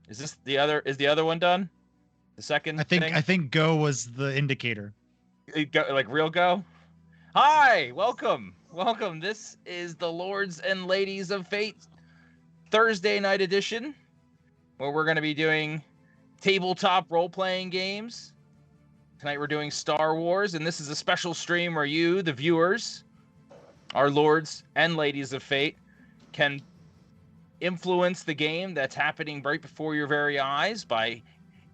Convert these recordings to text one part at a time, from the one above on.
Is this the other? Is the other one done? The second thing? I think go was the indicator. Like real go. Hi, welcome. This is the Lords and Ladies of Fate Thursday night edition, where we're going to be doing tabletop role-playing games. Tonight we're doing Star Wars, and this is a special stream where you, the viewers, our Lords and Ladies of Fate, can influence the game that's happening right before your very eyes by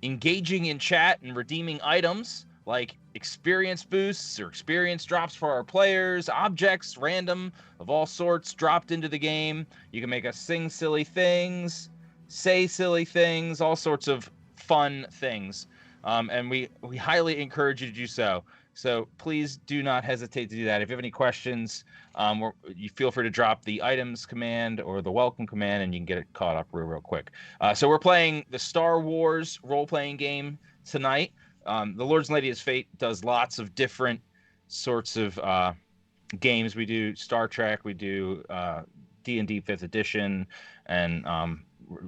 engaging in chat and redeeming items like experience boosts or experience drops for our players, objects, random of all sorts dropped into the game. You can make us sing silly things, say silly things, all sorts of fun things. And we highly encourage you to do so. So please do not hesitate to do that. If you have any questions, you feel free to drop the items command or the welcome command, and you can get it caught up real quick. So we're playing the Star Wars role-playing game tonight. The Lords and Ladies of Fate does lots of different sorts of games. We do Star Trek, we do D&D 5th edition, and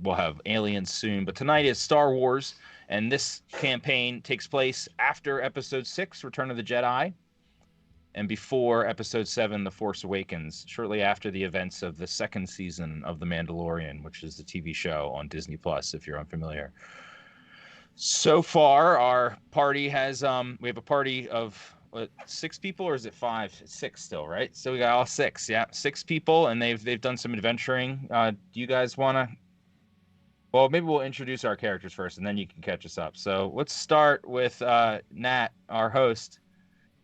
we'll have Aliens soon. But tonight is Star Wars, and this campaign takes place after Episode 6, Return of the Jedi, and before Episode 7, The Force Awakens, shortly after the events of the second season of The Mandalorian, which is the TV show on Disney+, if you're unfamiliar. So far, our party has, we have a party of 6 people, or is it 5? It's 6 still, right? So we got all 6, yeah, 6 people, and they've done some adventuring. Do you guys want to? Well, maybe we'll introduce our characters first, and then you can catch us up. So let's start with Nat, our host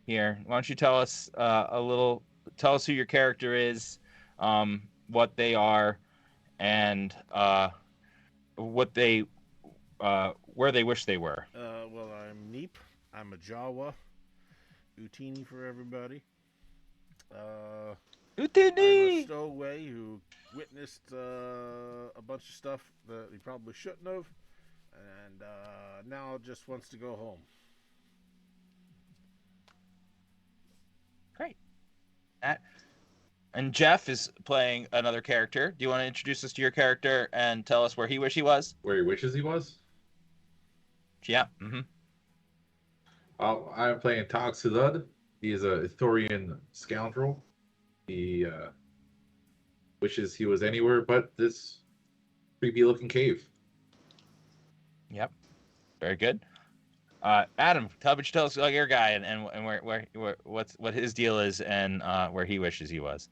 here. Why don't you tell us tell us who your character is, what they are, and what they, where they wish they were. Well, I'm Neep. I'm a Jawa. Utini for everybody. Utini! I'm a stowaway who witnessed a bunch of stuff that he probably shouldn't have, and now just wants to go home. Great. And Jeff is playing another character. Do you want to introduce us to your character and tell us where he wishes he was? Where he wishes he was? Yeah. Mm-hmm. I'm playing Tog Sulud. He is a Ithorian scoundrel. He wishes he was anywhere but this creepy-looking cave. Yep. Very good. Adam, how about you tell us about your guy and where what his deal is and where he wishes he was.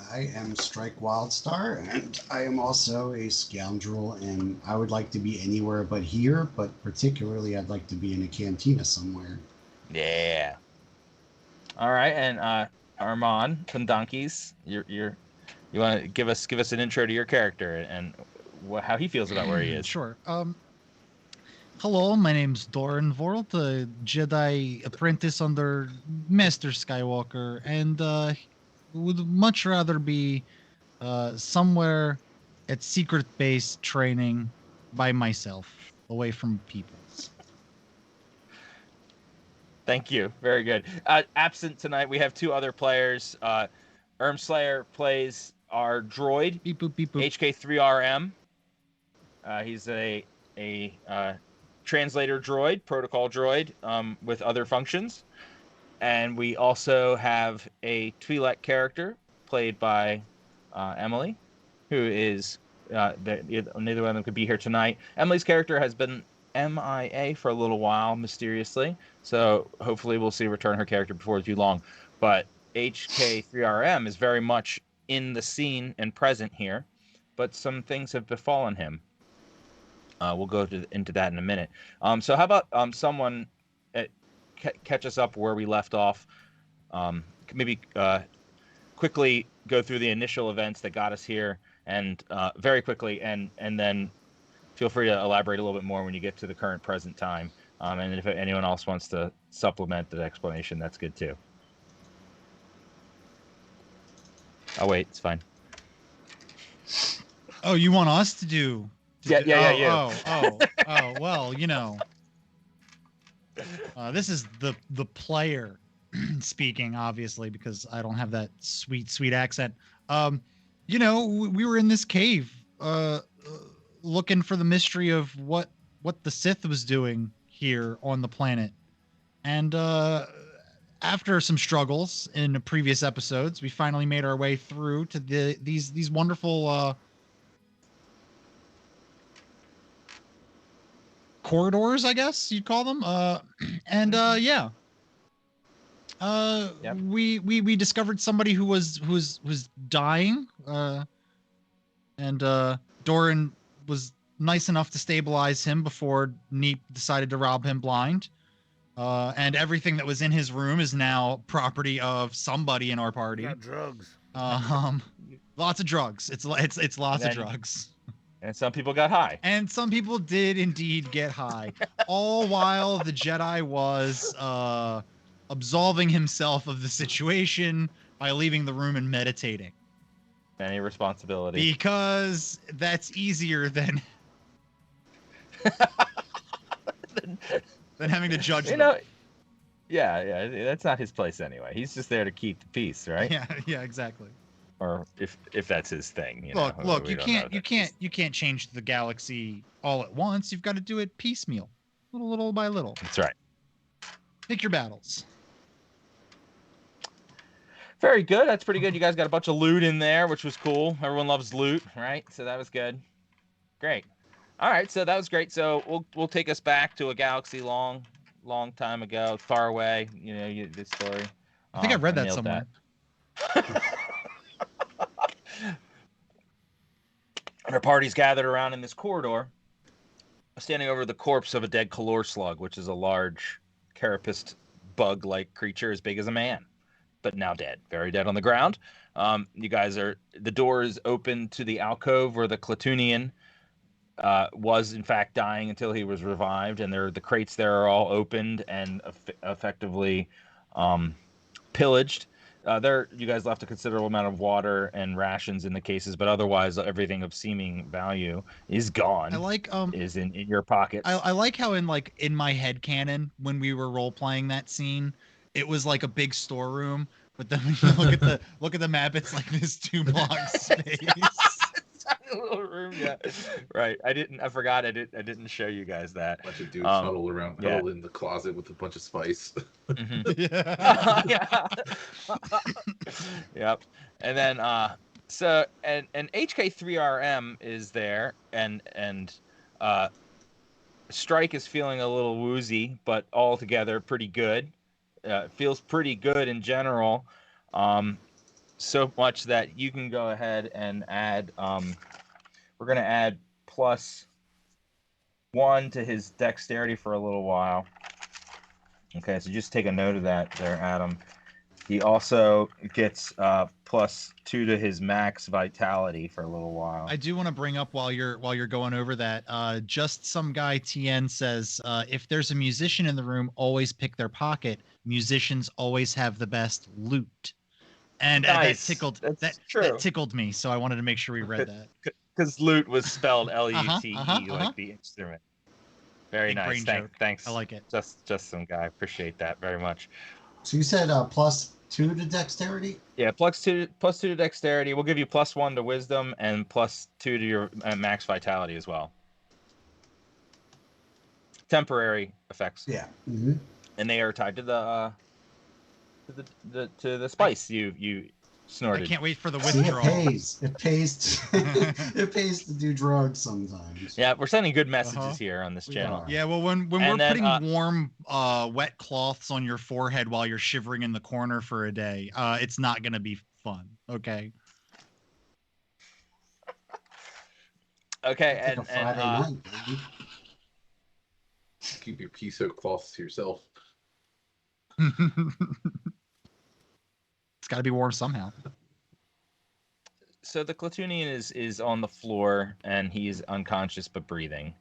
I am Strike Wildstar, and I am also a scoundrel, and I would like to be anywhere but here, but particularly I'd like to be in a cantina somewhere. Yeah. All right, and Armand Kondonkeys, you want to give us an intro to your character and how he feels about where he is. Sure. Hello, my name's Doran Vorlt, a Jedi apprentice under Master Skywalker, and would much rather be somewhere at secret base training by myself, away from people. Thank you. Very good. Absent tonight, we have 2 other players. Slayer plays our droid, Beep boop beep boop. HK3RM. He's a translator droid, protocol droid, with other functions. And we also have a Twi'lek character played by Emily, who is neither one of them could be here tonight. Emily's character has been MIA for a little while, mysteriously. So hopefully we'll see her return her character before too long. But HK3RM is very much in the scene and present here, but some things have befallen him. We'll go into that in a minute. So how about someone catch us up where we left off? Maybe quickly go through the initial events that got us here, and very quickly, and then feel free to elaborate a little bit more when you get to the current present time. And if anyone else wants to supplement the explanation, that's good too. Oh wait, it's fine. Oh, you want us to do? Yeah. Oh. Well, you know, this is the player speaking, obviously, because I don't have that sweet accent. You know, we were in this cave looking for the mystery of what the Sith was doing here on the planet. And after some struggles in previous episodes, we finally made our way through to these wonderful corridors, I guess you'd call them. Yeah. Yep. We discovered somebody who was dying. And Doran was nice enough to stabilize him before Neep decided to rob him blind. And everything that was in his room is now property of somebody in our party. Got drugs. Lots of drugs. It's lots of drugs. And some people got high. And some people did indeed get high. All while the Jedi was absolving himself of the situation by leaving the room and meditating. Any responsibility. Because that's easier than than having to judge them. Yeah, that's not his place anyway. He's just there to keep the peace, right? Yeah, exactly. Or if that's his thing. Look, you can't change the galaxy all at once. You've got to do it piecemeal, little by little. That's right. Pick your battles. Very good. That's pretty good. You guys got a bunch of loot in there, which was cool. Everyone loves loot, right? So that was good. Great. All right, so that was great. So we'll take us back to a galaxy long time ago, far away. This story. I think I read that somewhere. Our party's gathered around in this corridor, standing over the corpse of a dead Kalor slug, which is a large carapace bug-like creature as big as a man, but now dead, very dead on the ground. The door is open to the alcove where the Klatooinian was in fact dying until he was revived, and the crates there are all opened and effectively pillaged. You guys left a considerable amount of water and rations in the cases, but otherwise everything of seeming value is gone. I like is in your pockets. I like how in my head canon when we were role playing that scene, it was like a big storeroom, but then when you look at the map, it's like this 2-block space. A little room, yeah. Right. I forgot. I didn't show you guys that. A bunch of dudes huddled in the closet with a bunch of spice. Mm-hmm. Yeah. Yep. And then and HK3RM is there, and Strike is feeling a little woozy, but altogether pretty good. Feels pretty good in general. So much that you can go ahead and add. We're going to add +1 to his dexterity for a little while. Okay, so just take a note of that there, Adam. He also gets +2 to his max vitality for a little while. I do want to bring up while you're going over that. Just some guy TN says if there's a musician in the room, always pick their pocket. Musicians always have the best loot. And nice. that tickled me, so I wanted to make sure we read that. Because loot was spelled Lute, like the instrument. Very Big nice. Thanks. I like it. Just some guy. Appreciate that very much. So you said +2 to dexterity? Yeah, +2 to dexterity. We'll give you +1 to wisdom and +2 to your max vitality as well. Temporary effects. Yeah. Mm-hmm. And they are tied to the spice you snorted. I can't wait for the See, withdrawal. it pays to do drugs sometimes. Yeah, we're sending good messages here on this channel. Yeah, well, when we're putting warm, wet cloths on your forehead while you're shivering in the corner for a day, it's not going to be fun. Okay. Okay, It's like a Friday night, baby. Keep your pea-soaked cloths to yourself. It's got to be warm somehow. So the Klatooinian is on the floor and he's unconscious but breathing.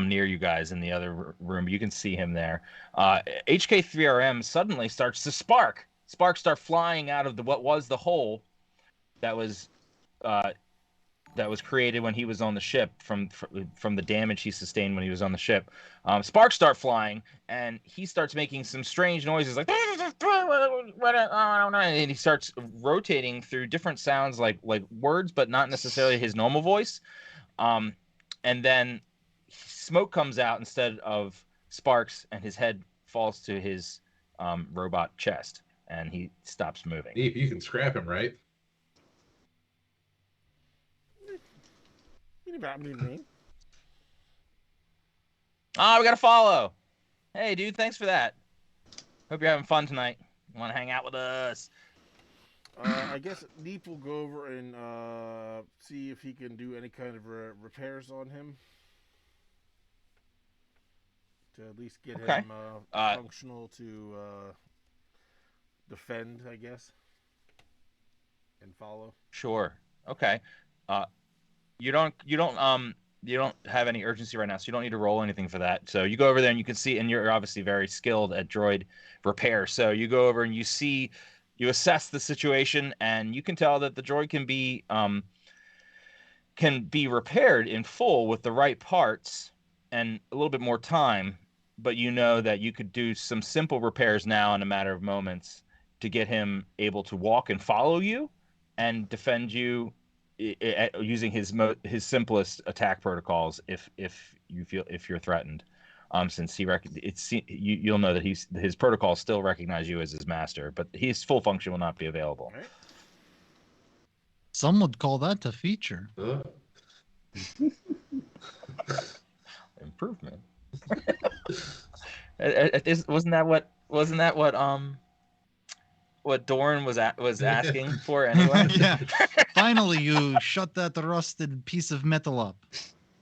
Near you guys in the other room. You can see him there. HK3RM suddenly starts to spark. Sparks start flying out of what was the hole that was created when he was on the ship from the damage he sustained when he was on the ship. Sparks start flying, and he starts making some strange noises like, and he starts rotating through different sounds like words, but not necessarily his normal voice. And and then smoke comes out instead of sparks, and his head falls to his robot chest, and he stops moving. If you can scrap him, right? We got to follow. Hey, dude, thanks for that. Hope you're having fun tonight. You want to hang out with us? I guess Neep will go over and see if he can do any kind of repairs on him to at least get him functional to defend, I guess, and follow. Sure. Okay. You don't have any urgency right now, so you don't need to roll anything for that. So you go over there and you can see, and you're obviously very skilled at droid repair. So you go over and you see, you assess the situation, and you can tell that the droid can be repaired in full with the right parts and a little bit more time. But you know that you could do some simple repairs now in a matter of moments to get him able to walk and follow you and defend you using his simplest attack protocols if you're threatened. Since you'll know that his protocols still recognize you as his master, but his full function will not be available. Right. Some would call that a feature. Improvement. Wasn't that what Doran was asking for anyway? Yeah. Finally, you shut that rusted piece of metal up.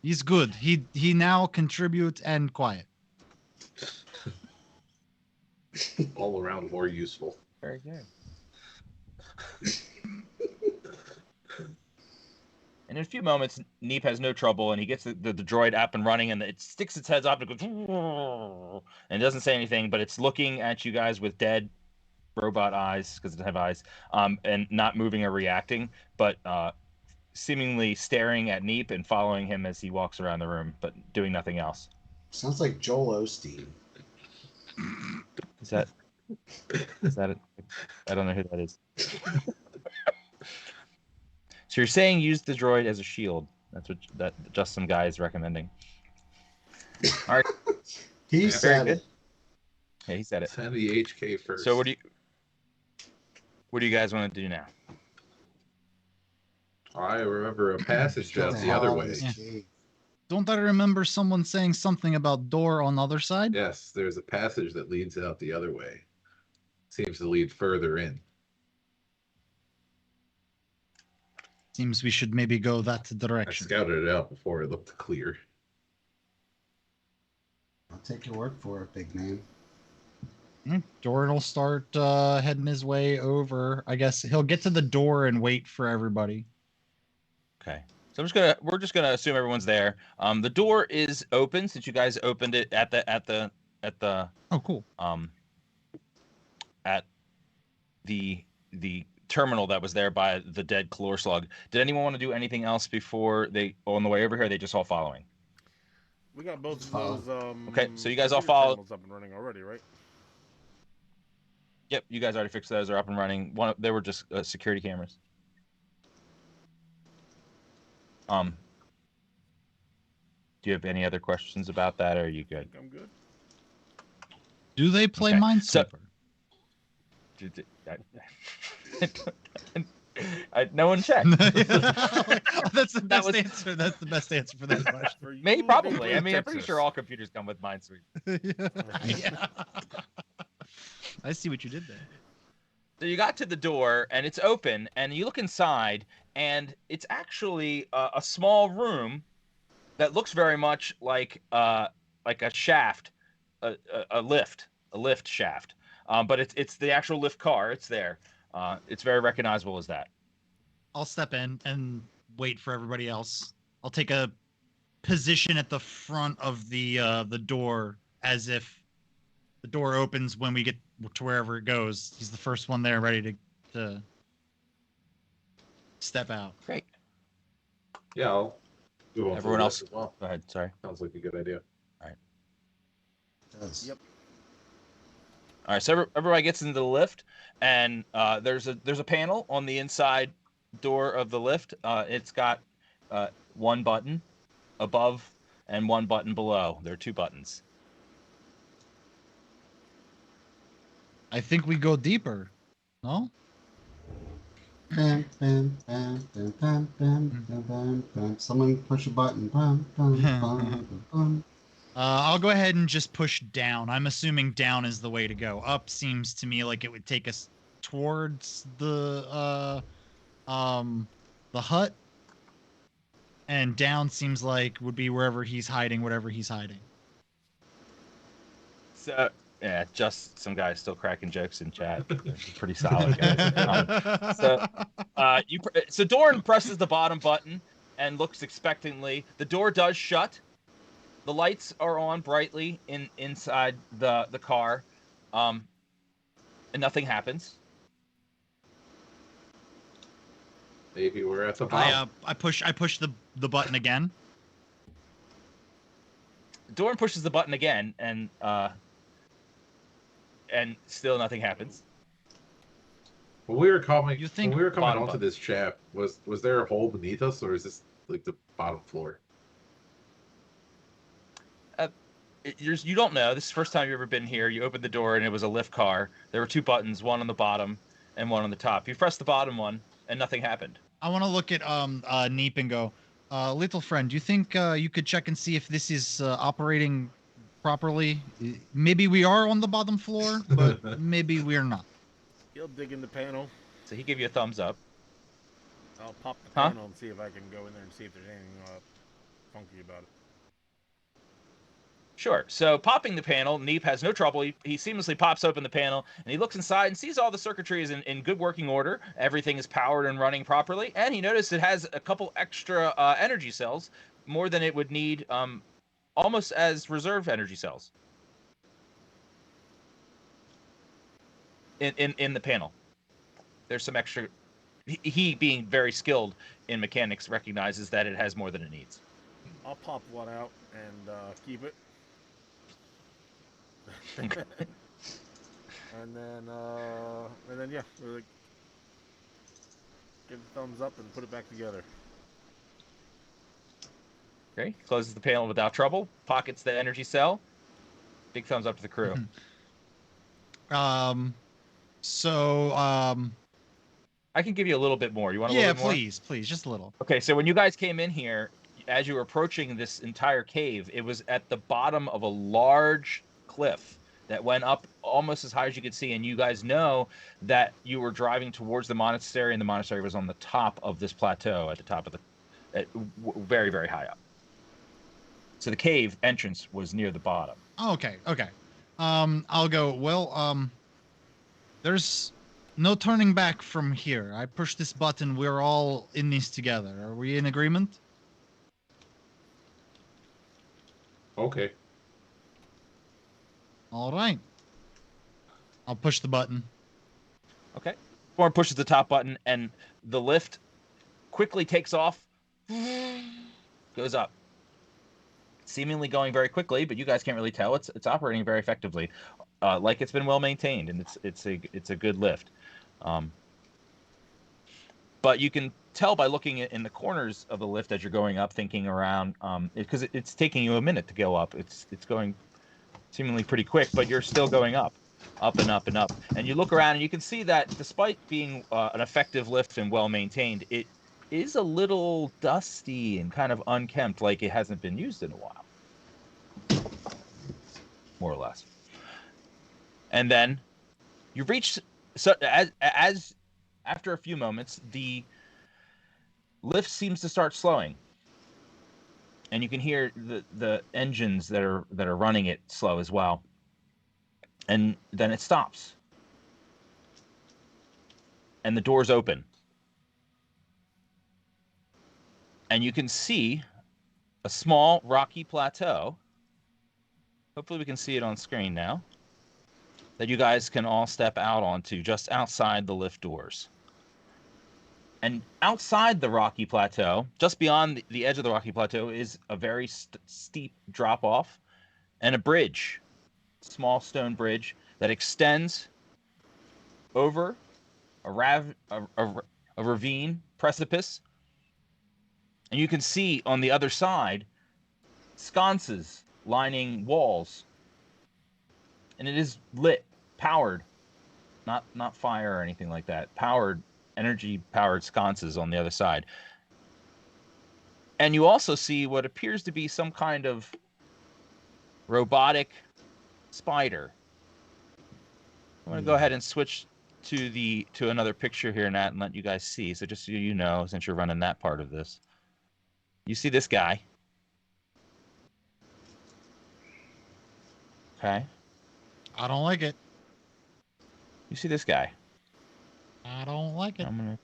He's good. He now contribute and quiet. All around more useful. Very good. And in a few moments, Neep has no trouble, and he gets the droid up and running, and it sticks its head up and goes, and it doesn't say anything, but it's looking at you guys with dead robot eyes, because it doesn't have eyes, and not moving or reacting, but seemingly staring at Neep and following him as he walks around the room, but doing nothing else. Sounds like Joel Osteen. Is that it? I don't know who that is. So you're saying use the droid as a shield. That's what just some guy is recommending. All right. He said it. Yeah, he said it. Send the HK first. So what do you guys want to do now? I remember a passage out the other way. Yeah. Don't I remember someone saying something about door on the other side? Yes, there's a passage that leads out the other way. Seems to lead further in. Seems we should maybe go that I direction. scouted it out before it looked clear. I'll take your word for it, big man. Doran will start heading his way over. I guess he'll get to the door and wait for everybody. Okay. So we're just gonna assume everyone's there. The door is open since you guys opened it at the Oh, cool. At the terminal that was there by the dead Calor slug. Did anyone want to do anything else before on the way over here? Are they just all following? We got both of those. Okay, so you guys all follow. Up and running already, right? Yep, you guys already fixed those. They're up and running. They were just security cameras. Do you have any other questions about that, or are you good? I'm good. Do they play Okay, Minesweeper? No one checked. That's the best was- answer. That's the best answer for that question. For you, Maybe, they probably. play I mean, I'm pretty Texas. sure all computers come with Minesweeper. Yeah. I see what you did there. So you got to the door, and it's open, and you look inside, and it's actually a small room that looks very much like a shaft, a lift shaft. But it's the actual lift car. It's there. It's very recognizable as that. I'll step in and wait for everybody else. I'll take a position at the front of the door, as if the door opens when we get to wherever it goes. He's the first one there, ready to step out. Great. Yeah, I'll move on. Everyone to the else- left as well. Go ahead. Sorry. Sounds like a good idea. It does. Yep. All right. So everybody gets into the lift, and there's a panel on the inside door of the lift. It's got one button, above and one button below. There are 2 buttons. I think we go deeper. No? Bam, bam, bam, bam, bam, bam, bam, bam, bam. Someone push a button. Bam, bam, bam, bam, bam. I'll go ahead and just push down. I'm assuming down is the way to go. Up seems to me like it would take us towards the hut, and down seems like would be wherever he's hiding, whatever he's hiding. So yeah, just some guys still cracking jokes in chat. They're pretty solid guys. So Doran presses the bottom button and looks expectantly. The door does shut. The lights are on brightly inside the car, and nothing happens. Maybe we're at the bottom. I push the button again. Doran pushes the button again, and still nothing happens. When we were coming, You think when we were coming bottom onto button. this shaft, was there a hole beneath us, or is this like the bottom floor? You don't know. This is the first time you've ever been here. You opened the door, and it was a lift car. There were 2 buttons, one on the bottom and one on the top. You pressed the bottom one, and nothing happened. I want to look at Neep and go, little friend, do you think you could check and see if this is operating properly? Maybe we are on the bottom floor, but maybe we're not. He'll dig in the panel. So he gave you a thumbs up. I'll pop the Huh? panel and see if I can go in there and see if there's anything funky about it. Sure. So popping the panel, Neep has no trouble. He seamlessly pops open the panel, and he looks inside and sees all the circuitry is in good working order. Everything is powered and running properly. And he noticed it has a couple extra energy cells, more than it would need, almost as reserve energy cells in the panel. There's some extra. He, being very skilled in mechanics, recognizes that it has more than it needs. I'll pop one out and keep it. Okay. and then yeah, we're like, give a thumbs up and put it back together. Okay. Closes the panel without trouble. Pockets the energy cell. Big thumbs up to the crew. So I can give you a little bit more. You want a yeah, little bit more? please, just a little. Okay, so when you guys came in here, as you were approaching this entire cave, it was at the bottom of a large cliff that went up almost as high as you could see, and you guys know that you were driving towards the monastery, and the monastery was on the top of this plateau, at the top of very, very high up. So the cave entrance was near the bottom. Okay. I'll go, well, there's no turning back from here. I push this button, we're all in this together. Are we in agreement? Okay. All right. I'll push the button. Okay. Thorn pushes the top button, and the lift quickly takes off, goes up. Seemingly going very quickly, but you guys can't really tell. It's operating very effectively, like it's been well maintained, and it's a good lift. But you can tell by looking in the corners of the lift as you're going up, thinking around, because it's taking you a minute to go up. It's going seemingly pretty quick, but you're still going up and up and up. And you look around, and you can see that despite being an effective lift and well maintained, it is a little dusty and kind of unkempt, like it hasn't been used in a while, more or less. And then you reach, so as after a few moments, the lift seems to start slowing, and you can hear the engines that are running it slow as well. And then it stops, and the doors open, and you can see a small rocky plateau. Hopefully we can see it on screen now, that you guys can all step out onto just outside the lift doors. And outside the rocky plateau, just beyond the edge of the rocky plateau, is a very steep drop off and a bridge, small stone bridge that extends over a ravine precipice. And you can see on the other side sconces lining walls, and it is lit, powered, not fire or anything like that. Powered, energy-powered sconces on the other side. And you also see what appears to be some kind of robotic spider. I'm going to go ahead and switch to another picture here, Nat, and let you guys see. So just so you know, since you're running that part of this. You see this guy. Okay. I don't like it. You see this guy. I don't like it. I'm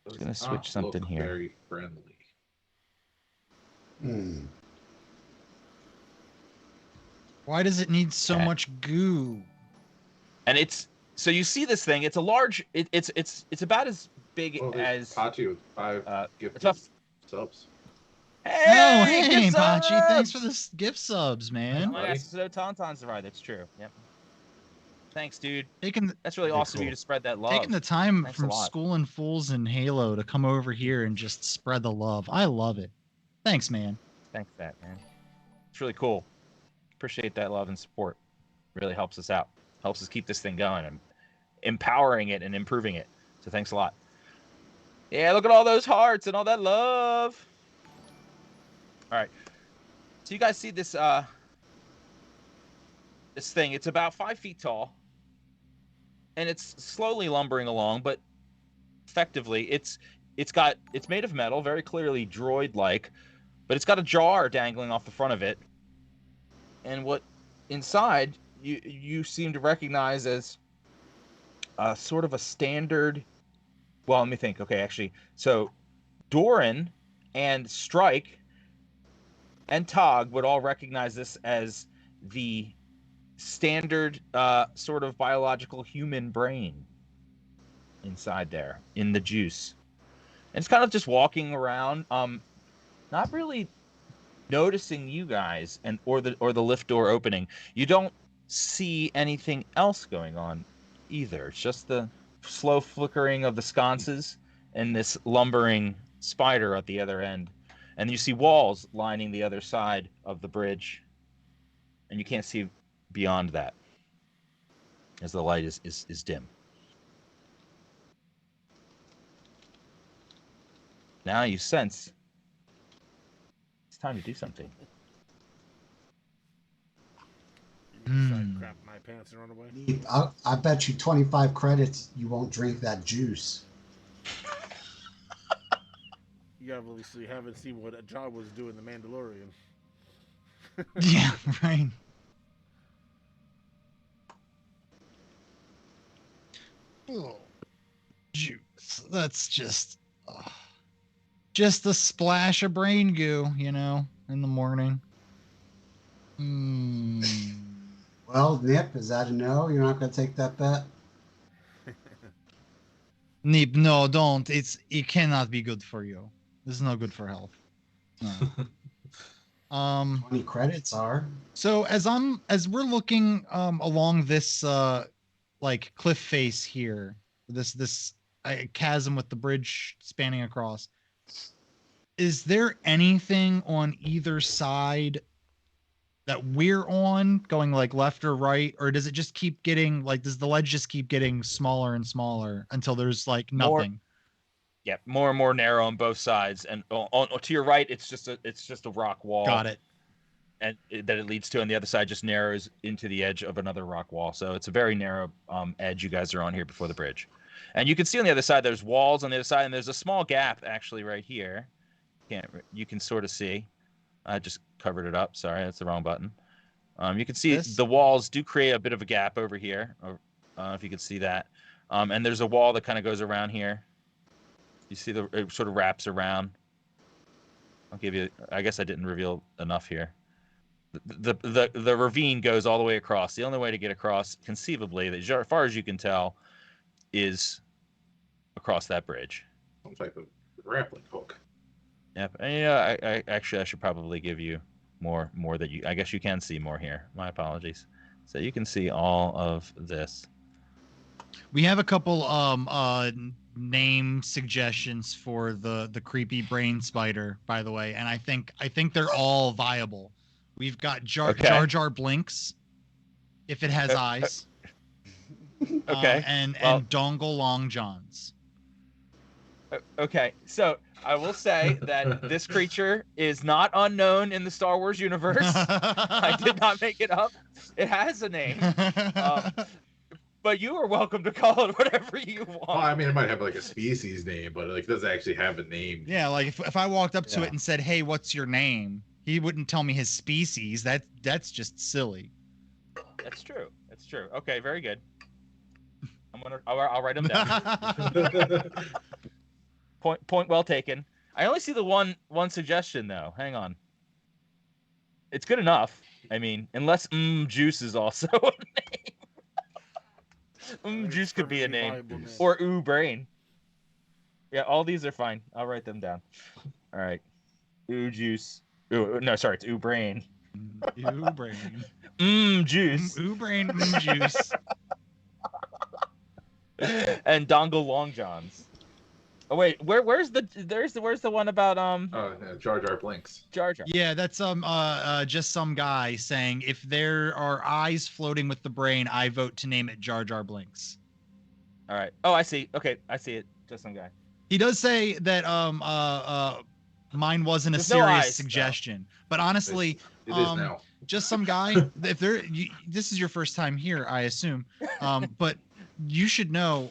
Does gonna not switch something look here. Very friendly. Why does it need so Okay. much goo? And so you see this thing. It's a large. It's about as big Well, as. Pachi with 5 It's gifted a. subs. Hey, Hey, gift Pachi, thanks for subs! the gift subs, man. Oh my buddy. gosh, so Tauntaun's right. That's true. Yep. Thanks, dude. Taking That's really Very awesome of you cool. to spread that love. taking the time Thanks a from lot. schooling fools and Halo to come over here and just spread the love. I love it. Thanks, man. Thanks, for that man. It's really cool. Appreciate that love and support. Really helps us out. Helps us keep this thing going and empowering it and improving it. So thanks a lot. Yeah, look at all those hearts and all that love. All right. So you guys see this this thing? It's about 5 feet tall, and it's slowly lumbering along, but effectively it's made of metal, very clearly droid-like, but it's got a jar dangling off the front of it, and what inside you seem to recognize as sort of a standard. Well, let me think. Okay, actually, so Doran and Strike and Tog would all recognize this as the standard sort of biological human brain inside there in the juice. And it's kind of just walking around, not really noticing you guys or the lift door opening. You don't see anything else going on either. It's just the slow flickering of the sconces and this lumbering spider at the other end. And you see walls lining the other side of the bridge, and you can't see beyond that as the light is dim. Now you sense it's time to do something. You decide to crap my pants and run away. I bet you 25 credits you won't drink that juice. You obviously haven't seen what John was doing in The Mandalorian. Yeah, right. Oh, juice. That's just a splash of brain goo, in the morning. Well, Nip, is that a no? You're not going to take that bet? Nip, no, don't. It cannot be good for you. This is not good for health. No. 20 credits are. So as we're looking along this like cliff face here, this chasm with the bridge spanning across, is there anything on either side that we're on going like left or right, or does it just keep getting like, does the ledge just keep getting smaller and smaller until there's like nothing? More and more narrow on both sides, and to your right it's just a rock wall. Got it. And that it leads to, on the other side just narrows into the edge of another rock wall. So it's a very narrow edge you guys are on here before the bridge. And you can see on the other side there's walls on the other side, and there's a small gap actually right here. You can sort of see. I just covered it up. Sorry, that's the wrong button. You can see the walls do create a bit of a gap over here. If you could see that. And there's a wall that kind of goes around here. You see it sort of wraps around. I'll give you. I guess I didn't reveal enough here. The ravine goes all the way across. The only way to get across, conceivably, as far as you can tell, is across that bridge. Some type of grappling hook. Yep. And I should probably give you more that you. I guess you can see more here. My apologies. So you can see all of this. We have a couple name suggestions for the creepy brain spider, by the way, and I think they're all viable. We've got Jar Jar Blinks, if it has eyes. Okay. And Dongle Long Johns. Okay, so I will say that this creature is not unknown in the Star Wars universe. I did not make it up. It has a name. But you are welcome to call it whatever you want. Well, I mean, it might have like a species name, but like it doesn't actually have a name. Yeah, like if I walked up to it and said, "Hey, what's your name?" He wouldn't tell me his species. That's just silly. That's true. That's true. Okay, very good. I'll write them down. Point well taken. I only see the one suggestion though. Hang on. It's good enough. I mean, unless Juice is also a name. Juice could be a name. Or Brain. Yeah, all these are fine. I'll write them down. All right. Juice. No, sorry, it's Brain. Brain. Juice. Brain. Juice. And Dongle Long Johns. Oh wait, where's the one about Jar Jar Blinks. Jar Jar. Yeah, that's just some guy saying if there are eyes floating with the brain, I vote to name it Jar Jar Blinks. All right. Oh, I see. Okay, I see it. Just some guy. He does say that mine wasn't There's a serious no eyes, suggestion, but honestly, It is now. just some guy. If this is your first time here, I assume, but you should know,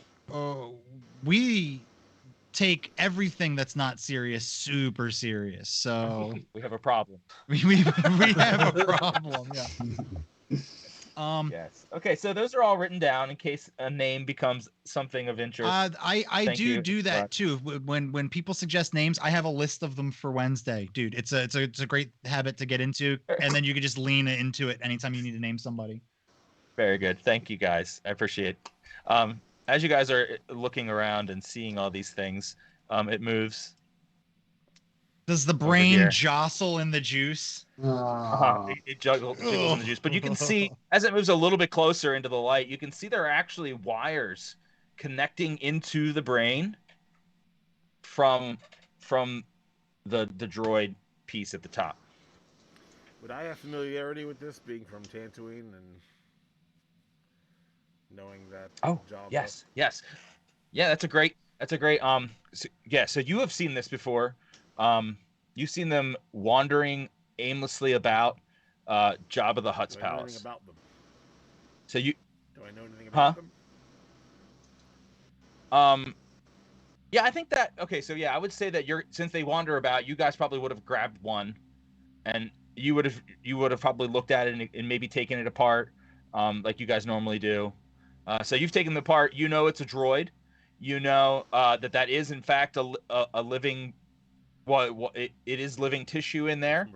we take everything that's not serious super serious. So we have a problem. we have a problem. Yeah. Yes. Okay, so those are all written down in case a name becomes something of interest. I do that too. When people suggest names, I have a list of them for Wednesday, dude. It's a great habit to get into, and then you can just lean into it anytime you need to name somebody. Very good. Thank you guys. I appreciate it. As you guys are looking around and seeing all these things, it moves. Does the brain jostle in the juice? It jiggles in the juice. But you can see, as it moves a little bit closer into the light, you can see there are actually wires connecting into the brain from the droid piece at the top. Would I have familiarity with this, being from Tatooine and knowing that? Yes. Yeah, that's a great. So you have seen this before. You've seen them wandering aimlessly about Jabba the Hutt's palace. Do I know anything about them? So do I know anything about them? Yeah, I think that. Okay, so yeah, I would say that since they wander about, you guys probably would have grabbed one, and you would have probably looked at it and maybe taken it apart, like you guys normally do. So you've taken the apart. You know it's a droid. You know that is in fact a living. Well, it is living tissue in there.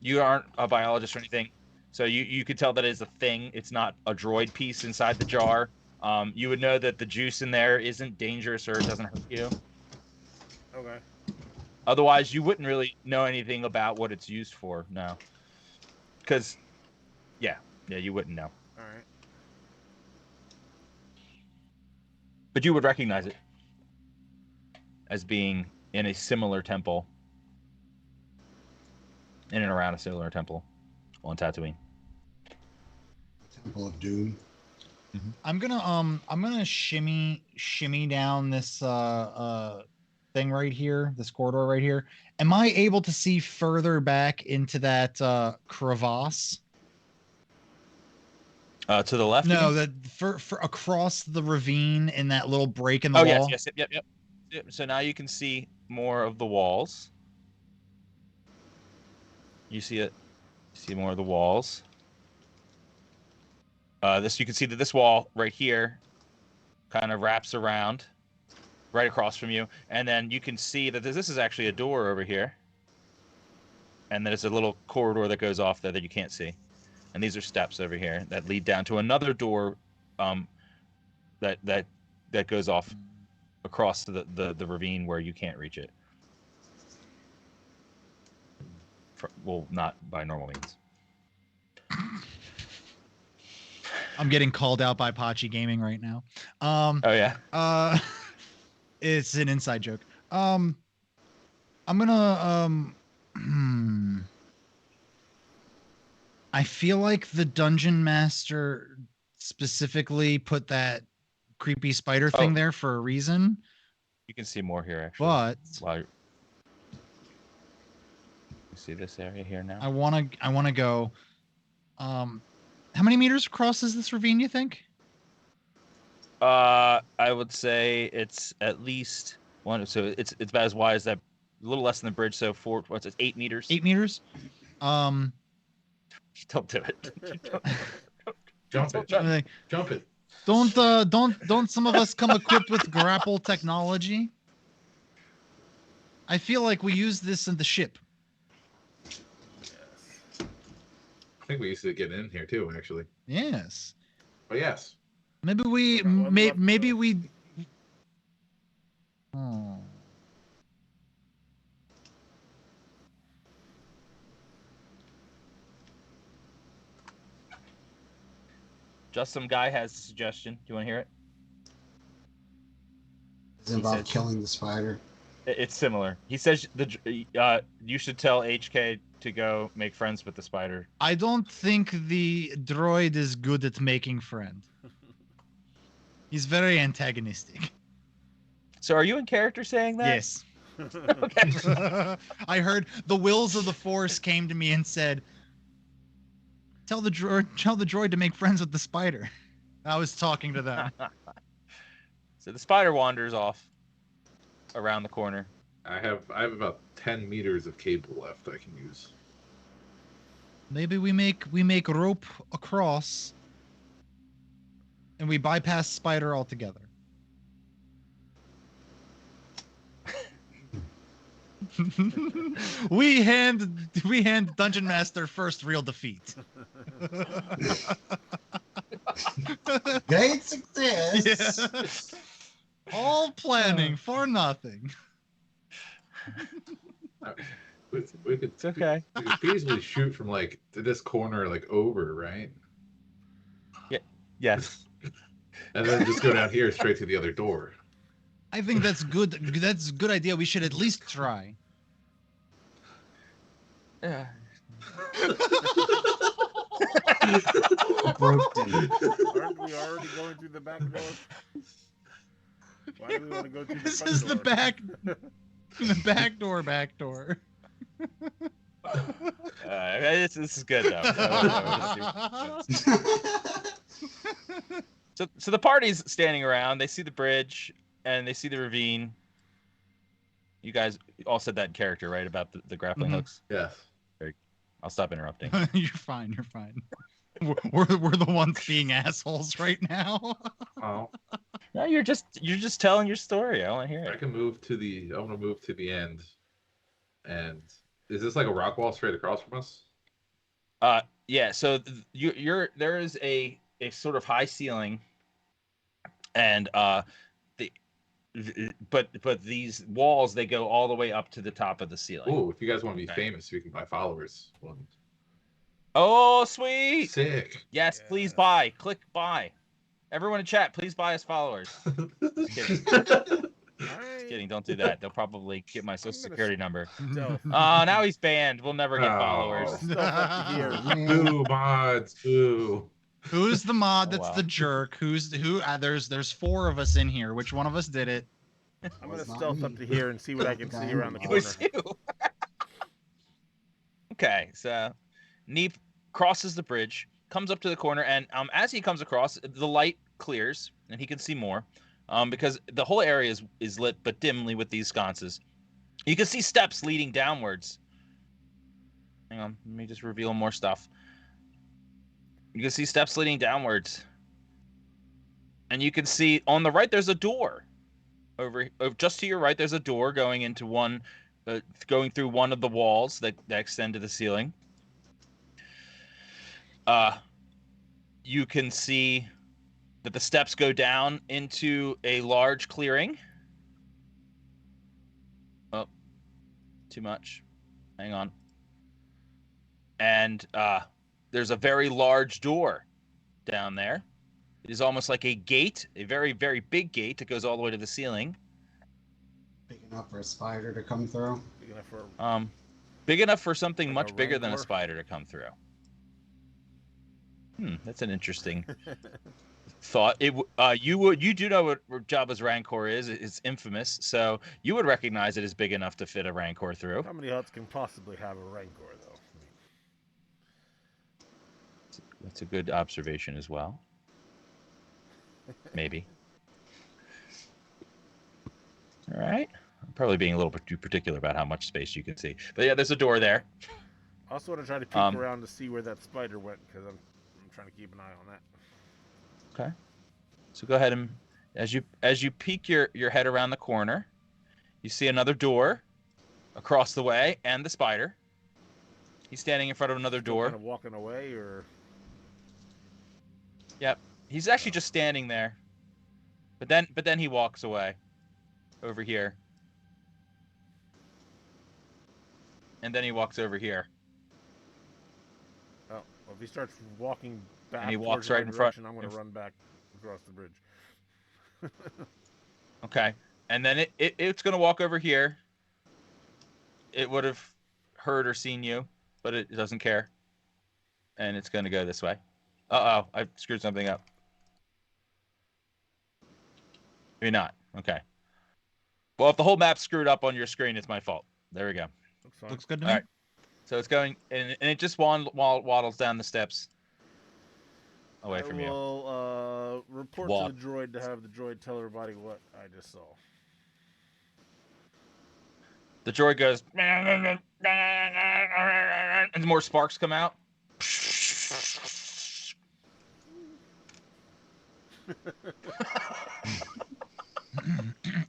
You aren't a biologist or anything, so you could tell that it's a thing. It's not a droid piece inside the jar. You would know that the juice in there isn't dangerous or it doesn't hurt you. Okay. Otherwise, you wouldn't really know anything about what it's used for. No. Because, yeah, you wouldn't know. All right. But you would recognize it as being in a similar temple, in and around a similar temple on Tatooine. Temple of Doom. Mm-hmm. I'm gonna shimmy down this thing right here, this corridor right here. Am I able to see further back into that crevasse? To the left? No, for across the ravine in that little break in the wall. Yes, yep. So now you can see more of the walls. You see it. See more of the walls. You can see that this wall right here kind of wraps around right across from you, and then you can see that this is actually a door over here, and then it's a little corridor that goes off there that you can't see, and these are steps over here that lead down to another door that goes off across the ravine where you can't reach it. Well, not by normal means. I'm getting called out by Pachi Gaming right now. Oh yeah. It's an inside joke. I'm gonna I feel like the dungeon master specifically put that creepy spider thing Oh. there for a reason. You can see more here, actually. But Wow. You see this area here now? I wanna go. How many meters across is this ravine, you think? I would say it's at least one. So it's about as wide as that, a little less than the bridge. So what's it? 8 meters. 8 meters. Don't do it. Jump it. Like, Jump it. don't some of us come equipped with grapple technology? I feel like we use this in the ship. I think we used to get in here too, actually. Yes. But yes. Maybe we Got one left, maybe though. we. Oh. Just some guy has a suggestion. Do you want to hear it? Does it involve said- killing the spider? It's similar. He says you should tell HK to go make friends with the spider. I don't think the droid is good at making friends. He's very antagonistic. So are you in character saying that? Yes. Okay. I heard the wills of the Force came to me and said, tell the droid to make friends with the spider. I was talking to them. So the spider wanders off around the corner. I have about 10 meters of cable left I can use. Maybe we make rope across and we bypass spider altogether. we hand Dungeon Master first real defeat. Great success. Yeah. All planning for nothing. We could, It's okay. we could feasibly shoot from like this corner like over, right? Yes. And then just go down here straight to the other door. I think that's good. That's a good idea. We should at least try. Yeah. Broken. Aren't we already going through the back door? Why do we want to go through the This front is door? the back door. Back door. This is good though. So the party's standing around. They see the bridge and they see the ravine. You guys all said that in character, right? About the grappling Mhm. hooks. Yes. I'll stop interrupting. You're fine. You're fine. We're the ones being assholes right now. Oh, No, you're just telling your story. I want to hear I it. can move to the. I want to move to the end. And is this like a rock wall straight across from us? Yeah. So there is a sort of high ceiling, and but these walls, they go all the way up to the top of the ceiling. Oh, if you guys want to be Okay. famous, we can buy followers. Well, Oh, sweet. sick. Yes, please Yes. buy. Click buy. Everyone in chat, please buy us followers. Kidding. Alright. Kidding. Don't do that. They'll probably get my social security number. Stealth. Oh, now he's banned. We'll never get Oh. followers. Stealth up to here. Man. Boo, mods. Boo. Who's the mod Oh, that's wow. the jerk? Who? There's 4 of us in here. Which one of us did it? I'm gonna It's not stealth me. up to here and see what I can see around the It corner. was you. Okay, so Neep crosses the bridge, comes up to the corner, and as he comes across, the light clears and he can see more, because the whole area is lit but dimly with these sconces. You can see steps leading downwards. Hang on, let me just reveal more stuff. You can see steps leading downwards, and you can see on the right there's a door. Over just to your right, there's a door going into going through one of the walls that extend to the ceiling. You can see that the steps go down into a large clearing. Oh, too much. Hang on. And there's a very large door down there. It is almost like a gate, a very, very big gate that goes all the way to the ceiling. Big enough for a spider to come through. Big enough for Big enough for something Like much a bigger than a rancor? spider to come through. That's an interesting thought. You do know what Jabba's Rancor is. It's infamous, so you would recognize it as big enough to fit a Rancor through. How many huts can possibly have a rancor, though? That's a good observation as well. Maybe. All right. I'm probably being a little bit too particular about how much space you can see, but yeah, there's a door there. I also want to try to peek around to see where that spider went because I'm trying to keep an eye on that. Okay. So go ahead and as you peek your head around the corner, you see another door across the way and the spider. He's standing in front of another door. Kind of walking away, or Yep. He's actually just standing there. But then he walks away over here. And then he walks over here. oh, well, if he starts walking back, And he walks towards my right in front. direction, I'm going to run back across the bridge. Okay. And then it's going to walk over here. It would have heard or seen you, but it doesn't care. And it's going to go this way. Uh-oh, I screwed something up. Maybe not. Okay. Well, if the whole map's screwed up on your screen, it's my fault. There we go. Looks fine. Looks good to All me. right. So it's going, and it just waddles down the steps away from I you. will report Walk. to the droid to have the droid tell everybody what I just saw. The droid goes, and more sparks come out.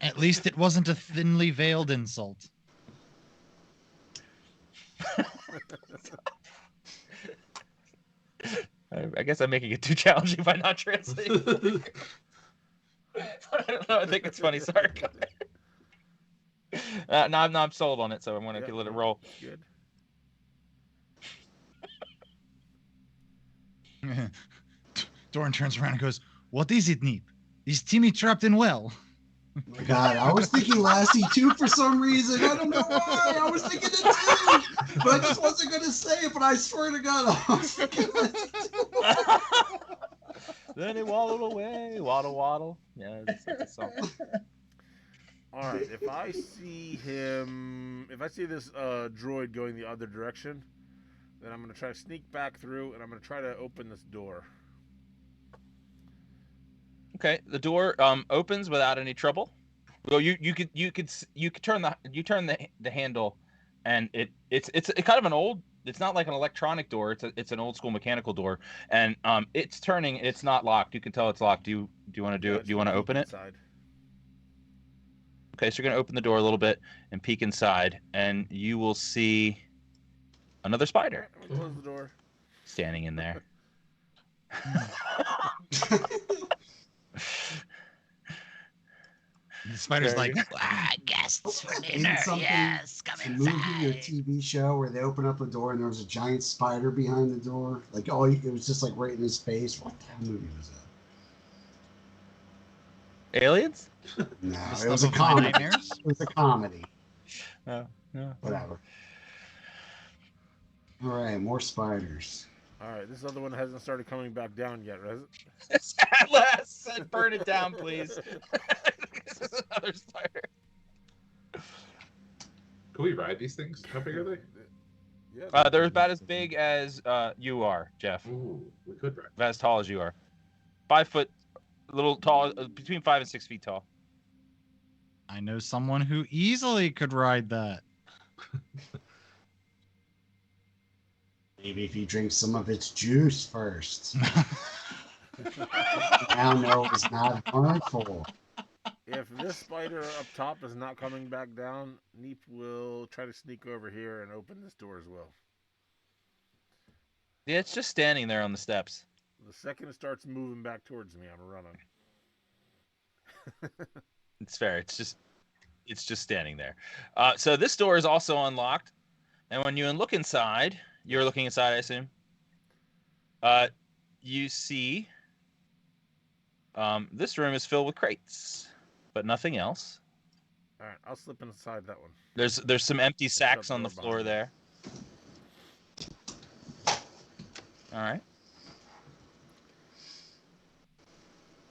At least it wasn't a thinly veiled insult. I guess I'm making it too challenging by not translating. I don't know. I think it's funny. Sorry. No, I'm sold on it, so I'm going to let it roll. Good. Doran turns around and goes, "What is it, Neep? Is Timmy trapped in well?" Oh my God, I was thinking Lassie too for some reason. I don't know why. I was thinking it too, but I just wasn't gonna say it. But I swear to God, I was thinking Lassie too. Then he waddled away. Waddle. Yeah, that's a song. All right. If I see this droid going the other direction, then I'm going to try to sneak back through, and I'm going to try to open this door. Okay, the door opens without any trouble. Well, you could turn the handle, and it's kind of an old. It's not like an electronic door. It's an old school mechanical door, and it's turning. It's not locked. You can tell it's locked. Do you want to do you want to open it? Inside. Okay, so you're gonna open the door a little bit and peek inside, and you will see another spider I'm gonna close the door. standing in there. The spider's Very like, guests for Isn't dinner. something Yes, come a movie or inside. TV show where they open up the door and there was a giant spider behind the door? Like, oh, it was just like right in his face. What the hell movie was that? Aliens? No, The it was stuff a of my comedy. nightmares? It was a comedy. No. Whatever. All right, more spiders. All right. This other one hasn't started coming back down yet, has it? Atlas said, "Burn it down, please." This is another spider. Can we ride these things? How big are they? Yeah. They're about as big as you are, Jeff. Ooh, we could ride. About as tall as you are. 5 foot, a little tall, between 5 and 6 feet tall. I know someone who easily could ride that. Maybe if you drink some of its juice first. Now know it's not harmful. If this spider up top is not coming back down, Neep will try to sneak over here and open this door as well. Yeah, it's just standing there on the steps. The second it starts moving back towards me, I'm running. It's fair. It's just standing there. So this door is also unlocked, and when you look inside, you're looking inside, I assume. You see, this room is filled with crates, but nothing else. All right, I'll slip inside that one. There's some empty sacks on the door floor behind there. All right.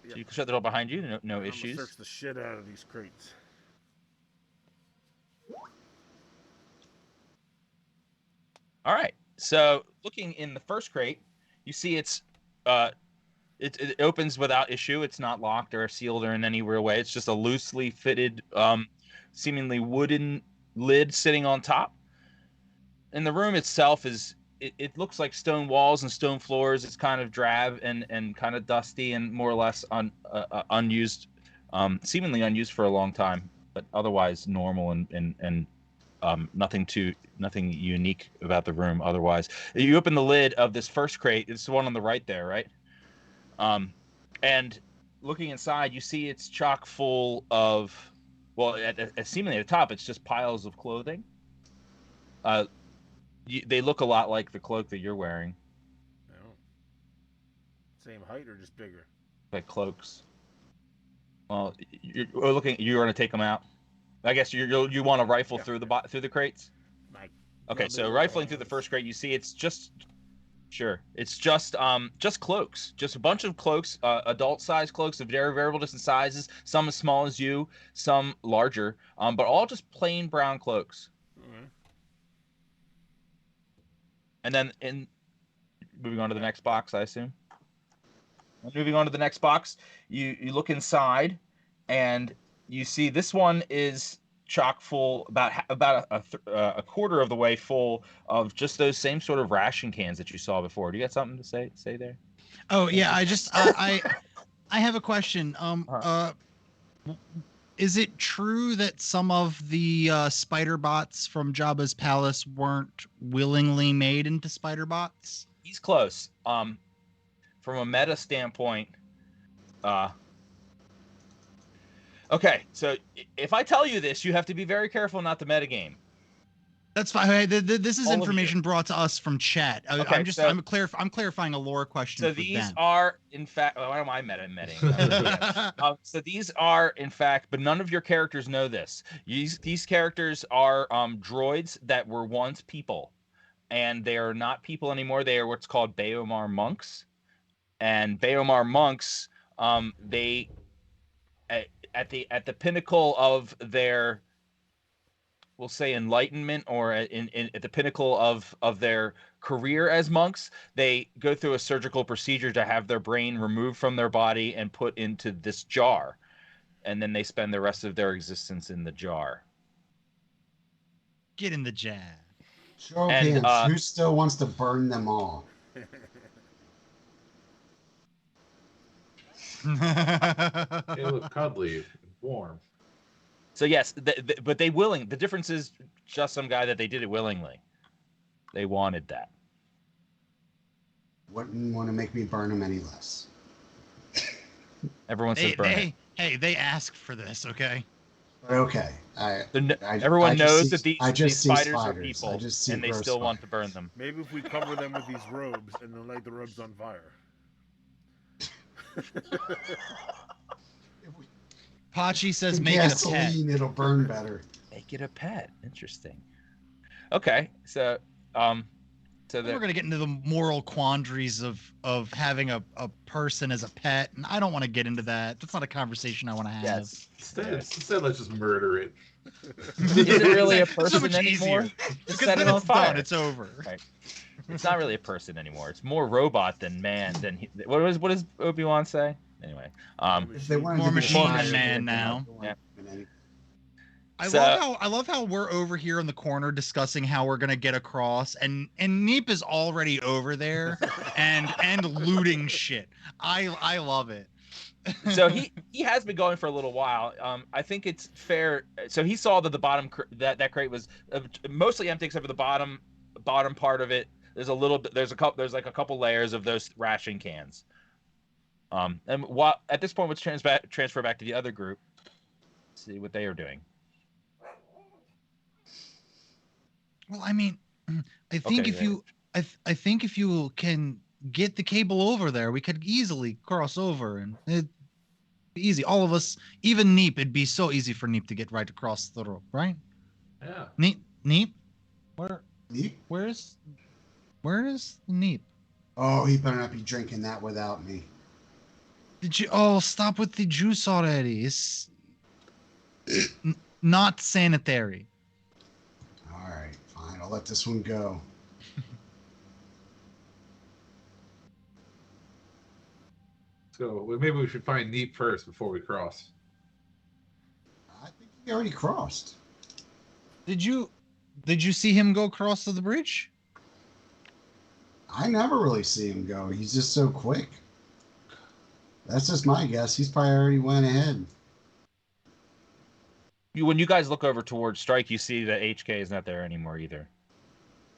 Yep. So you can shut the door behind you. No I'm issues. gonna search the shit out of these crates. All right. So looking in the first crate, you see it opens without issue. It's not locked or sealed or in any real way. It's just a loosely fitted, seemingly wooden lid sitting on top. And the room itself it looks like stone walls and stone floors. It's kind of drab and kind of dusty and more or less unused, seemingly unused for a long time, but otherwise normal and nothing unique about the room otherwise. You open the lid of this first crate. It's the one on the right there, right? And looking inside, you see it's chock full of, well, seemingly at the top, it's just piles of clothing. They look a lot like the cloak that you're wearing. No. Same height or just bigger? Like cloaks. Well, you're going to take them out. I guess you want to rifle through the crates. Okay, so rifling through the first crate, you see it's just cloaks, just a bunch of cloaks, adult-sized cloaks of very variable different sizes. Some as small as you, some larger, but all just plain brown cloaks. Mm-hmm. And then moving on to the next box, I assume. Moving on to the next box, you look inside, and you see this one is chock full, about a quarter of the way full of just those same sort of ration cans that you saw before. Do you got something to say there? Oh yeah, I have a question. Is it true that some of the spider bots from Jabba's palace weren't willingly made into spider bots? He's close. From a meta standpoint, okay, so if I tell you this, you have to be very careful not to metagame. That's fine. This is information brought to us from chat. Okay, I'm clarifying a lore question. So these are, in fact, why am I metaing? So these are, in fact, but none of your characters know this. These characters are droids that were once people, and they are not people anymore. They are what's called Baomar Monks, and Baomar Monks, they at the pinnacle of their, we'll say, enlightenment, or at the pinnacle of their career as monks, they go through a surgical procedure to have their brain removed from their body and put into this jar, and then they spend the rest of their existence in the jar. Get in the jar. Show of hands. Who still wants to burn them all? They look cuddly and warm. So yes, but they willing. The difference is just some guy that they did it willingly. They wanted that. Wouldn't want to make me burn them any less. Everyone says burn it. Hey, they asked for this, okay? Okay. Everyone knows that these spiders are people, and they still want to burn them. Maybe if we cover them with these robes and then light the robes on fire. Pachi says make it a pet. It'll burn better. Make it a pet. Interesting. Okay, so we're gonna get into the moral quandaries of having a person as a pet, and I don't want to get into that. That's not a conversation I want to have. Yes. Instead, let's just murder it. Is it really a person so anymore? Just set it on fire. Done, it's over. Right. It's not really a person anymore. It's more robot than man. What does Obi-Wan say? Anyway, more machine than man now. Yeah. I love how we're over here in the corner discussing how we're gonna get across, and Neep is already over there and looting shit. I love it. So he has been going for a little while. I think it's fair. So he saw that the bottom that crate was mostly empty except for the bottom part of it. There's a little bit. There's like a couple layers of those ration cans. And while at this point, let's transfer back to the other group. See what they are doing. Well, I mean, I think if you can get the cable over there, we could easily cross over, and Easy. All of us, even Neep, it'd be so easy for Neep to get right across the rope, right? Yeah. Neep, Neep? where's Neep? Oh, he better not be drinking that without me. Did you? Oh, stop with the juice already. It's not sanitary. All right, fine. I'll let this one go. So maybe we should find Neep first before we cross. I think he already crossed. Did you see him go across to the bridge? I never really see him go. He's just so quick. That's just my guess. He's probably already went ahead. When you guys look over towards Strike, you see that HK is not there anymore either.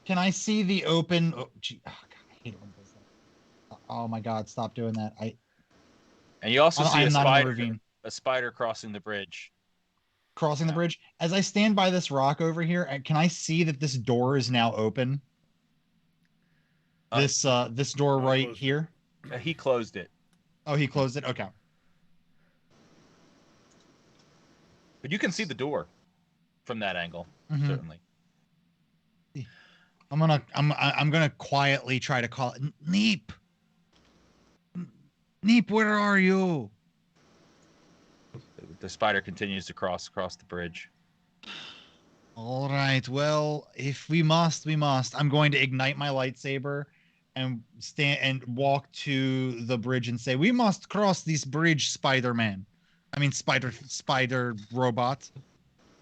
Can I see the open? Oh, gee, oh God, I hate it when it does that. Oh my God, stop doing that. And you also see I'm not in the ravine. a spider crossing the bridge. Crossing the bridge. As I stand by this rock over here, can I see that this door is now open? This door right here. He closed it. Oh, he closed it. Okay. But you can see the door from that angle, certainly. I'm gonna quietly try to call it. Neep. Neep, where are you? The spider continues to cross across the bridge. All right. Well, if we must, we must. I'm going to ignite my lightsaber and stand and walk to the bridge and say, "We must cross this bridge, Spider-Man." I mean, spider robot.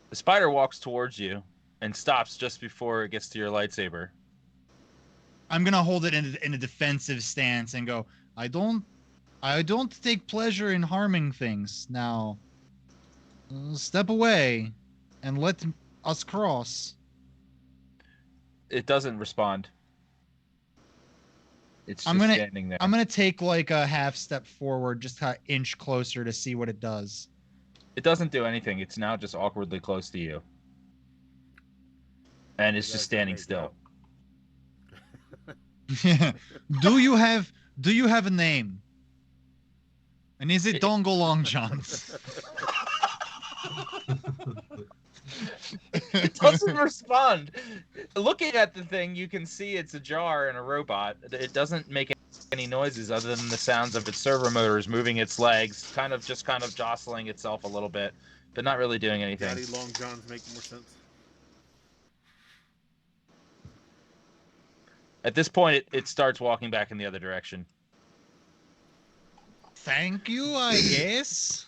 The spider walks towards you and stops just before it gets to your lightsaber. I'm gonna hold it in a defensive stance and go, I don't take pleasure in harming things. Now, step away and let us cross. It doesn't respond. It's just standing there. I'm gonna take like a half step forward, just an inch closer to see what it does. It doesn't do anything. It's now just awkwardly close to you. And it's just standing still. Do you have a name? And is it Dongle Long Johns? It doesn't respond. Looking at the thing, you can see it's a jar and a robot. It doesn't make any noises other than the sounds of its servo motors moving its legs, kind of jostling itself a little bit, but not really doing anything. Daddy Long Johns make more sense. At this point, it starts walking back in the other direction. Thank you, I guess.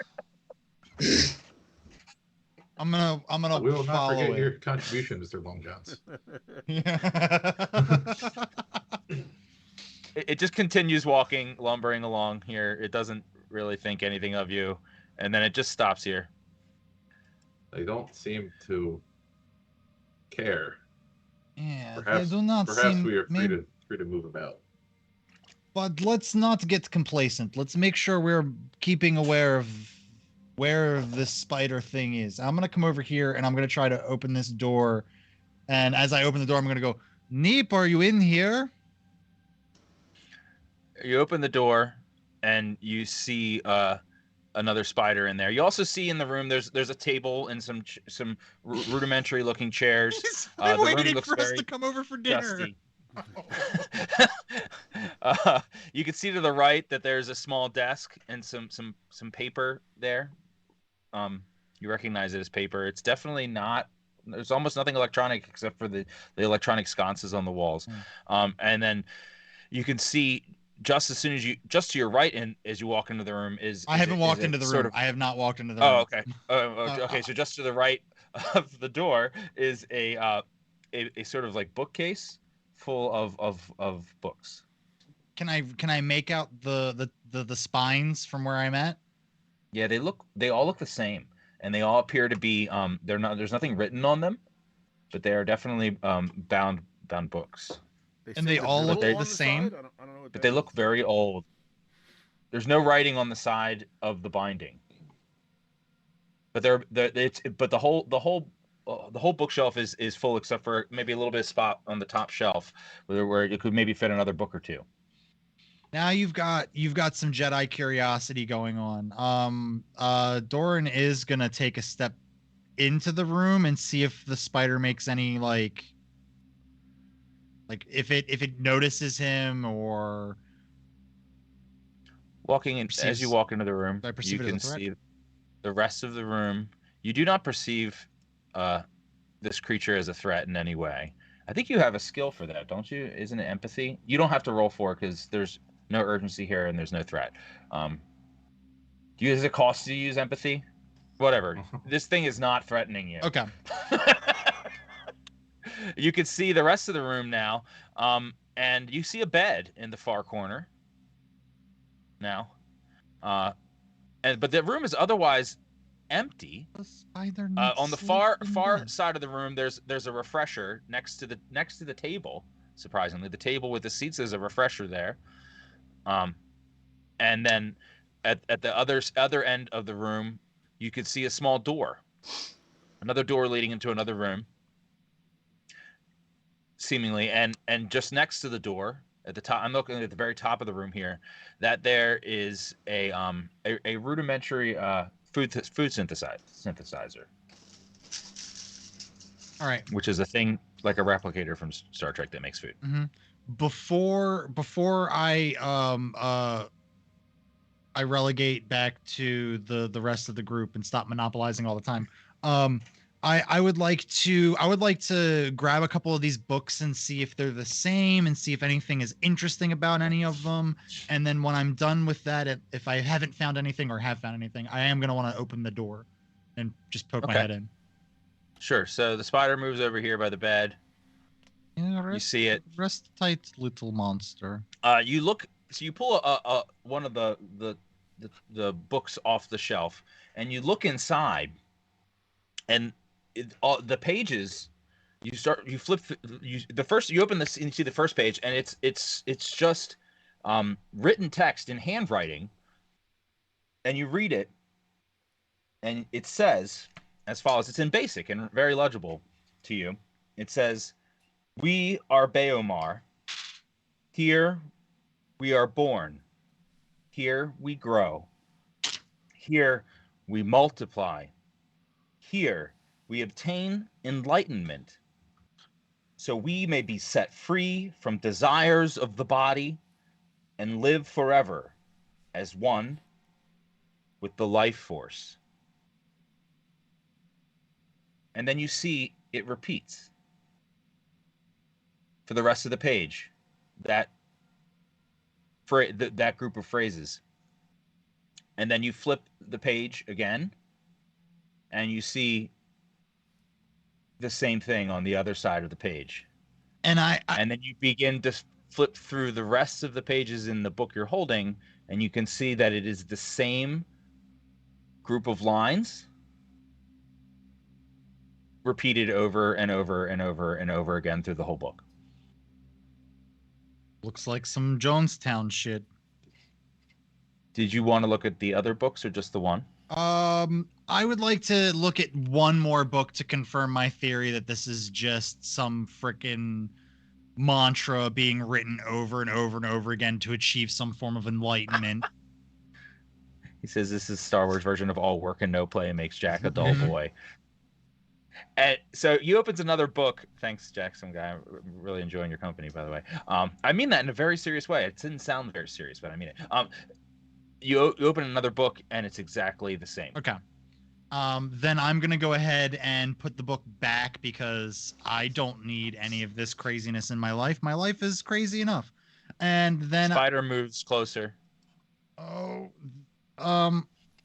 I'm gonna We will not follow forget it. your contribution, Mr. Long Johns. It just continues walking, lumbering along here. It doesn't really think anything of you, and then it just stops here. They don't seem to care. Yeah, Perhaps, they do not perhaps seem. we are free to move about. But let's not get complacent. Let's make sure we're keeping aware of where this spider thing is. I'm gonna come over here and I'm gonna try to open this door. And as I open the door, I'm gonna go, Neep, are you in here? You open the door, and you see another spider in there. You also see in the room there's a table and some rudimentary looking chairs. He's The room waiting looks for us very to come over for dinner. dusty. You can see to the right that there's a small desk and some paper there. You recognize it as paper. It's definitely not. There's almost nothing electronic except for the electronic sconces on the walls. And then you can see just to your right, and as you walk into the room I haven't walked into the room. I have not walked into the room. Oh, okay. Okay. So just to the right of the door is a sort of like bookcase full of books. Can I make out the spines from where I'm at? Yeah, they all look the same, and they all appear to be there's nothing written on them, but they are definitely bound books. They all look the same. I don't know what But they look very old. There's no writing on the side of the binding. But the whole bookshelf is full except for maybe a little bit of spot on the top shelf where it could maybe fit another book or two. Now you've got some Jedi curiosity going on. Doran is gonna take a step into the room and see if the spider makes any like if it notices him or Walking in, as you perceives. walk into the room, Do I you perceive it as can a threat? see the rest of the room. You do not perceive this creature as a threat in any way. I think you have a skill for that, don't you? Isn't it empathy? You don't have to roll for it because there's no urgency here and there's no threat. Does it cost you to use empathy? Whatever. This thing is not threatening you. Okay. You can see the rest of the room now, and you see a bed in the far corner. Now, but the room is otherwise empty. The spider On the far side of the room, there's a refresher next to the table. Surprisingly, the table with the seats, there's a refresher there. And then at the other end of the room, you could see a small door, another door leading into another room, seemingly, and just next to the door at the top. I'm looking at the very top of the room here. That there is a rudimentary food synthesizer. All right. Which is a thing like a replicator from Star Trek that makes food. Mm-hmm. Before I relegate back to the rest of the group and stop monopolizing all the time. I would like to grab a couple of these books and see if they're the same and see if anything is interesting about any of them. And then when I'm done with that, if I haven't found anything or have found anything, I am going to want to open the door and just poke my head in. Sure. So the spider moves over here by the bed. Yeah, you see it. Rest tight, little monster. You look. So you pull one of the books off the shelf, and you look inside, and the pages. You flip. You open this and you see the first page, and it's just written text in handwriting, and you read it, and it says as follows. It's in basic and very legible to you. It says, "We are Baomar. Here we are born. Here we grow. Here we multiply. Here we obtain enlightenment, so we may be set free from desires of the body and live forever as one with the life force." And then you see it repeats for the rest of the page, that group of phrases. And then you flip the page again, and you see the same thing on the other side of the page. And and then you begin to flip through the rest of the pages in the book you're holding, and you can see that it is the same group of lines repeated over and over and over and over again through the whole book. Looks like some Jonestown shit. Did you want to look at the other books or just the one? I would like to look at one more book to confirm my theory that this is just some frickin' mantra being written over and over and over again to achieve some form of enlightenment. He says this is Star Wars version of all work and no play makes Jack a dull boy. And so he opens another book. Thanks, Jackson guy. I'm really enjoying your company, by the way. I mean that in a very serious way. It didn't sound very serious, but I mean it. You open another book, and it's exactly the same. Okay. Then I'm going to go ahead and put the book back because I don't need any of this craziness in my life. My life is crazy enough. And then Spider moves closer. I'm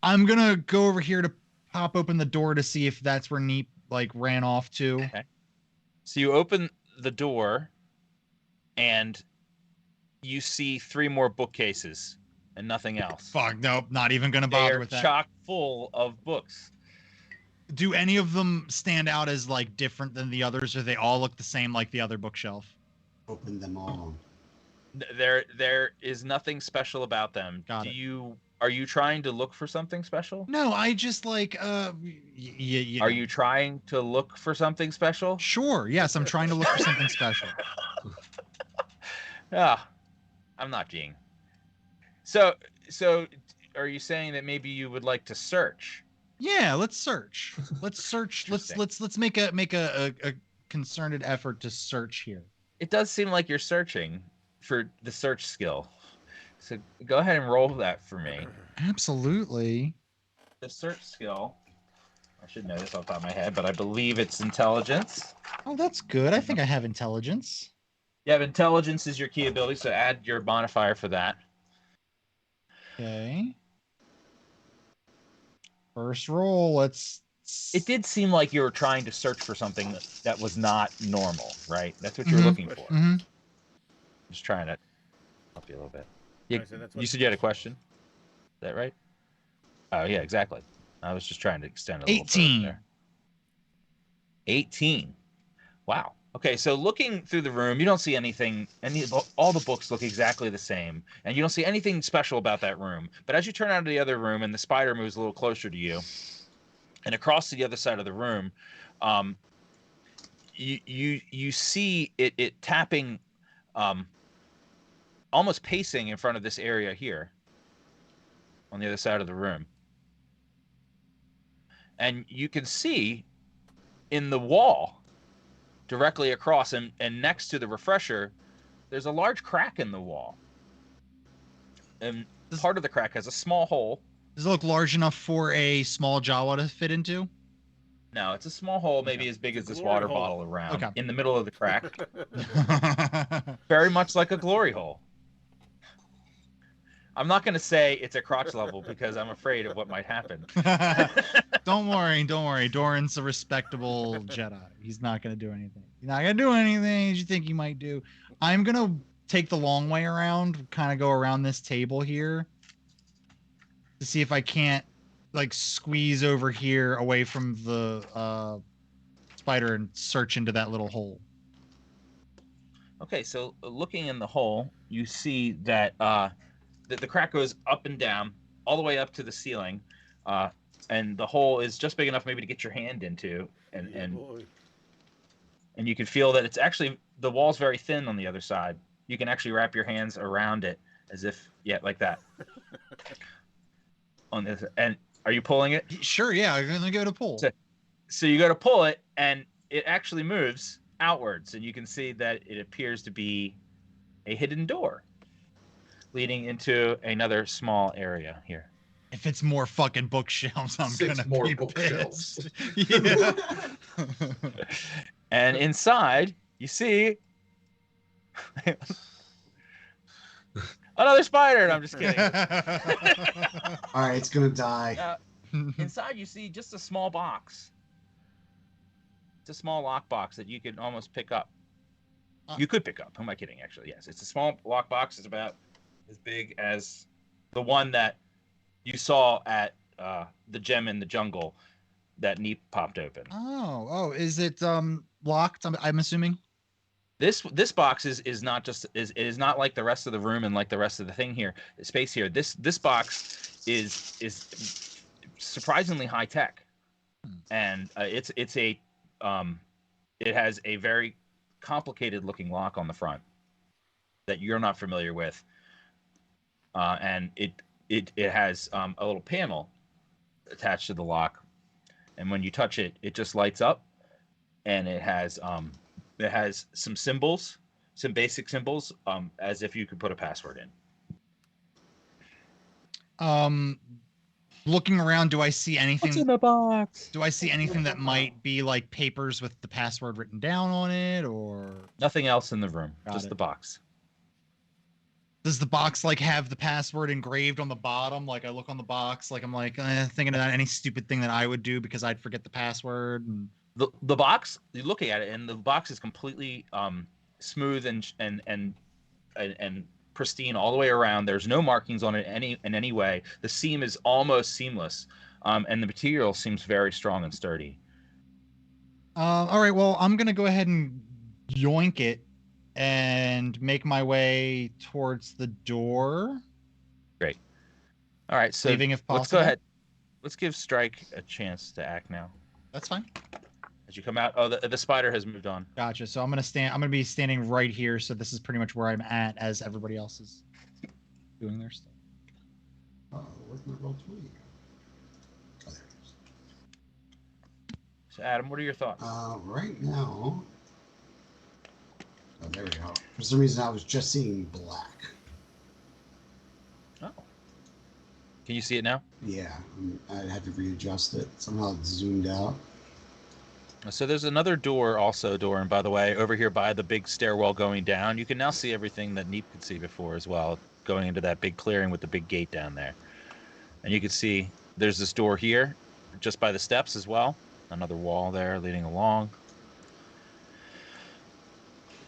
going to go over here to pop open the door to see if that's where Neep ran off to. Okay. So you open the door, and you see 3 more bookcases and nothing else. Fuck, nope, not even gonna bother with that. They're chock full of books. Do any of them stand out as different than the others, or they all look the same like the other bookshelf? Open them all. There is nothing special about them. Got it. Are you trying to look for something special? No, I just Are you trying to look for something special? Sure, yes, I'm trying to look for something special. Yeah, I'm not being So are you saying that maybe you would like to search? Yeah, let's search. Let's search. Interesting. Let's make a concerted effort to search here. It does seem like you're searching for the search skill. So go ahead and roll that for me. Absolutely. The search skill. I should know this off the top of my head, but I believe it's intelligence. Oh, that's good. I think I have intelligence. You have intelligence is your key ability, so add your modifier for that. Okay. First roll. Let's. It did seem like you were trying to search for something that was not normal, right? That's what you were looking for. Mm-hmm. Just trying to help you a little bit. You, Right, so that's you what- said you had a question? Is that right? Oh, yeah, exactly. I was just trying to extend it a little 18. further there. 18. Wow. Okay, so looking through the room, you don't see anything. All the books look exactly the same, and you don't see anything special about that room. But as you turn out of the other room, and the spider moves a little closer to you, and across to the other side of the room, you see it tapping, almost pacing in front of this area here, on the other side of the room, and you can see in the wall directly across and next to the refresher, there's a large crack in the wall, and part of the crack has a small hole. Does it look large enough for a small Jawa to fit into? No, it's a small hole, maybe as big as this glory water hole. bottle around, Okay. in the middle of the crack. Very much like a glory hole. I'm not going to say it's a crotch level because I'm afraid of what might happen. Don't worry. Doran's a respectable Jedi. He's not going to do anything. He's not going to do anything as you think he might do. I'm going to take the long way around, kind of go around this table here to see if I can't like squeeze over here away from the spider and search into that little hole. Okay, so looking in the hole, you see that the crack goes up and down, all the way up to the ceiling, and the hole is just big enough maybe to get your hand into, and you can feel that it's actually, the wall's very thin on the other side. You can actually wrap your hands around it as if, yeah, like that. On this, and are you pulling it? Sure, yeah, I'm gonna give it a pull. So you go to pull it, and it actually moves outwards, and you can see that it appears to be a hidden door leading into another small area here. If it's more fucking bookshelves, I'm 6 gonna more be bookshelves. pissed. Yeah. And inside, you see another spider. No, I'm just kidding. All right, it's gonna die. Inside, you see just a small box. It's a small lock box that you could almost pick up. You could pick up. Who am I kidding? Actually, yes. It's a small lock box. It's about as big as the one that you saw at the gem in the jungle that Neep popped open. Oh, is it locked? I'm assuming. This box is not just is not like the rest of the room and like the rest of the thing here, the space here. This box is surprisingly high tech, and it has a very complicated looking lock on the front that you're not familiar with, and it has a little panel attached to the lock, and when you touch it, it just lights up, and it has some symbols, some basic symbols, as if you could put a password in. Looking around, do I see anything? What's in the box? Do I see anything that might be like papers with the password written down on it, or Nothing else in the room, Got just it. the box. does the box like have the password engraved on the bottom? Like I look on the box, like I'm like thinking about any stupid thing that I would do because I'd forget the password. And The box, you're looking at it, and the box is completely smooth and pristine all the way around. There's no markings on it in any way. The seam is almost seamless, and the material seems very strong and sturdy. all right, well I'm gonna go ahead and yoink it and make my way towards the door. Great. All right, so Leaving if let's possible. go ahead. Let's give Strike a chance to act now. That's fine. As you come out, oh, the spider has moved on. Gotcha. So I'm gonna be standing right here. So this is pretty much where I'm at as everybody else is doing their stuff. Oh, where's my roll 20 go? Oh, there it is. So, Adam, what are your thoughts? Right now. Oh, there we go. For some reason, I was just seeing black. Oh. Can you see it now? Yeah, I had to readjust it. Somehow it zoomed out. So there's another door also, Doran, by the way, over here by the big stairwell going down. You can now see everything that Neep could see before as well, going into that big clearing with the big gate down there. And you can see there's this door here, just by the steps as well. Another wall there leading along.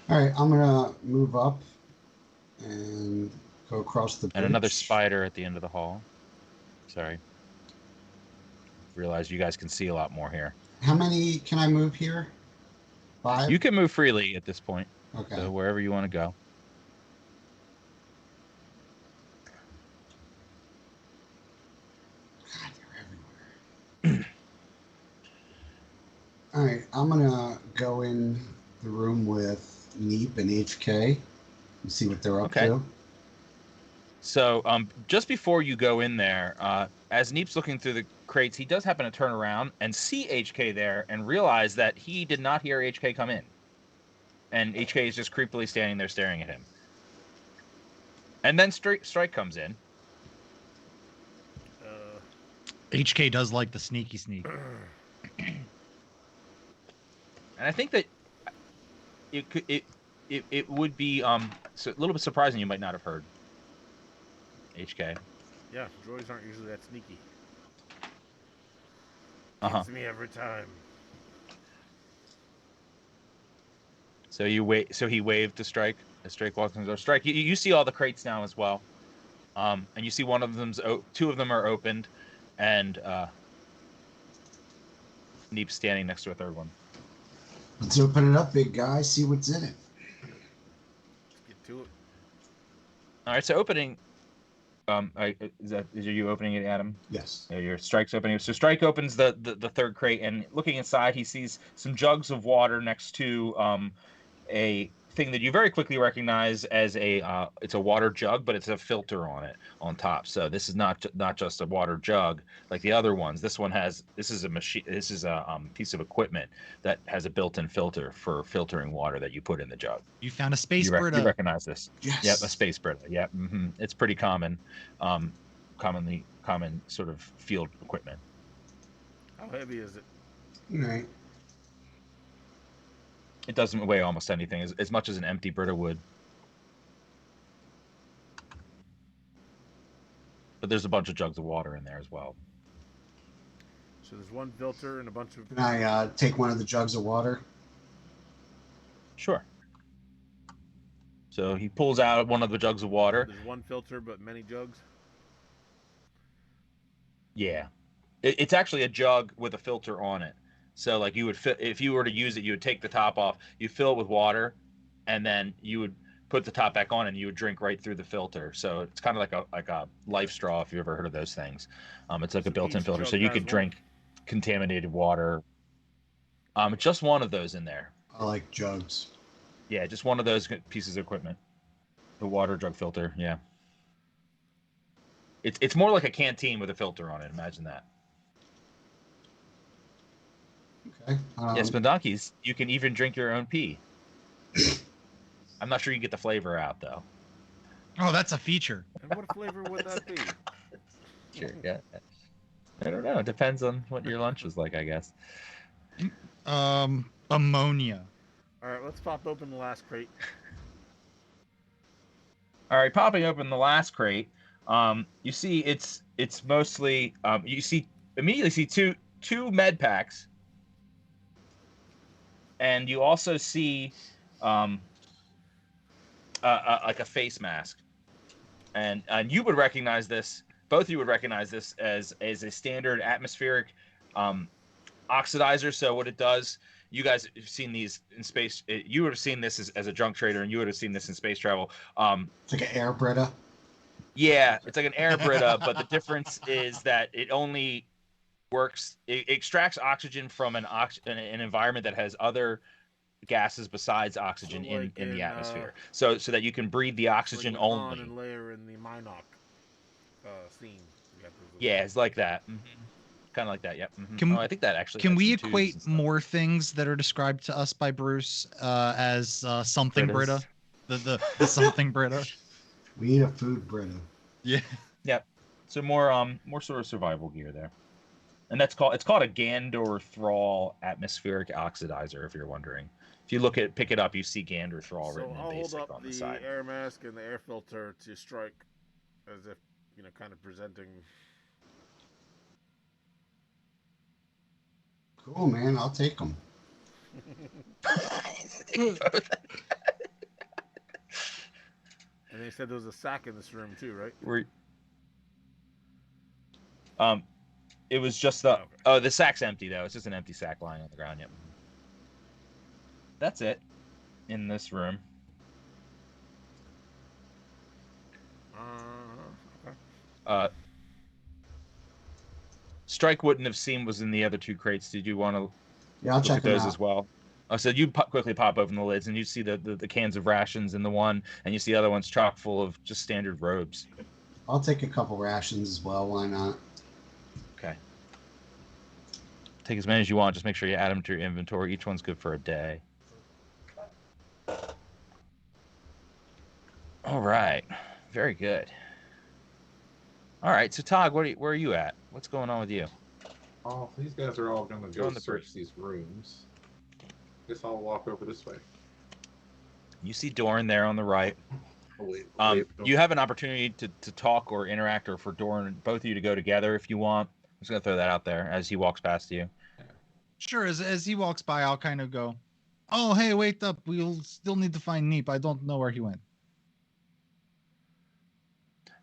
All right, I'm gonna move up and go across the bridge. And another spider at the end of the hall. Sorry. Realize you guys can see a lot more here. How many can I move here? 5? You can move freely at this point. Okay. So wherever you want to go. God, they're everywhere. All right, I'm gonna go in the room with Neep and HK and see what they're up Okay. to. So just before you go in there, as Neep's looking through the crates, he does happen to turn around and see HK there and realize that he did not hear HK come in. And HK is just creepily standing there staring at him. And then Strike comes in. HK does like the sneaky sneak. And I think that it would be so a little bit surprising you might not have heard HK. Yeah, droids aren't usually that sneaky. Uh-huh. Gets me every time. So you wait. So he waved to Strike. As Strike walks in the door. Strike. You see all the crates now as well, and you see one of them's two of them are opened, and Neep's standing next to a third one. Let's open it up, big guy. See what's in it. Let's get to it. All right. So opening. Is you opening it, Adam? Yes. Your Strike's opening. So Strike opens the third crate, and looking inside, he sees some jugs of water next to a thing that you very quickly recognize as it's a water jug, but it's a filter on it on top. So this is not just a water jug like the other ones. This is a machine. This is a piece of equipment that has a built-in filter for filtering water that you put in the jug. You found a space You Brita. recognize this? Yes. Yep, a space Brita. Yep, it's pretty common, common sort of field equipment. How heavy is it? All right. It doesn't weigh almost anything, as much as an empty Brita would. But there's a bunch of jugs of water in there as well. So there's one filter and a bunch of... Can I take one of the jugs of water? Sure. So he pulls out one of the jugs of water. There's one filter, but many jugs? Yeah. It's actually a jug with a filter on it. So like you would if you were to use it, you would take the top off, you fill it with water, and then you would put the top back on and you would drink right through the filter. So it's kind of like a life straw, if you ever heard of those things. It's like a built-in filter, so you could drink contaminated water. Just one of those in there. I like jugs. Yeah, just one of those pieces of equipment. The water jug filter, yeah. It's more like a canteen with a filter on it. Imagine that. Okay. Yes, but donkeys, you can even drink your own pee. I'm not sure you get the flavor out though. Oh, that's a feature. And what flavor would that be? Sure, yeah. I don't know. It depends on what your lunch was like, I guess. Ammonia. All right, let's pop open the last crate. All right, popping open the last crate, you see it's mostly you immediately see two med packs. And you also see like a face mask, and you would recognize this. Both of you would recognize this as a standard atmospheric oxidizer. So what it does, you guys have seen these in space. You would have seen this as a junk trader, and you would have seen this in space travel. It's like an air Brita. Yeah, it's like an air Brita, but the difference is that it only works. It extracts oxygen from an environment that has other gases besides oxygen in the atmosphere, so that you can breathe the oxygen like only. and layer in the Minoc scene. at this. Yeah, it's like that. Kind of like that. Yep. Can- I think that actually. Can has we some tubes equate and stuff. more things that are described to us by Bruce as something Critters. Brita? The something Brita. We need a food Brita. Yeah. Yep. So more sort of survival gear there, and it's called a Gandor Thrall atmospheric oxidizer. If you're wondering, if you pick it up, you see Gandor Thrall So written I'll in hold basic up on the the side. air mask and the air filter to Strike, as if kind of presenting. Cool, man. I'll take them. And they said there was a sack in this room too, right? It was just the sack's empty though. It's just an empty sack lying on the ground. Yep. That's it in this room. Okay. Strike wouldn't have seen was in the other two crates. Did you want to Yeah, I'll look check at them those out. as well? So you quickly pop open the lids and you see the cans of rations in the one, and you see the other one's chock full of just standard robes. I'll take a couple rations as well. Why not? Okay. Take as many as you want. Just make sure you add them to your inventory. Each one's good for a day. All right. Very good. All right. So Tog, where are you at? What's going on with you? Oh, these guys are all going to Go go on the search these rooms. Guess I'll walk over this way. You see Dorn there on the right. Oh, wait, You have an opportunity to talk or interact, or for Dorn, both of you to go together if you want. I'm just gonna throw that out there as he walks past you. Sure. As he walks by, I'll kind of go, "Oh, hey, wait up. We'll still need to find Neep. I don't know where he went."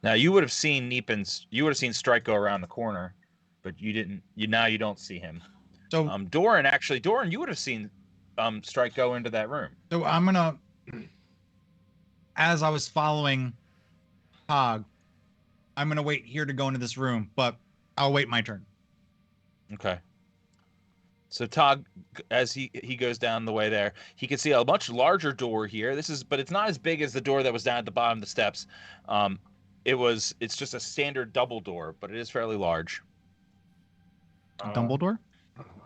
Now you would have seen you would have seen Strike go around the corner, but you didn't. Now you don't see him. So Doran, you would have seen Strike go into that room. So I'm gonna, as I was following Hog, I'm gonna wait here to go into this room, but I'll wait my turn. Okay. So Tog, as he goes down the way there, he can see a much larger door here. But it's not as big as the door that was down at the bottom of the steps. It's just a standard double door, but it is fairly large. Dumbledore?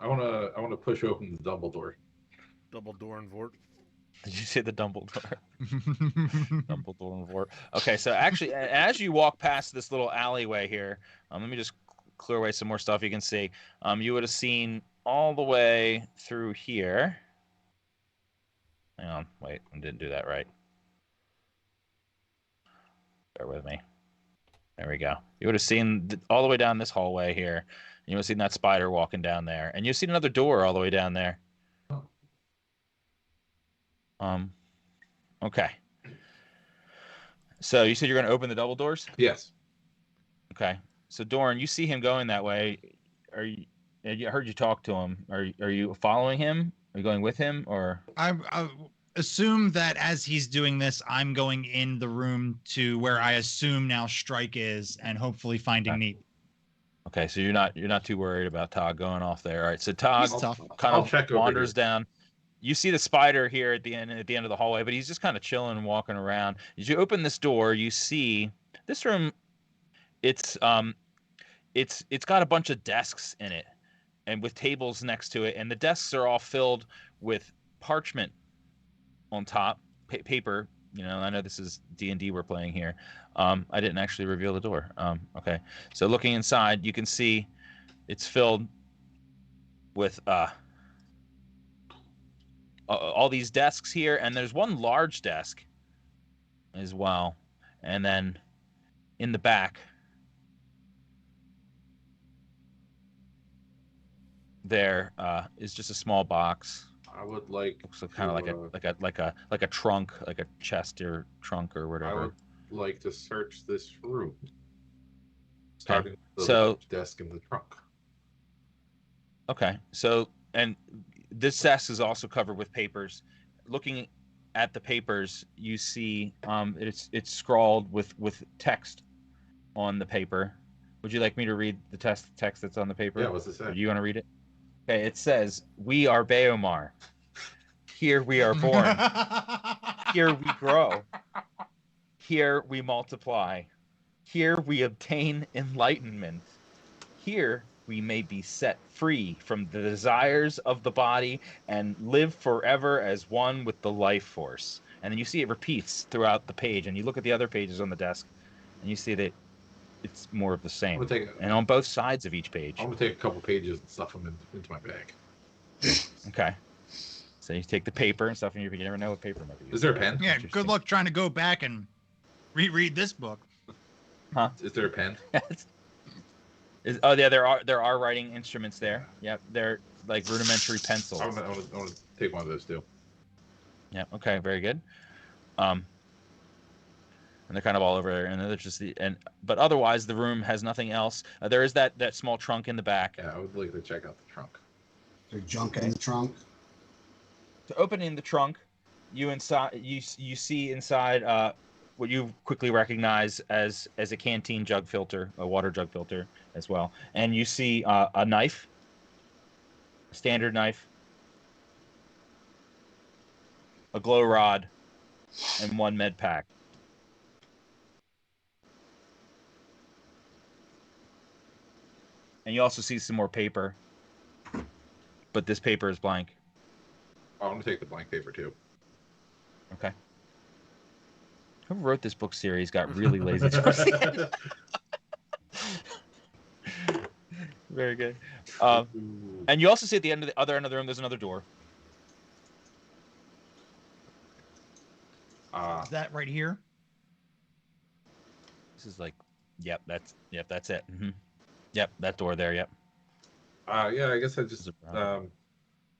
I wanna push open the double door. Double door and Vort. Did you say the Dumbledore? Dumbledore and Vort. Okay, so actually, as you walk past this little alleyway here, let me just clear away some more stuff you can see. You would have seen all the way through here. Hang on, wait, I didn't do that right. Bear with me. There we go. You would have seen all the way down this hallway here. And you would have seen that spider walking down there. And you've seen another door all the way down there. Okay. So you said you're going to open the double doors? Yes. Okay. So Doran, you see him going that way. I heard you talk to him. Are you following him? Are you going with him, or? I assume that as he's doing this, I'm going in the room to where I assume now Strike is, and hopefully finding Neep. Okay, so you're not too worried about Tog going off there. All right, so Tog He's tough. kind I'll of check over wanders here. down. You see the spider here at the end of the hallway, but he's just kind of chilling and walking around. As you open this door, you see this room. It's got a bunch of desks in it, and with tables next to it, and the desks are all filled with parchment on top, paper. I know this is D&D we're playing here. I didn't actually reveal the door. Okay, so looking inside, you can see it's filled with all these desks here, and there's one large desk as well, and then in the back there is just a small box. I would like So kind of like a trunk, like a chest or trunk or whatever. I would like to search this room, starting with the So- large desk in the trunk. Okay, so and this desk is also covered with papers. Looking at the papers, you see it's scrawled with text on the paper. Would you like me to read the text that's on the paper? Yeah, what's it say? Or do you want to read it? Okay, it says, "We are Baomar. Here we are born. Here we grow. Here we multiply. Here we obtain enlightenment. Here we may be set free from the desires of the body and live forever as one with the life force. And then you see it repeats throughout the page, and you look at the other pages on the desk, and you see that it's more of the same. And on both sides of each page. I'm gonna take a couple pages and stuff them into my bag. Okay. So you take the paper and stuff, and you never know what paper might be used. Is there a pen? Yeah, good luck trying to go back and reread this book. Huh? Is there a pen? Oh yeah, there are writing instruments there. Yep, they're like rudimentary pencils. I want to take one of those too. Yeah. Okay. Very good. And they're kind of all over there, and they're just but otherwise the room has nothing else. There is that small trunk in the back. Yeah, I would like to check out the trunk. There's junk in the trunk. So opening the trunk, you see inside what you quickly recognize as a canteen jug filter, a water jug filter as well, and you see a knife, a standard knife, a glow rod, and one med pack. And you also see some more paper, but this paper is blank. Oh, I'm gonna take the blank paper too. Okay. Whoever wrote this book series got really lazy towards the end. Very good. And you also see at the other end of the room, there's another door. Is that right here? This is like, that's it. Mm-hmm. Yep, that door there. Yep. Yeah, I guess I just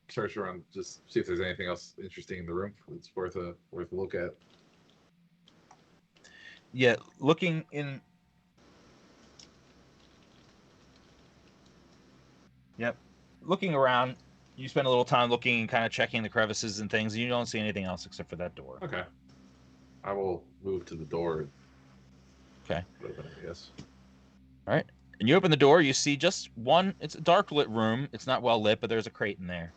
search around, just see if there's anything else interesting in the room that's worth a look at. Yeah, looking in. Yep, looking around. You spend a little time looking and kind of checking the crevices and things. And you don't see anything else except for that door. Okay. I will move to the door. Okay. Open it, I guess. All right. And you open the door, you see just one. It's a dark lit room. It's not well lit, but there's a crate in there.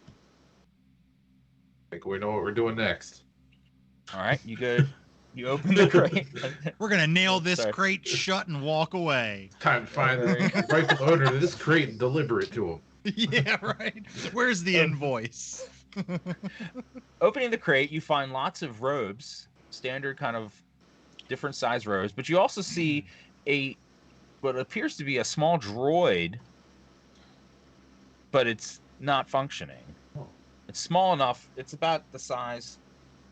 I think we know what we're doing next. All right, you good? You open the crate. We're gonna nail this Sorry. crate shut and walk away. Time to find the rightful owner of this crate and deliver it to him. Yeah, right. Where's the invoice? Opening the crate, you find lots of robes, standard kind of different size robes, but you also see what appears to be a small droid, but it's not functioning. Oh. It's small enough. It's about the size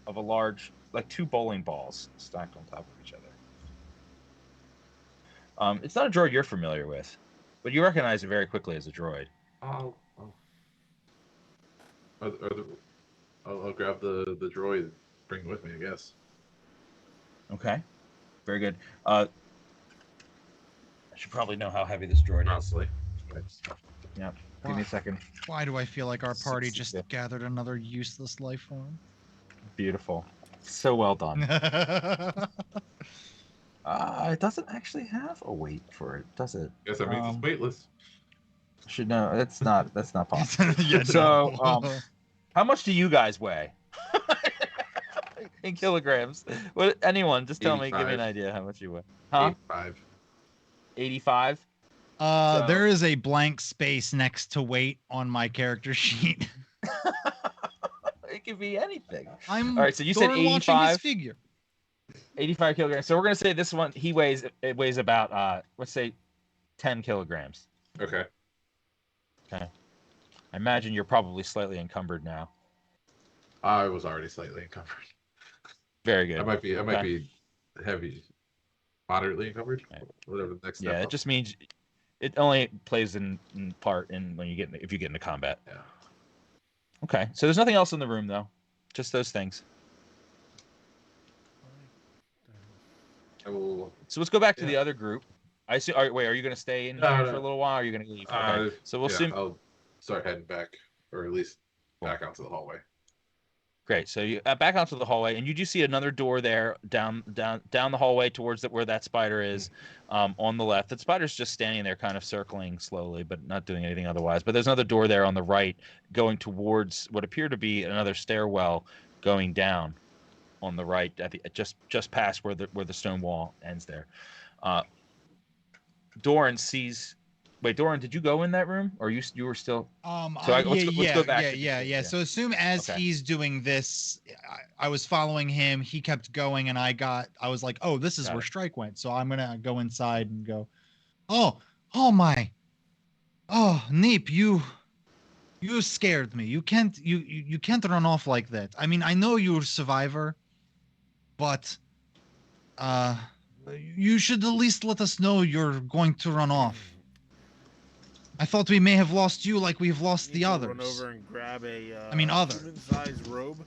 of a large, like 2 bowling balls stacked on top of each other. It's not a droid you're familiar with, but you recognize it very quickly as a droid. I'll grab the droid and bring it with me, I guess. Okay, very good. I should probably know how heavy this droid is. Honestly. Yeah, give me a second. Why do I feel like our party just 60. gathered another useless life form? Beautiful. So well done. It doesn't actually have a weight for it, does it? Guess that means it's weightless. Should know. That's not possible. Yeah, So, no. How much do you guys weigh? In kilograms. What? Anyone? Just tell me. Give me an 85. idea how much you weigh. Huh? 85. 85. There is a blank space next to weight on my character sheet. It could be anything. All right, so you said watching 85? his figure. 85 kilograms. So we're gonna say this one. It weighs about let's say 10 kilograms. Okay. Okay. I imagine you're probably slightly encumbered now. I was already slightly encumbered. Very good. I might be heavy, moderately encumbered. Right. Whatever the next step. Yeah, it just means it only plays in part in when if you get into combat. Yeah. Okay, so there's nothing else in the room though, just those things. I will. So let's go back to the other group. I see. Wait, are you going to stay in here for a little while? Or are you going to leave? Okay. So we'll see. I'll start heading back, or at least back out to the hallway. Great. So you back onto the hallway, and you do see another door there down the hallway towards where that spider is, on the left. That spider's just standing there, kind of circling slowly, but not doing anything otherwise. But there's another door there on the right, going towards what appear to be another stairwell going down. on the right, just past where the stone wall ends there. Doran sees. Wait, Doran, did you go in that room, or you were still? Let's go back. Yeah. So as soon as he's doing this, I was following him. He kept going, and I was like, oh, this is where Strike went. So I'm gonna go inside and go. Oh my. Oh, Neep, you scared me. You can't run off like that. I mean, I know you're a survivor, but you should at least let us know you're going to run off. I thought we may have lost you like we've lost the others. Run over and grab a other human-sized robe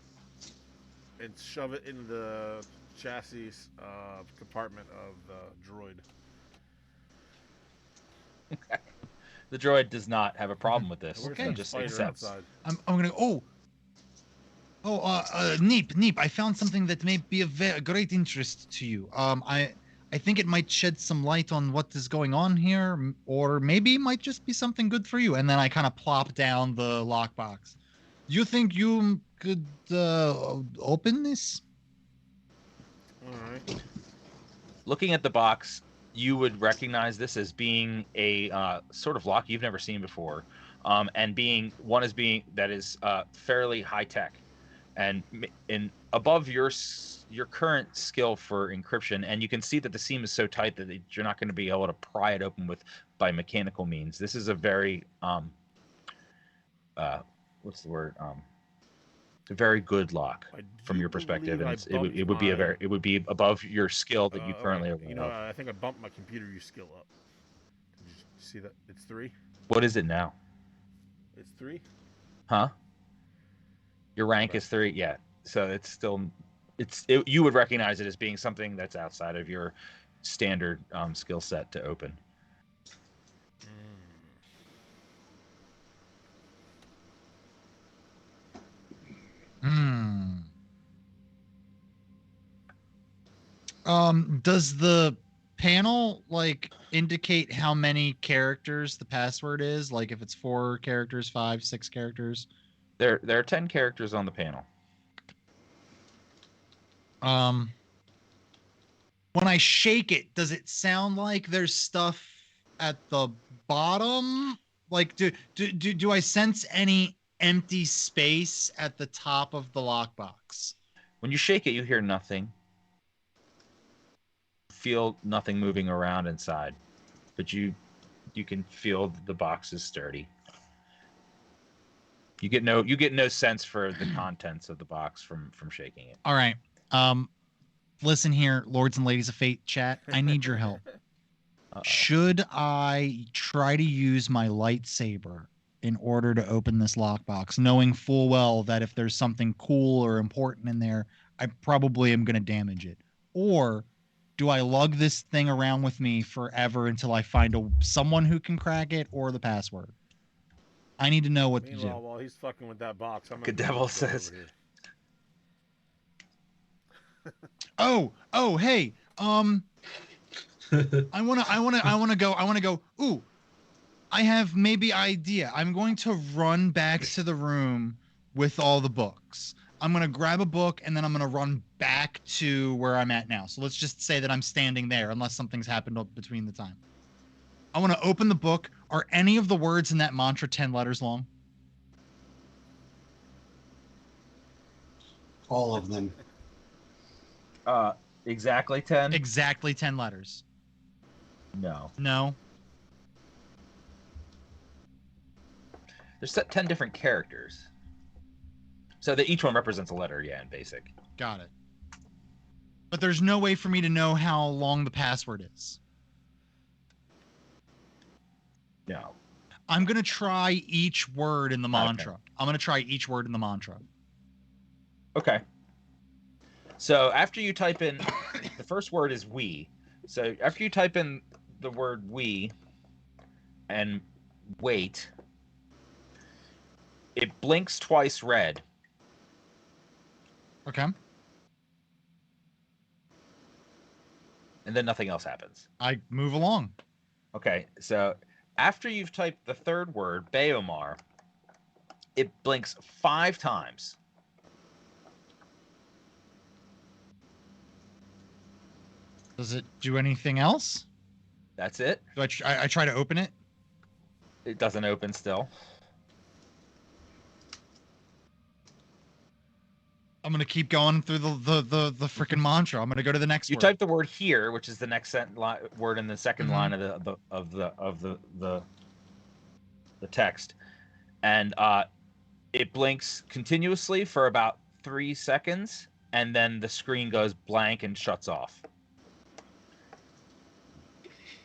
and shove it in the chassis compartment of the droid. Okay. The droid does not have a problem with this. Okay, just accepts. I'm gonna. Neep, I found something that may be of great interest to you. I think it might shed some light on what is going on here, or maybe it might just be something good for you. And then I kind of plop down the lockbox. Do you think you could open this? All right. Looking at the box, you would recognize this as being a sort of lock you've never seen before, and being that is fairly high tech, and above your current skill for encryption, and you can see that the seam is so tight that you're not going to be able to pry it open by mechanical means. This is a very what's the word? It's a very good lock from your perspective, and it would be above your skill that you currently are. I think I bumped my computer use skill up. Did you see that? It's 3. What is it now? It's 3. Huh? Your rank is 3. Yeah. So it's still. You would recognize it as being something that's outside of your standard skill set to open. Does the panel indicate how many characters the password is? Like if it's 4 characters, 5, 6 characters? There are 10 characters on the panel. When I shake it, does it sound like there's stuff at the bottom? Like do I sense any empty space at the top of the lockbox? When you shake it, you hear nothing. Feel nothing moving around inside, but you can feel the box is sturdy. You get no sense for the contents of the box from shaking it. All right. Listen here, lords and ladies of fate chat. I need your help. Should I try to use my lightsaber in order to open this lockbox, knowing full well that if there's something cool or important in there, I probably am going to damage it? Or do I lug this thing around with me forever until I find someone who can crack it or the password? I need to know what to do. While he's fucking with that box, I'm Good Devil says. Oh, hey. I wanna go. Ooh, I have maybe idea. I'm going to run back to the room with all the books. I'm gonna grab a book and then I'm gonna run back to where I'm at now. So let's just say that I'm standing there, unless something's happened between the time. I want to open the book. Are any of the words in that mantra 10 letters long? All of them. Exactly 10? Exactly 10 letters. No. There's 10 different characters. So that each one represents a letter, yeah, in basic. Got it. But there's no way for me to know how long the password is. No. I'm going to try each word in the mantra. Okay. I'm going to try each word in the mantra. Okay. So after you type in, the first word is we. So after you type in the word we and wait, it blinks twice red. Okay. And then nothing else happens. I move along. Okay, so after you've typed the third word, Baomar, it blinks 5 times. Does it do anything else? That's it. Do I try to open it? It doesn't open still. I'm gonna keep going through the freaking mantra. I'm gonna go to the next You word. type the word here, which is the next word in the 2nd Mhm. line of the text, and it blinks continuously for about 3 seconds, and then the screen goes blank and shuts off.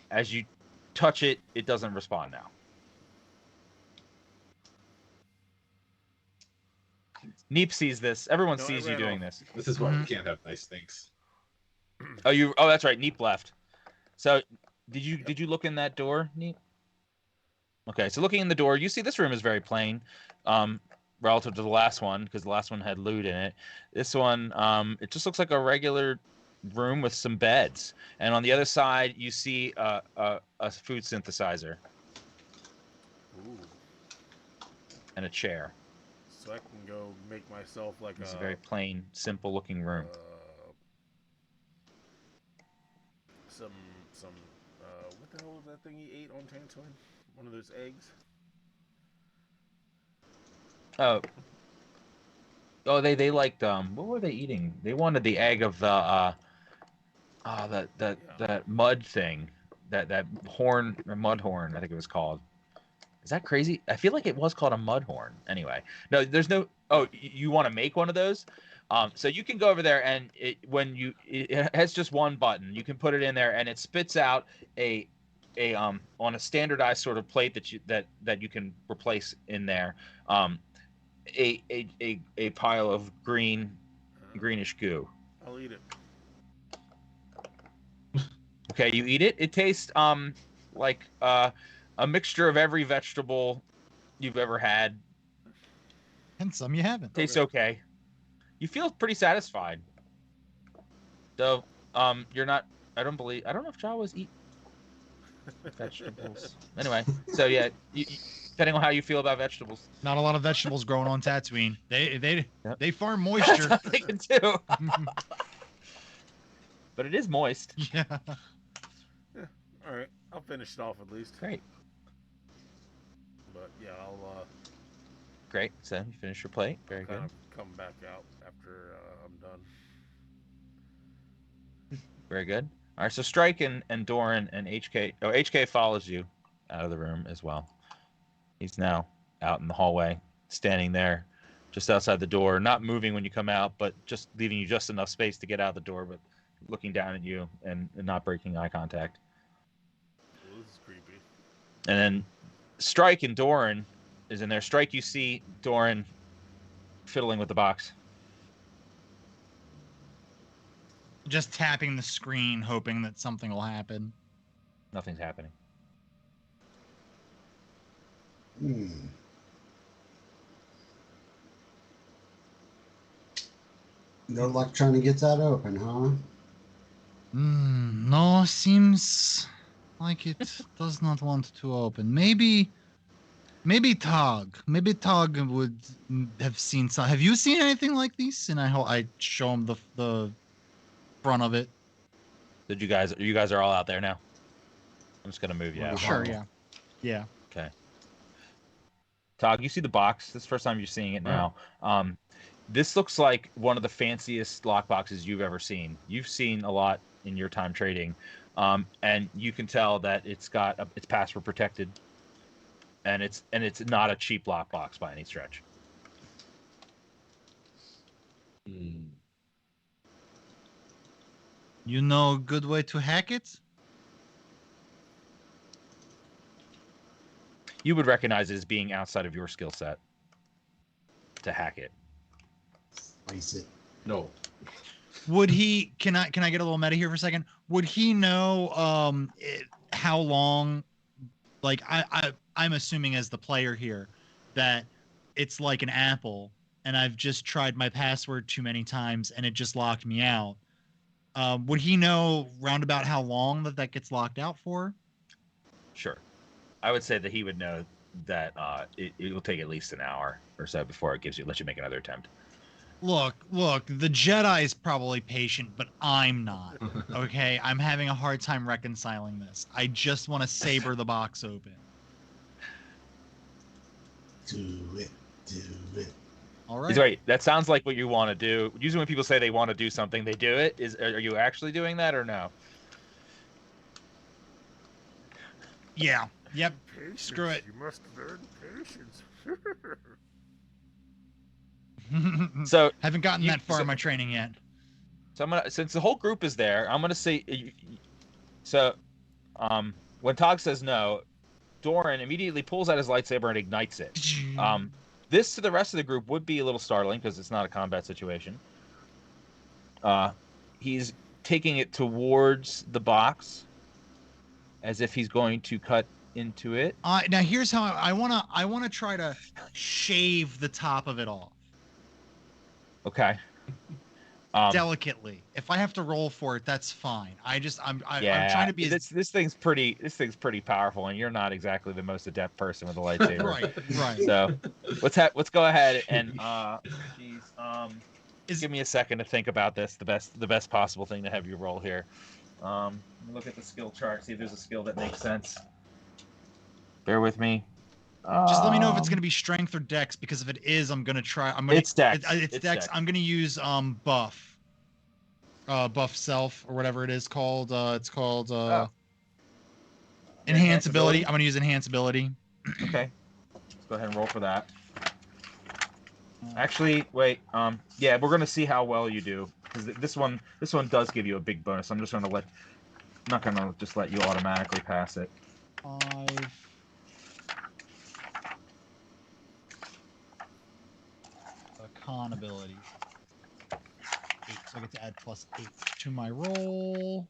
As you touch it, it doesn't respond now. Neep sees this. Everyone No, I sees you ran doing off. this. This is why we can't have nice things. Oh, that's right. Neep left. So, did you look in that door, Neep? Okay, so looking in the door, you see this room is very plain, relative to the last one, because the last one had loot in it. This one, it just looks like a regular room with some beds, and on the other side, you see a food synthesizer Ooh. and a chair. So I can go make myself like It's a very plain, simple-looking room. Some what the hell was that thing he ate on Tantoine? One of those eggs. Oh, they liked what were they eating? They wanted the egg of the that mud thing, that horn or mud horn, I think it was called. Is that crazy? I feel like it was called a mud horn. Anyway, no, there's no. Oh, you want to make one of those? So you can go over there, and it has just one button. You can put it in there, and it spits out a on a standardized sort of plate that you can replace in there. A pile of greenish goo. I'll eat it. Okay, you eat it. It tastes like a mixture of every vegetable you've ever had. And some you haven't. Tastes okay. You feel pretty satisfied. Though you're not. I don't know if Jawas eat vegetables. Anyway, so yeah, depending on how you feel about vegetables. Not a lot of vegetables growing on Tatooine. They Yep. farm That's moisture. what they can do. But it is moist. Yeah. Yeah. All right. I'll finish it off at least. Great. But yeah, I'll Great. So you finish your plate. Very kind good. of come back out after I'm done. Very good. All right. So Strike and Doran and HK. Oh, HK follows you out of the room as well. He's now out in the hallway, standing there, just outside the door, not moving when you come out, but just leaving you just enough space to get out the door, but looking down at you and not breaking eye contact. Well, this is creepy. And then Strike and Doran is in there. Strike, you see Doran fiddling with the box. Just tapping the screen, hoping that something will happen. Nothing's happening. No luck trying to get that open, huh? No, seems like it does not want to open. Maybe Tog. Maybe Tog would have seen some. Have you seen anything like this? And I show him the front of it. Did you guys are all out there now? I'm just gonna move you out. Sure, yeah. Okay. Tog, you see the box. This is the first time you're seeing it now. This looks like one of the fanciest lock boxes you've ever seen. You've seen a lot in your time trading, and you can tell that it's password protected, and it's not a cheap lock box by any stretch. You know a good way to hack it? You would recognize it as being outside of your skill set to hack it. Slice it. No. Would he? Can I get a little meta here for a second? Would he know how long? Like I'm assuming as the player here that it's like an apple, and I've just tried my password too many times, and it just locked me out. Would he know roundabout how long that gets locked out for? Sure. I would say that he would know that it will take at least an hour or so before it lets you make another attempt. Look, the Jedi's probably patient, but I'm not. Okay, I'm having a hard time reconciling this. I just want to saber the box open. Do it. All right. Wait, that sounds like what you want to do. Usually when people say they want to do something, they do it. Are you actually doing that or no? Yeah. Yep. Patience. Screw it. You must learn patience. So haven't gotten that far in my training yet. So I'm gonna, since the whole group is there, I'm gonna say, so, when Tog says no, Doran immediately pulls out his lightsaber and ignites it. This to the rest of the group would be a little startling because it's not a combat situation. He's taking it towards the box, as if he's going to cut into it. Now here's how I wanna try to shave the top of it off. Okay. Delicately. If I have to roll for it, that's fine. I'm trying to be this thing's pretty powerful, and you're not exactly the most adept person with a lightsaber. right. So let's go ahead and give me a second to think about this. The best possible thing to have you roll here. Look at the skill chart, see if there's a skill that makes sense. Bear with me. Just let me know if it's going to be strength or dex, because if it is, It's dex. It's dex. I'm going to use buff self or whatever it is called. It's called enhance ability. I'm going to use enhance ability. Okay. Let's go ahead and roll for that. Actually, wait. Yeah, we're going to see how well you do, because this one does give you a big bonus. I'm just going to not going to just let you automatically pass it. 5. Con ability. 8, so I get to add +8 to my roll.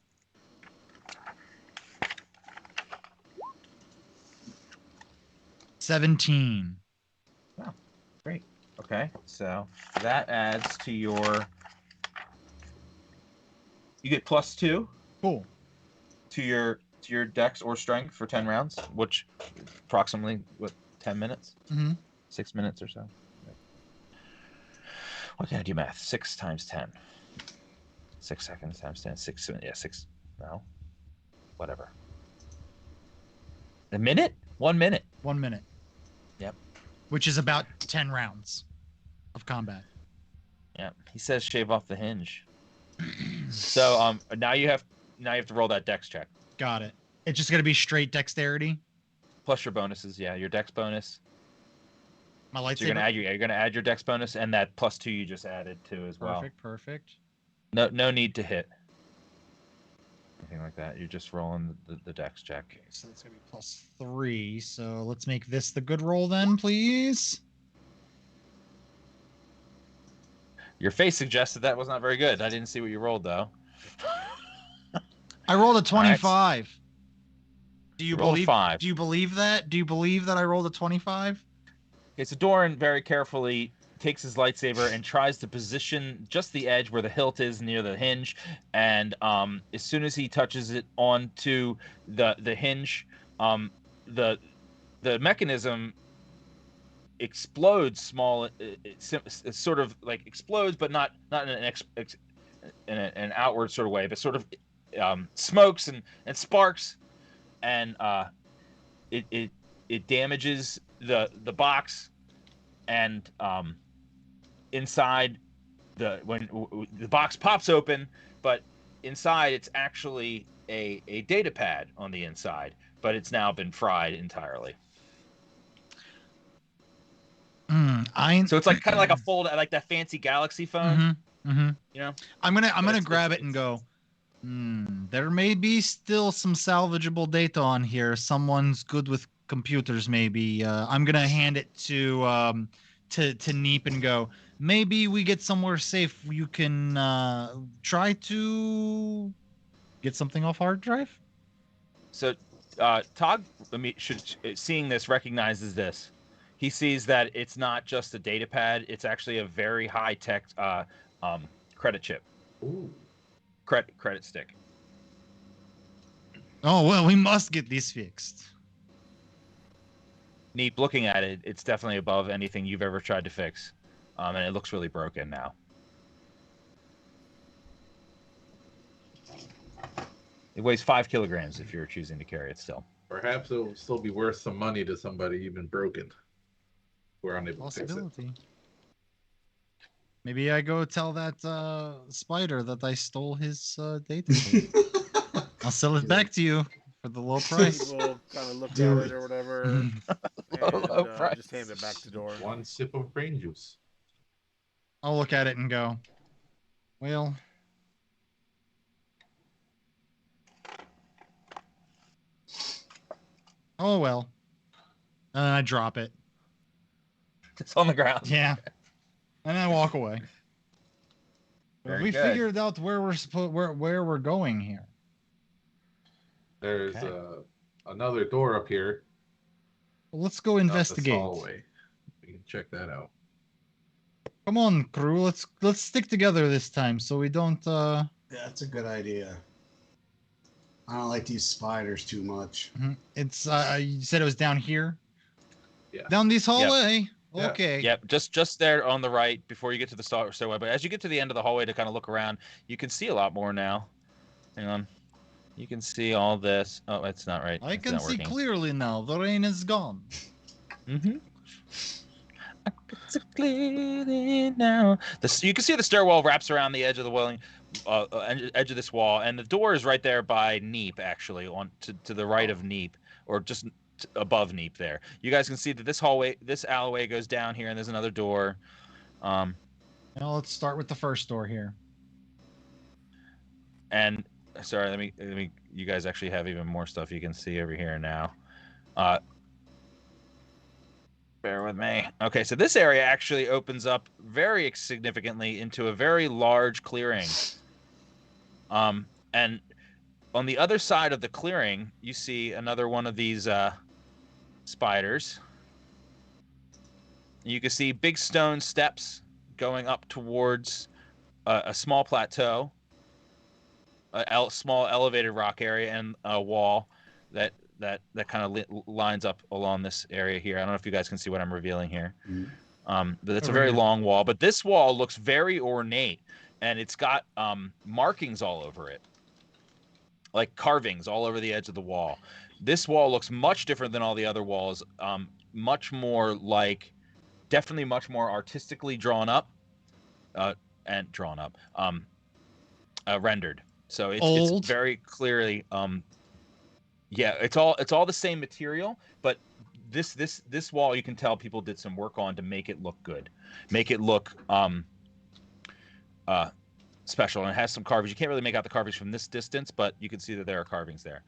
$17. Oh, great. Okay, so that adds to your. You get +2. Cool. To your dex or strength for 10 rounds, which approximately 10 minutes, 6 minutes or so. What can I do math? 6 times 10. 6 seconds times 10. 6. Yeah, 6. No. Whatever. A minute? 1 minute. 1 minute. Yep. Which is about 10 rounds of combat. Yeah. He says shave off the hinge. So now you have to roll that dex check. Got it. It's just gonna be straight dexterity. Plus your bonuses. Yeah, your dex bonus. My lightsaber. So you're gonna add your dex bonus and that +2 you just added to as well. Perfect. No need to hit. Anything like that. You're just rolling the dex check. Okay, so that's gonna be +3. So let's make this the good roll then, please. Your face suggested that was not very good. I didn't see what you rolled though. I rolled a 25. Right. Do you believe 5? Do you believe that? Do you believe that I rolled a 25? Okay, so Doran very carefully takes his lightsaber and tries to position just the edge where the hilt is near the hinge, and as soon as he touches it onto the hinge, the mechanism explodes small. It sort of like explodes, but not in an outward sort of way, but sort of smokes and sparks, and it damages the box, and inside when the box pops open, but inside it's actually a data pad on the inside, but it's now been fried entirely. So it's like kind of like a fold, like that fancy Galaxy phone. You know, I'm gonna grab it and go. There may be still some salvageable data on here. Someone's good with computers, maybe. I'm gonna hand it to Neep and go. Maybe we get somewhere safe. You can try to get something off hard drive. So Tog, seeing this, recognizes this. He sees that it's not just a data pad; it's actually a very high-tech credit chip. Ooh. Credit stick. Oh well, we must get this fixed. Neat. Looking at it, it's definitely above anything you've ever tried to fix, and it looks really broken now. It weighs 5 kilograms if you're choosing to carry it still. Perhaps it'll still be worth some money to somebody even broken. We're unable to fix it. Possibility. Maybe I go tell that spider that I stole his data tape. I'll sell it back to you for the low price. People kind of look Do at it or whatever, and Low price. just hand it back to Dor. One sip of brain juice. I'll look at it and go, well, oh well. And then I drop it. It's on the ground. Yeah. And I walk away. Very We good. figured out where we're going here. There's Okay. another door up here. Well, let's go Up this investigate. hallway. We can check that out. Come on, crew. Let's stick together this time so we don't Yeah, that's a good idea. I don't like these spiders too much. It's you said it was down here? Yeah. Down this hallway? Yeah. Okay. Yep, just there on the right before you get to the stairway. But as you get to the end of the hallway to kind of look around, you can see a lot more now. Hang on. You can see all this. Oh, it's not right. I It's can not see working. clearly now. The rain is gone. Mm-hmm. I can see clearly now. You can see the stairwell wraps around the edge of the welling, edge of this wall, and the door is right there by Neep, actually, on to the right of Neep, or just above Neep there. You guys can see that this alleyway goes down here, and there's another door. Now let's start with the first door here. And sorry, let me. You guys actually have even more stuff you can see over here now. Bear with me. Okay, so this area actually opens up very significantly into a very large clearing. And on the other side of the clearing, you see another one of these spiders. You can see big stone steps going up towards a small plateau, a small elevated rock area, and a wall that kind of lines up along this area here. I don't know if you guys can see what I'm revealing here. But it's a Over very here. long wall. But this wall looks very ornate, and it's got markings all over it, like carvings all over the edge of the wall. This wall looks much different than all the other walls. Much more like, definitely much more artistically drawn up, rendered. So it's Old. very clearly. Yeah, it's all the same material, but this wall you can tell people did some work on to make it look good, make it look special, and it has some carvings. You can't really make out the carvings from this distance, but you can see that there are carvings there,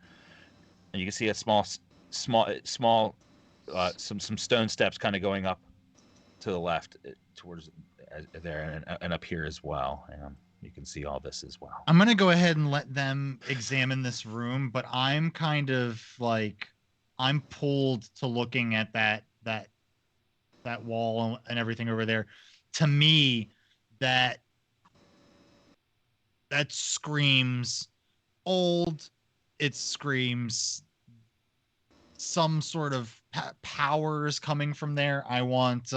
and you can see a small some stone steps kind of going up to the left towards there, and up here as well. You can see all this as well. I'm gonna go ahead and let them examine this room, but I'm kind of like I'm pulled to looking at that wall and everything over there. To me, that screams old. It screams some sort of powers coming from there. I want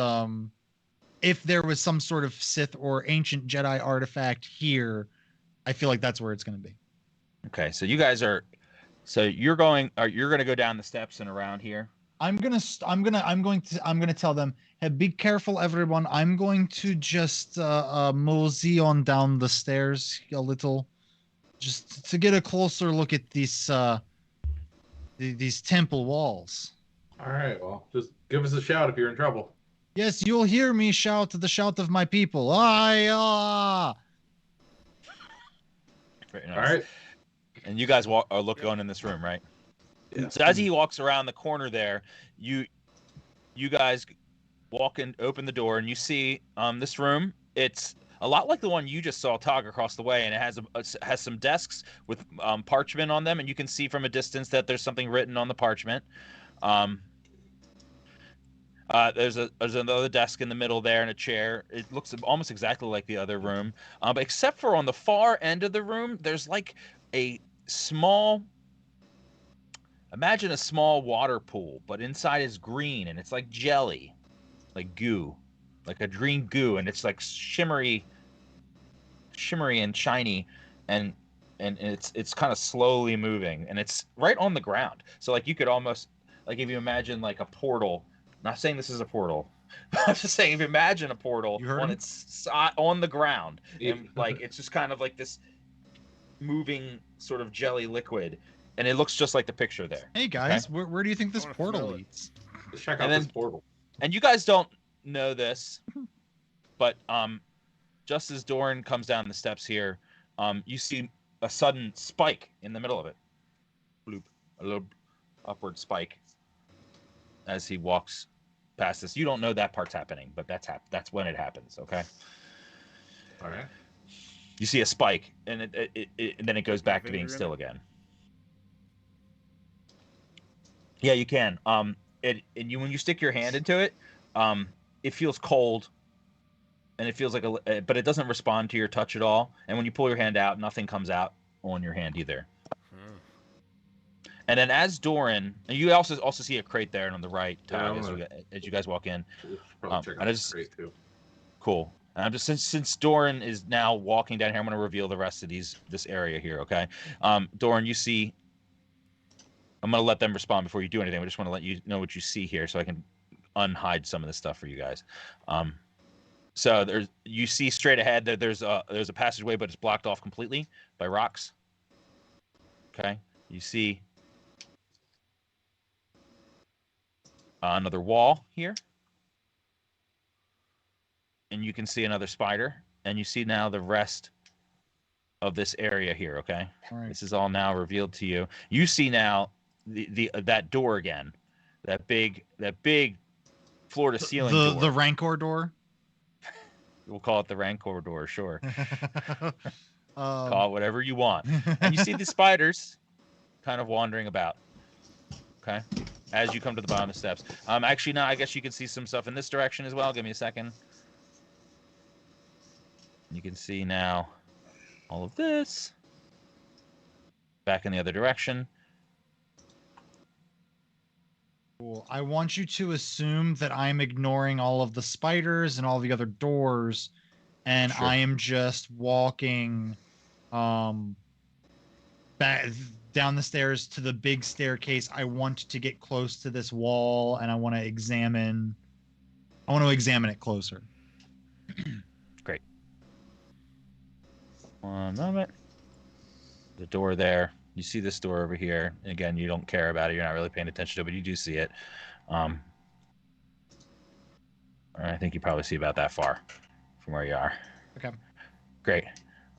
if there was some sort of Sith or ancient Jedi artifact here, I feel like that's where it's going to be. Okay, so you guys are, you're going to go down the steps and around here. I'm going to tell them, hey, be careful, everyone. I'm going to just mosey on down the stairs a little, just to get a closer look at these temple walls. All right, well, just give us a shout if you're in trouble. Yes, you'll hear me shout the shout of my people. Very nice. All right. And you guys going in this room, right? Yeah. So as he walks around the corner there, you guys walk in, open the door, and you see this room. It's a lot like the one you just saw Tog across the way, and it has some desks with parchment on them, and you can see from a distance that there's something written on the parchment. There's another desk in the middle there and a chair. It looks almost exactly like the other room, but except for on the far end of the room, there's like a small. Imagine a small water pool, but inside is green and it's like jelly, like goo, like a green goo, and it's like shimmery and shiny, and and it's kind of slowly moving, and it's right on the ground. So like you could almost like if you imagine like a portal. Not saying this is a portal. I'm just saying if you imagine a portal You heard on him? its on the ground, Yeah. and like it's just kind of like this moving sort of jelly liquid, and it looks just like the picture there. Hey guys, where do you think this I wanna portal smell it. leads? Let's check And out this then- portal. And you guys don't know this, but just as Doran comes down the steps here, you see a sudden spike in the middle of it. Bloop, a little upward spike as he walks past this. You don't know that part's happening, but that's when it happens. Okay. All right. You see a spike, and and then it goes back to finger being in still it? again. Yeah, you can. And when you stick your hand into it, it feels cold, and it feels like but it doesn't respond to your touch at all. And when you pull your hand out, nothing comes out on your hand either. And then as Doran, and you also see a crate there and on the right, Yeah, Todd, as you guys walk in. We'll probably check and out I this just- crate too. Cool. And I'm just since Doran is now walking down here, I'm going to reveal the rest of this area here. Okay, Doran, you see. I'm going to let them respond before you do anything. I just want to let you know what you see here, so I can unhide some of this stuff for you guys. So you see straight ahead that there's a passageway, but it's blocked off completely by rocks. Okay, you see another wall here. And you can see another spider, and you see now the rest of this area here. Okay, All right. this is all now revealed to you. You see now that door again, that big floor to ceiling door. The Rancor door. We'll call it the Rancor door, sure. Um, Call it whatever you want. And you see the spiders kind of wandering about. Okay, as you come to the bottom of the steps. Actually, now I guess you can see some stuff in this direction as well. Give me a second. You can see now all of this back in the other direction. Cool. I want you to assume that I'm ignoring all of the spiders and all the other doors, and Sure. I am just walking back down the stairs to the big staircase. I want to get close to this wall, and I want to examine it closer. Great. One moment. The door there. You see this door over here. And again, you don't care about it. You're not really paying attention to it, but you do see it. I think you probably see about that far from where you are. Okay. Great.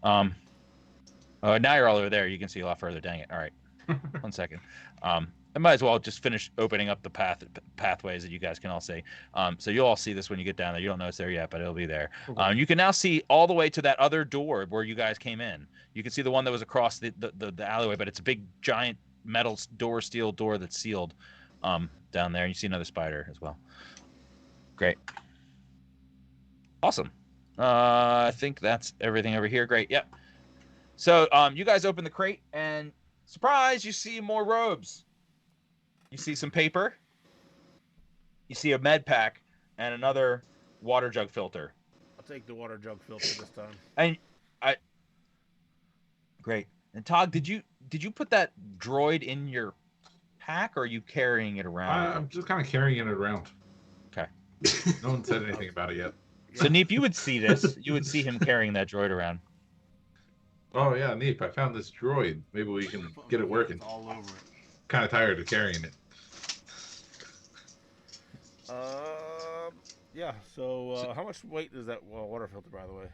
Now you're all over there. You can see a lot further. Dang it. All right. 1 second. I might as well just finish opening up the pathways that you guys can all see. So you'll all see this when you get down there. You don't know it's there yet, but it'll be there. Okay. You can now see all the way to that other door where you guys came in. You can see the one that was across the alleyway, but it's a big, giant metal steel door that's sealed down there. And you see another spider as well. Great. Awesome. I think that's everything over here. Great. Yep. So you guys open the crate, and surprise, you see more robes. You see some paper. You see a med pack and another water jug filter. I'll take the water jug filter this time. And great. And Todd, did you put that droid in your pack, or are you carrying it around? I'm just kind of carrying it around. Okay. No one said anything about it yet. So Neep, you would see this. You would see him carrying that droid around. Oh yeah, Neep, I found this droid. Maybe we can get it working. It's all over it. Kind of tired of carrying it. Yeah. So, how much weight is that water filter, by the way?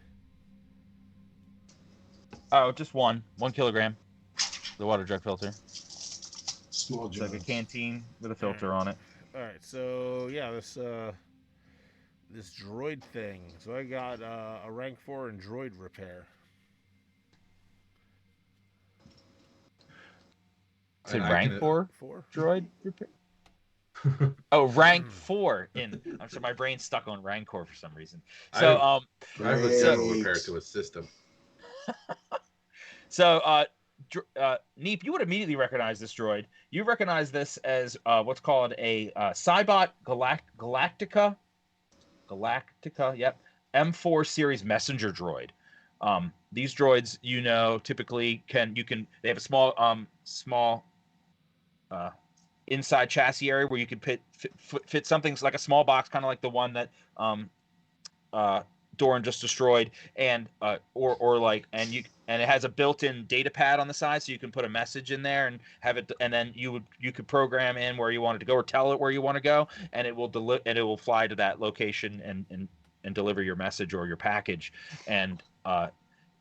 Oh, just 1 kilogram. The water jug filter. Small It's jug. like a canteen with a filter on it. All right. So yeah, this droid thing. So I got a rank 4 in Droid Repair. Is it I rank can- 4 4. droid repair? Oh, rank 4 in. I'm sorry, my brain's stuck on Rancor for some reason. So I have a saddle Great. repair to assist him. Neep, you would immediately recognize this droid. You recognize this as what's called a Cybot Galactica. Yep. M4 series messenger droid. These droids, typically they have a small inside chassis area where you can fit something like a small box, kind of like the one that Doran just destroyed, and and it has a built-in data pad on the side, so you can put a message in there and have it, and then you could program in where you want it to go or tell it where you want to go, and it will fly to that location and deliver your message or your package, and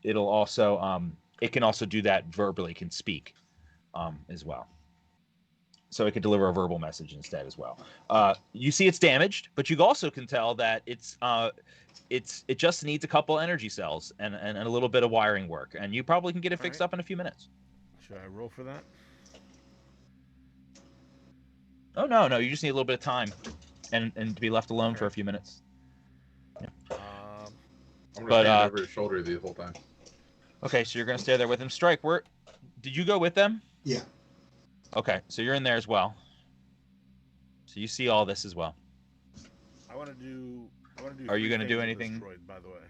it'll also it can also do that verbally, can speak as well. So it could deliver a verbal message instead as well. You see it's damaged, but you also can tell that it just needs a couple energy cells and a little bit of wiring work, and you probably can get it fixed up in a few minutes. Should I roll for that? Oh no, you just need a little bit of time and to be left alone for a few minutes. I'm gonna stand over his shoulder the whole time. Okay, so you're gonna stay there with him. Strike, did you go with them? Yeah. Okay, so you're in there as well. So you see all this as well. I want to do. Are you going to do anything? Droid, by the way.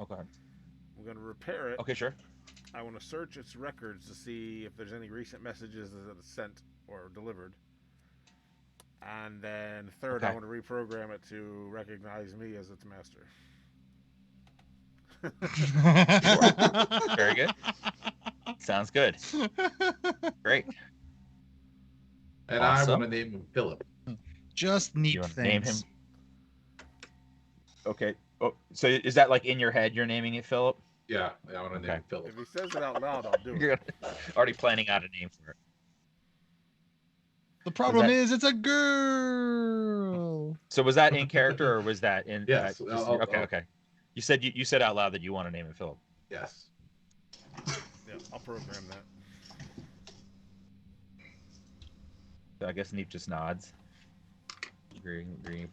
Okay. I'm going to repair it. Okay, sure. I want to search its records to see if there's any recent messages that it's sent or delivered. And then third, I want to reprogram it to recognize me as its master. Sure. Very good. Sounds good. Great. And awesome. I want to name him Philip. Just neat things. Name him. Okay. Oh, so is that like in your head? You're naming it Philip? Yeah, I want to name him Philip. If he says it out loud, I'll do it. You're already planning out a name for it. The problem is it's a girl. So was that in character or was that in? Yes. Okay. You said out loud that you want to name it Philip. Yes. Yeah, I'll program that. So I guess Neep just nods. Green. Okay.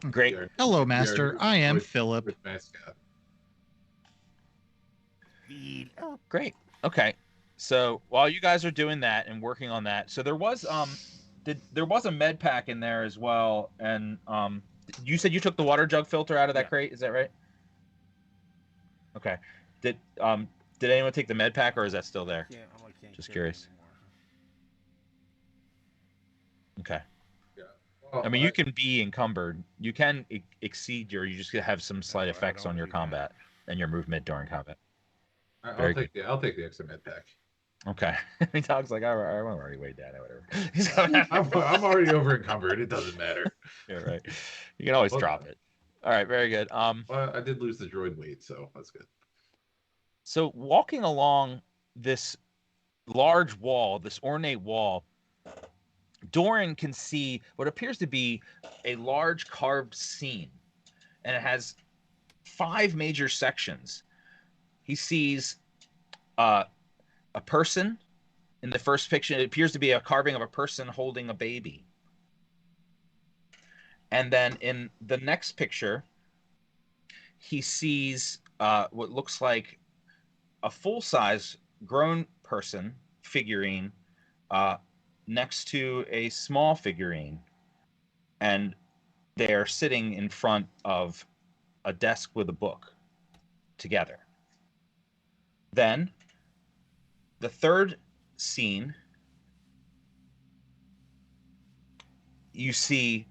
Great. Hello, Master. I am Philip. Great. Okay. So while you guys are doing that and working on that, so there was a med pack in there as well, and you said you took the water jug filter out of that crate. Is that right? Okay. Did anyone take the med pack, or is that still there? Yeah, just curious. Okay. Yeah. Well, I mean, you can be encumbered. You can exceed you just have some slight effects on your combat and your movement during combat. I'll take the extra med pack. Okay. Dog's like, I'm already weighed down or whatever. I'm already over encumbered. It doesn't matter. Yeah, right. You can always drop it. All right, very good. Well, I did lose the droid weight, so that's good. So walking along this large wall, this ornate wall, Doran can see what appears to be a large carved scene, and it has 5 major sections. He sees a person in the first picture. It appears to be a carving of a person holding a baby. And then in the next picture, he sees what looks like a full-size grown person figurine next to a small figurine, and they're sitting in front of a desk with a book together. Then the third scene, you see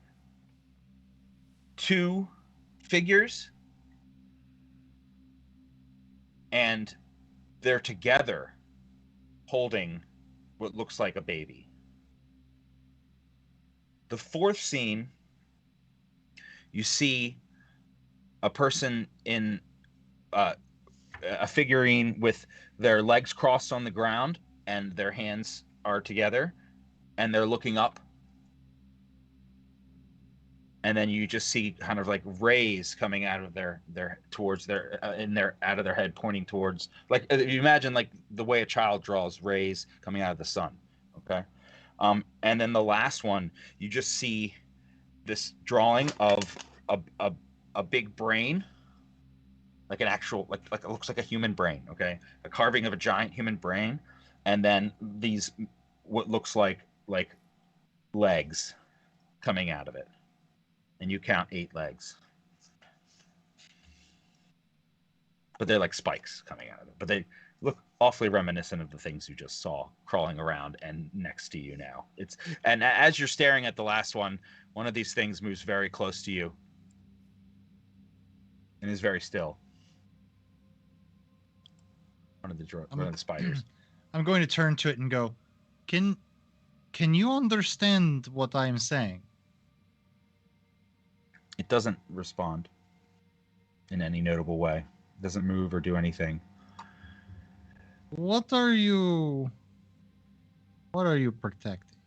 2 figures, and they're together holding what looks like a baby. The fourth scene, you see a person in a figurine with their legs crossed on the ground and their hands are together and they're looking up. And then you just see kind of like rays coming out of their towards their out of their head, pointing towards, like you imagine like the way a child draws rays coming out of the sun. Okay. And then the last one, you just see this drawing of a big brain, like an actual, like it looks like a human brain. Okay. A carving of a giant human brain. And then these, what looks like legs coming out of it. And you count 8 legs. but they're like spikes coming out of them. But they look awfully reminiscent of the things you just saw crawling around and next to you now. And as you're staring at the last one of these things moves very close to you and is very still. One of the spiders. I'm going to turn to it and go, Can you understand what I'm saying? It doesn't respond in any notable way. It doesn't move or do anything. What are you protecting?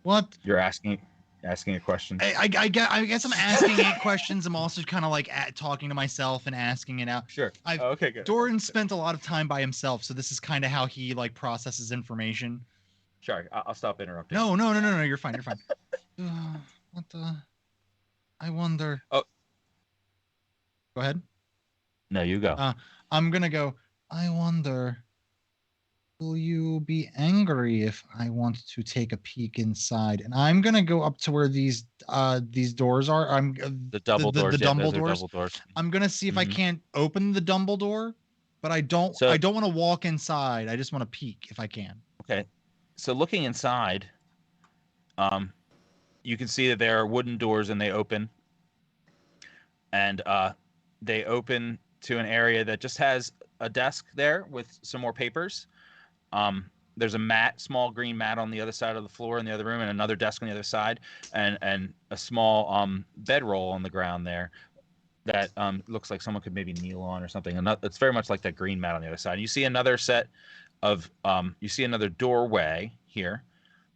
What? You're asking a question. I guess I'm asking 8 questions. I'm also kind of like talking to myself and asking it out. Sure. Okay, good. Doran spent a lot of time by himself, so this is kind of how he like processes information. Sorry, I'll stop interrupting. No, you're fine. You're fine. What the? I wonder. Oh. Go ahead. No, you go. I'm gonna go. I wonder. Will you be angry if I want to take a peek inside? And I'm gonna go up to where these doors are. I'm the double doors. The double doors. I'm gonna see if I can't open the double door, but I don't want to walk inside. I just want to peek if I can. Okay. So looking inside, you can see that there are wooden doors and they open. And they open to an area that just has a desk there with some more papers. There's a small green mat on the other side of the floor in the other room, and another desk on the other side, and a small bedroll on the ground there that looks like someone could maybe kneel on or something. And it's very much like that green mat on the other side. You see another set of you see another doorway here,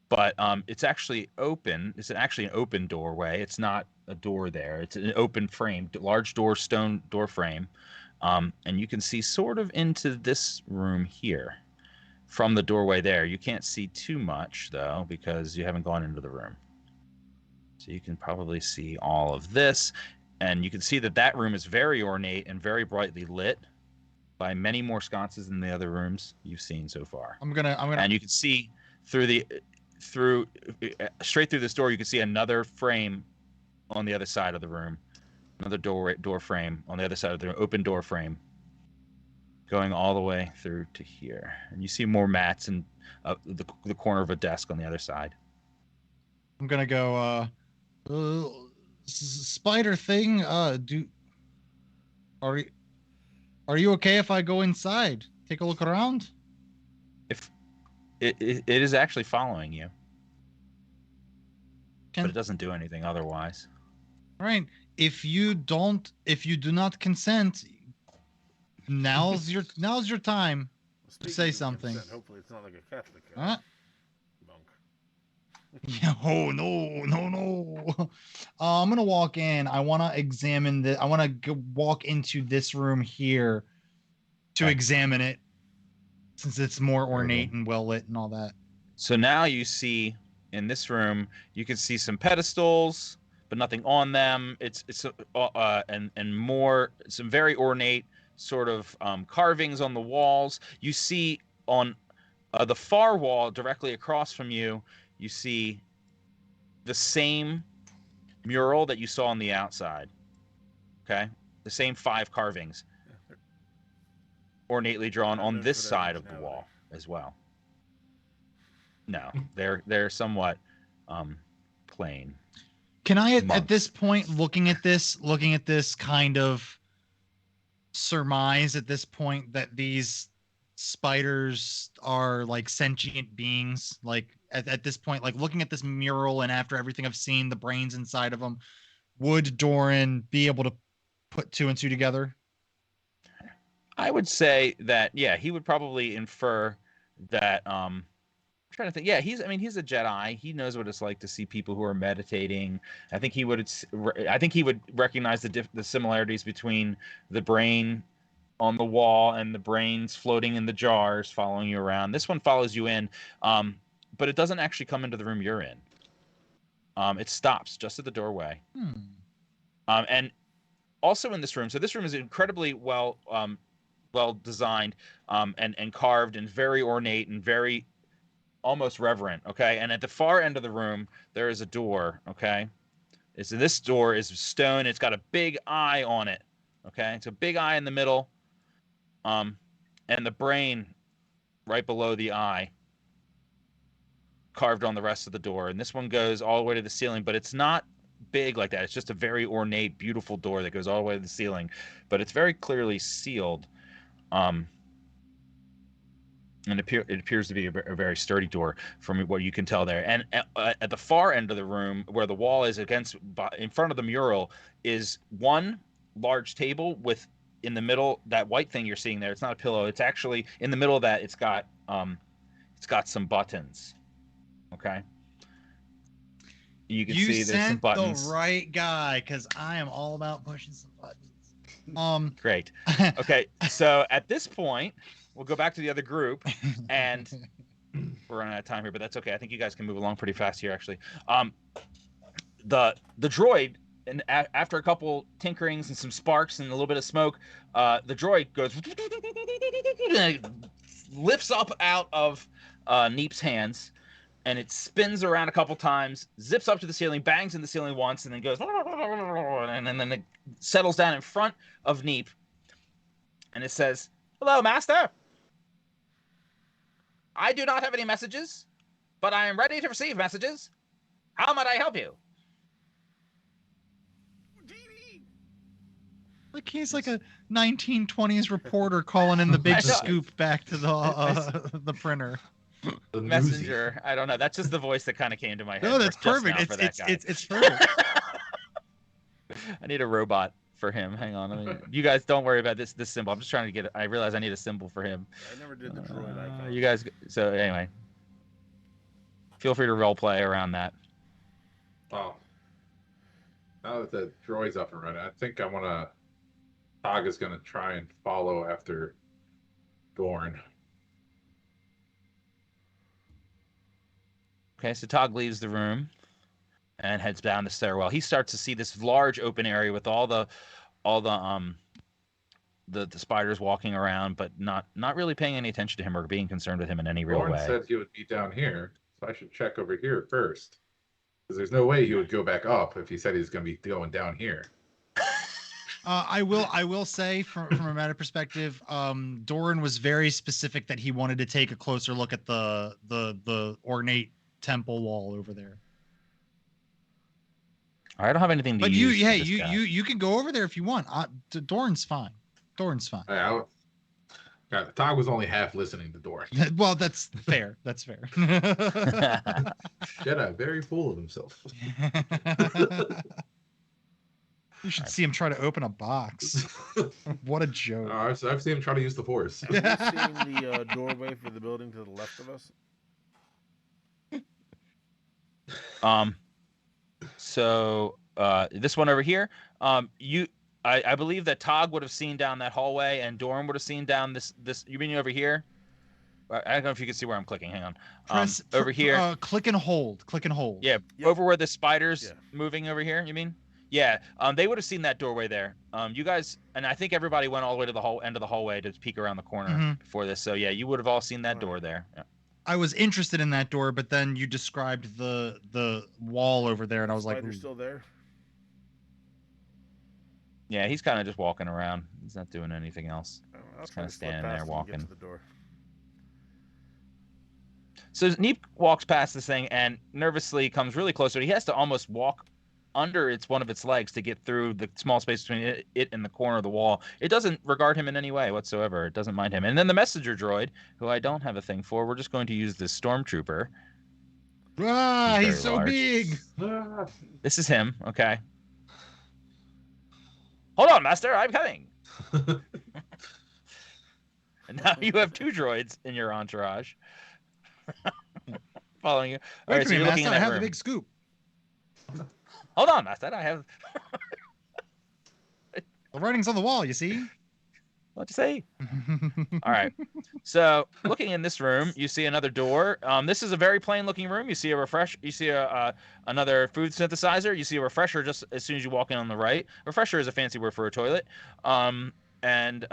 but it's actually open. It's actually an open doorway. It's not a door there. It's an open frame, large stone door frame, and you can see sort of into this room here from the doorway there. You can't see too much though because you haven't gone into the room. So you can probably see all of this, and you can see that room is very ornate and very brightly lit by many more sconces than the other rooms you've seen so far. I'm gonna. And you can see straight through this door. You can see another frame on the other side of the room, another door frame on the other side of the room, open door frame, going all the way through to here. And you see more mats and the corner of a desk on the other side. I'm gonna go. Spider thing. Are you okay if I go inside? Take a look around? If it is actually following you. But it doesn't do anything otherwise. Right. If you do not consent, now's your time to say something. Consent, hopefully it's not like a Catholic monk. Yeah, oh no. I'm gonna walk in. I want to examine the. I want to walk into this room here to examine it, since it's more ornate and well lit and all that. So now you see in this room, you can see some pedestals, but nothing on them. It's and more some very ornate sort of carvings on the walls. You see on the far wall directly across from you. You see the same mural that you saw on the outside. Okay? The same 5 carvings ornately drawn on this side of the wall as well. No, they're somewhat plain. Can I at this point, looking at this kind of surmise at this point that these spiders are like sentient beings? Like at this point, like looking at this mural and after everything I've seen, the brains inside of them, would Doran be able to put 2 and 2 together? I would say that, yeah, he would probably infer that. I'm trying to think. Yeah, he's a Jedi. He knows what it's like to see people who are meditating. I think he would recognize the similarities between the brain on the wall and the brains floating in the jars following you around. This one follows you in, but it doesn't actually come into the room you're in. It stops just at the doorway. And also in this room, so this room is incredibly well designed and carved and very ornate and very almost reverent. Okay, and at the far end of the room there is a door. Okay, this door is stone. It's got a big eye on it. Okay, it's a big eye in the middle, and the brain right below the eye, carved on the rest of the door. And this one goes all the way to the ceiling, but it's not big like that. It's just a very ornate, beautiful door that goes all the way to the ceiling, but it's very clearly sealed. And it appears to be a very sturdy door from what you can tell there. And at the far end of the room, where the wall is in front of the mural, is one large table with, in the middle, that white thing you're seeing there. It's not a pillow. It's actually in the middle of that. It's got some buttons. Okay. You can see there's some buttons. The right guy, because I am all about pushing some buttons. Great. Okay, so at this point, we'll go back to the other group, and we're running out of time here, but that's okay. I think you guys can move along pretty fast here, actually. The droid, and after a couple tinkerings and some sparks and a little bit of smoke, the droid goes lifts up out of Neep's hands, and it spins around a couple times, zips up to the ceiling, bangs in the ceiling once, and then goes, and then it settles down in front of Neep, and it says, "Hello, Master. I do not have any messages, but I am ready to receive messages. How might I help you?" Like he's like a 1920s reporter calling in the big scoop back to the printer. The messenger. I don't know. That's just the voice that kind of came to my head. No, that's perfect. It's perfect. I need a robot for him. Hang on. I mean, you guys don't worry about this symbol. I'm just trying to get it. I realize I need a symbol for him. I never did the droid icon. You guys. So anyway, feel free to role play around that. Oh. Now that the droid's up and running, I think I want to. Tog is going to try and follow after Dorn. Okay, so Tog leaves the room and heads down the stairwell. He starts to see this large open area with all the spiders walking around, but not really paying any attention to him or being concerned with him in any real Dorn way. said he would be down here, so I should check over here first. Because there's no way he would go back up if he said he's going to be going down here. I will say from a meta perspective, Doran was very specific that he wanted to take a closer look at the ornate temple wall over there. I don't have anything to but use. But you can go over there if you want. Doran's fine. Doran's fine. Tog was only half listening to Doran. Well, that's fair. That's fair. Jedi, very full of himself. You should see him try to open a box. What a joke. So I've seen him try to use the Force. Have you seen the doorway for the building to the left of us? So this one over here, I believe that Tog would have seen down that hallway, and Dorn would have seen down this. You mean over here? I don't know if you can see where I'm clicking. Hang on. Press over here. Click and hold. Click and hold. Yeah, yep. Over where the spider's moving over here. You mean? Yeah. They would have seen that doorway there. You guys, and I think everybody went all the way to the end of the hallway to peek around the corner before this. So yeah, you would have all seen that door there. Yeah. I was interested in that door, but then you described the wall over there, and I was like, "Spider's still there?" Yeah, he's kind of just walking around. He's not doing anything else. He's kind of standing there walking. To the door. So Neep walks past this thing and nervously comes really close to it. He has to almost walk under one of its legs to get through the small space between it and the corner of the wall. It doesn't regard him in any way whatsoever. It doesn't mind him. And then the messenger droid, who I don't have a thing for, we're just going to use this stormtrooper. He's so big. This is him. Okay. Hold on, Master. I'm coming. And now you have two droids in your entourage. Following you. All right, so you're looking in that room. I have the big scoop. Hold on, Master. I have. The writing's on the wall. You see. What'd you say? All right. So, looking in this room, you see another door. This is a very plain-looking room. You see a refresh. You see another food synthesizer. You see a refresher just as soon as you walk in on the right. Refresher is a fancy word for a toilet. And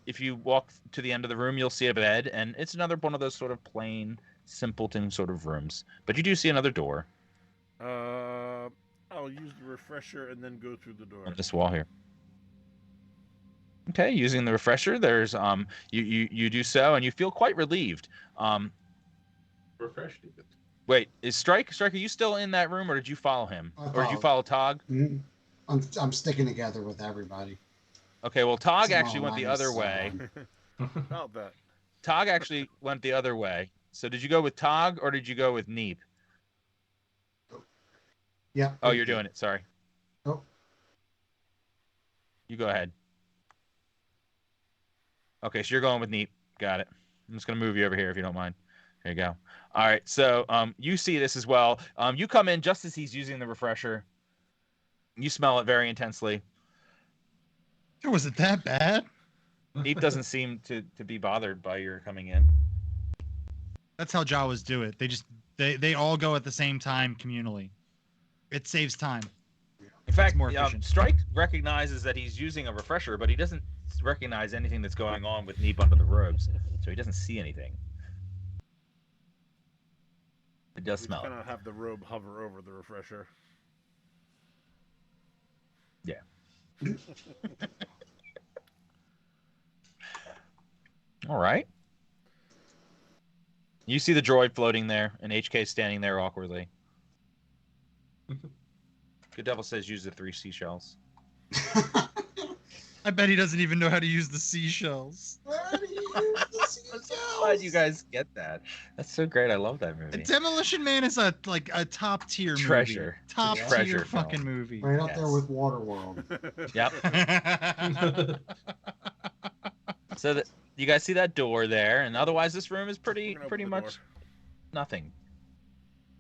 if you walk to the end of the room, you'll see a bed, and it's another one of those sort of plain, simpleton sort of rooms. But you do see another door. I'll use the refresher and then go through the door. On this wall here. Okay, using the refresher, there's you do so, and you feel quite relieved. Refreshed even. Wait, is Strike, are you still in that room, or did you follow him, or did you follow Tog? I'm sticking together with everybody. Okay, well, Tog Somehow actually went the minus other way. someone. About that. Tog actually went the other way. So did you go with Tog, or did you go with Neep? Yeah. Oh, you're doing it. Sorry. Oh. You go ahead. Okay, so you're going with Neep. Got it. I'm just gonna move you over here if you don't mind. There you go. All right. So you see this as well. You come in just as he's using the refresher. You smell it very intensely. Was it that bad? Neep doesn't seem to be bothered by your coming in. That's how Jawas do it. They all go at the same time communally. It saves time. In fact, more efficient. Strike recognizes that he's using a refresher, but he doesn't recognize anything that's going on with Neep under the robes, so he doesn't see anything. It does smell. Kind of have the robe hover over the refresher. Yeah. All right. You see the droid floating there, and HK standing there awkwardly. Good Devil says use the 3 seashells. I bet he doesn't even know how to use the seashells. Where do you use the I'm seashells? glad you guys get that. That's so great. I love that movie. Demolition Man is a top tier movie. Treasure. Top Treasure tier film. fucking movie. Right up there Yes. with Waterworld. Yep. So that you guys see that door there, and otherwise this room is pretty much nothing.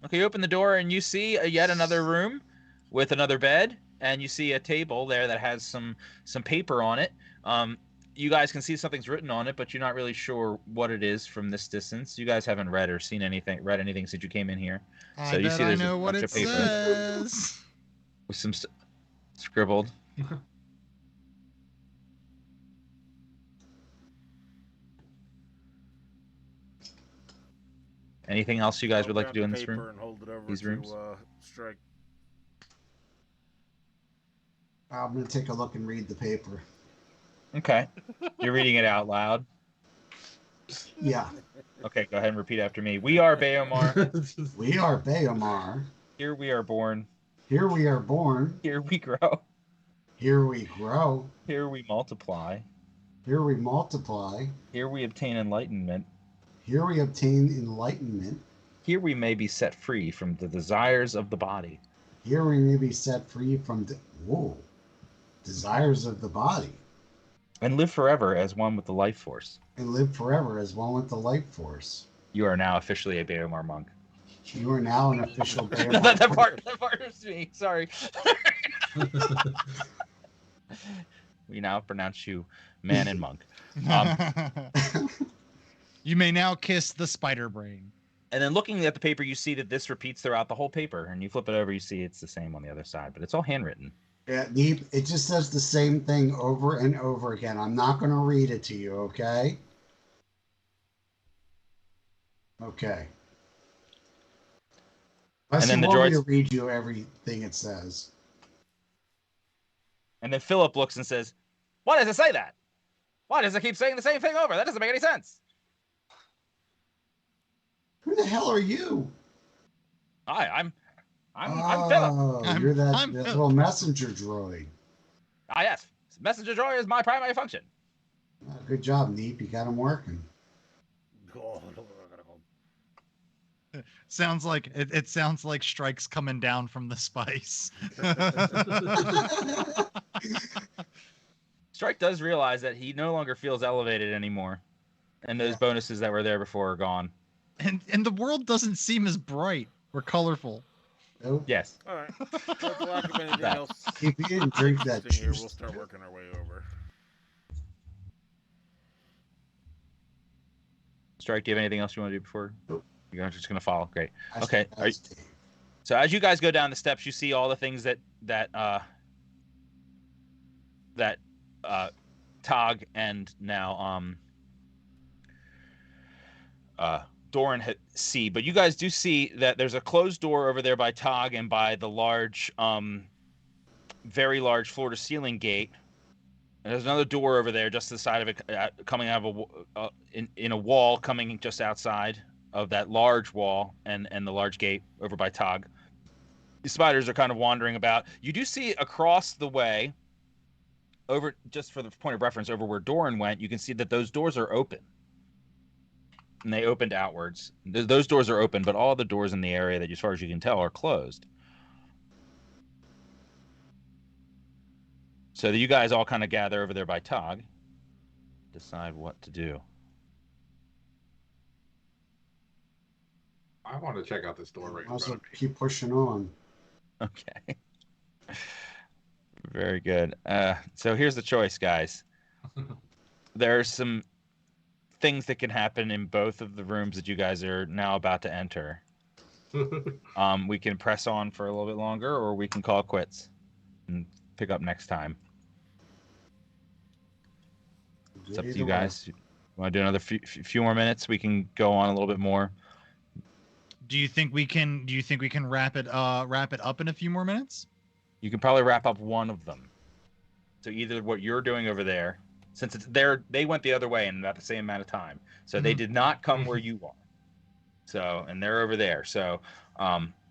Okay, you open the door and you see yet another room with another bed, and you see a table there that has some paper on it. You guys can see something's written on it, but you're not really sure what it is from this distance. You guys haven't read anything since you came in here. I So you bet see I there's a know what bunch it of paper. says. With some scribbled. Anything else you guys would like to do in this room? And hold it over These to, rooms? Strike. I'm going to take a look and read the paper. Okay. You're reading it out loud. Yeah. Okay, go ahead and repeat after me. We are Baomar. We are Baomar. Here we are born. Here we are born. Here we grow. Here we grow. Here we multiply. Here we multiply. Here we obtain enlightenment. Here we obtain enlightenment. Here we may be set free from the desires of the body. Here we may be set free from desires of the body. And live forever as one with the life force. And live forever as one with the life force. You are now officially a Baomar monk. You are now an official Baomar that part is me. Sorry. We now pronounce you man and monk. You may now kiss the spider brain. And then looking at the paper, you see that this repeats throughout the whole paper. And you flip it over, you see it's the same on the other side, but it's all handwritten. Yeah, it just says the same thing over and over again. I'm not going to read it to you, okay? Okay. Unless And then you the want me droids- to read you everything it says. And then Philip looks and says, "Why does it say that? Why does it keep saying the same thing over? That doesn't make any sense." Who the hell are you? Hi, I'm Philip. Oh, you're that I'm Philip. little messenger droid. Ah, yes. Messenger droid is my primary function. Good job, Neep. You got him working. Oh, Sounds like it sounds like Strike's coming down from the spice. Strike does realize that he no longer feels elevated anymore. And those bonuses that were there before are gone. And the world doesn't seem as bright or colorful. Nope. Yes. all right. So for lack of anything That. else, If you didn't drink that interesting here, juice. we'll start working our way over. Strike, do you have anything else you want to do before? Nope. You're just going to follow. Great. I Okay, said are you- that's Dave. So as you guys go down the steps, you see all the things that Tog and now Doran see, but you guys do see that there's a closed door over there by Tog and by the large, very large floor-to-ceiling gate There's another door over there, just to the side of it, coming out of in a wall, coming just outside of that large wall and the large gate over by Tog. The spiders are kind of wandering about. You do see across the way, over, just for the point of reference, over where Doran went, you can see that those doors are open. And they opened outwards. Those doors are open, but all the doors in the area, that, as far as you can tell, are closed. So you guys all kind of gather over there by Tog, decide what to do. I want to check out this door right in Also, front of me. keep pushing on. Okay. Very good. So here's the choice, guys. There's some things that can happen in both of the rooms that you guys are now about to enter. We can press on for a little bit longer, or we can call it quits and pick up next time. It's up to you guys. You want to do another few more minutes? We can go on a little bit more. Do you think we can wrap it up in a few more minutes? You can probably wrap up one of them. So either what you're doing over there, since it's there, they went the other way in about the same amount of time. So they did not come where you are. So, and they're over there. So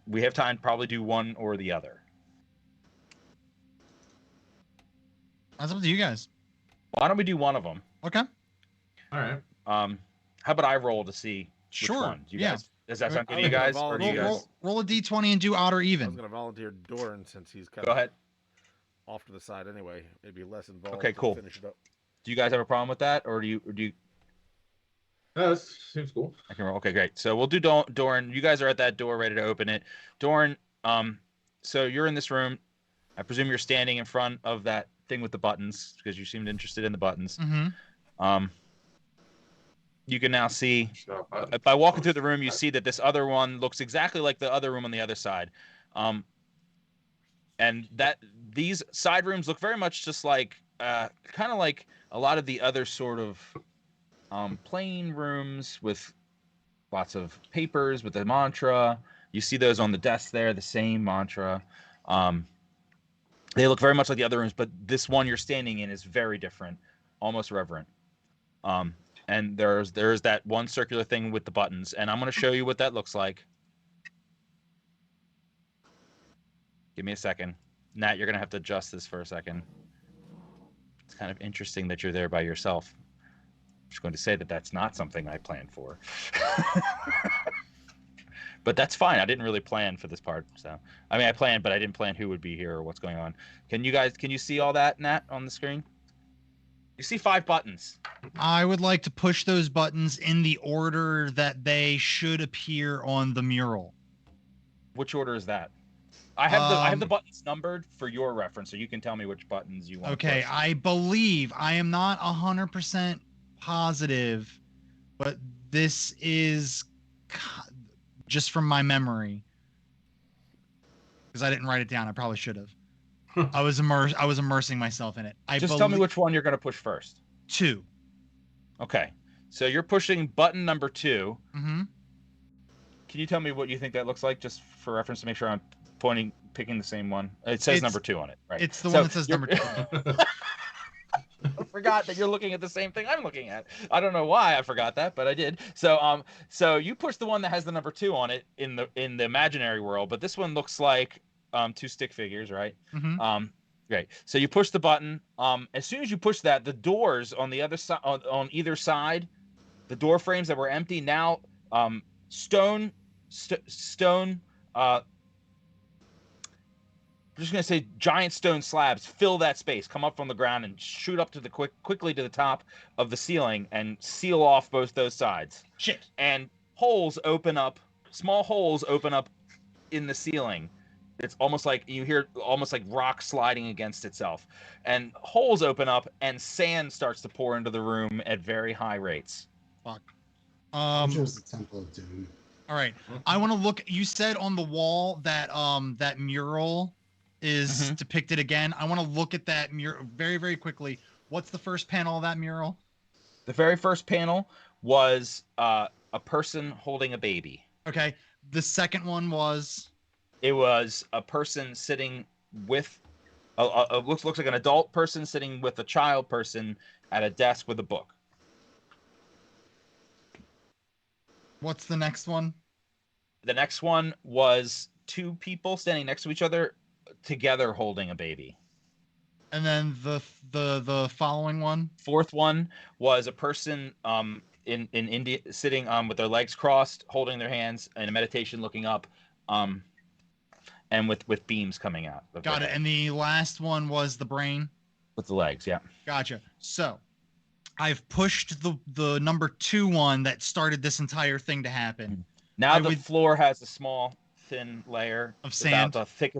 we have time to probably do one or the other. That's up to you guys. Why don't we do one of them? Okay. All right. How about I roll to see which Sure. one? Do you Yeah. guys, does that sound good to I'm you gonna guys? Or do you volunteer. guys... Roll a d20 and do odd or I was even. going to volunteer Doran since he's kind Go of ahead. off to the side anyway. Maybe less involved. Okay, to cool. Finish it up. Do you guys have a problem with that, or do you? No, this seems cool. I can roll. Okay, great. So we'll do Doran. You guys are at that door, ready to open it. Doran, so you're in this room. I presume you're standing in front of that thing with the buttons because you seemed interested in the buttons. Mm-hmm. You can now see, by walking through the room, you see that this other one looks exactly like the other room on the other side. And that these side rooms look very much just like, kind of like a lot of the other sort of plain rooms with lots of papers with the mantra. You see those on the desk there, the same mantra. They look very much like the other rooms, but this one you're standing in is very different, almost reverent. And there's that one circular thing with the buttons, and I'm going to show you what that looks like. Give me a second. Nat, you're going to have to adjust this for a second. It's kind of interesting that you're there by yourself. I'm just going to say that that's not something I planned for. But that's fine. I didn't really plan for this part. So, I mean, I planned, but I didn't plan who would be here or what's going on. Can you see all that, Nat, on the screen? You see 5 buttons. I would like to push those buttons in the order that they should appear on the mural. Which order is that? I have the buttons numbered for your reference, so you can tell me which buttons you want. Okay, to I believe, I am not 100% positive, but this is just from my memory, because I didn't write it down. I probably should have. I was immersing myself in it. Just tell me which one you're going to push first. 2. Okay, so you're pushing button number 2. Mm-hmm. Can you tell me what you think that looks like, just for reference, to make sure I'm picking the same one? It says number 2 on it, right? It's the one that says number 2. I forgot that you're looking at the same thing I'm looking at. I don't know why I forgot that, but I did. So you push the one that has the number 2 on it in the imaginary world, but this one looks like 2 stick figures, right? Mm-hmm. Great. So you push the button. As soon as you push that, the doors on the other side, on either side, the door frames that were empty now, stone. I'm just gonna say giant stone slabs fill that space, come up from the ground and shoot up to the quickly to the top of the ceiling and seal off both those sides. Shit. And holes open up, small holes open up in the ceiling. It's almost like you hear rock sliding against itself, and holes open up and sand starts to pour into the room at very high rates. Fuck. Which was the Temple of Doom. All right. I want to look. You said on the wall that that mural is depicted again. I want to look at that mural very, very quickly. What's the first panel of that mural? The very first panel was a person holding a baby. Okay. The second one was? It was a person sitting with looks like an adult person sitting with a child person at a desk with a book. What's the next one? The next one was two people standing next to each other together holding a baby. And then the following one? Fourth one was a person in India sitting with their legs crossed, holding their hands in a meditation, looking up, and with beams coming out. Got it. And the last one was the brain? With the legs, yeah. Gotcha. So I've pushed the number 2 one that started this entire thing to happen. Now the floor has a small, thin layer of sand, about the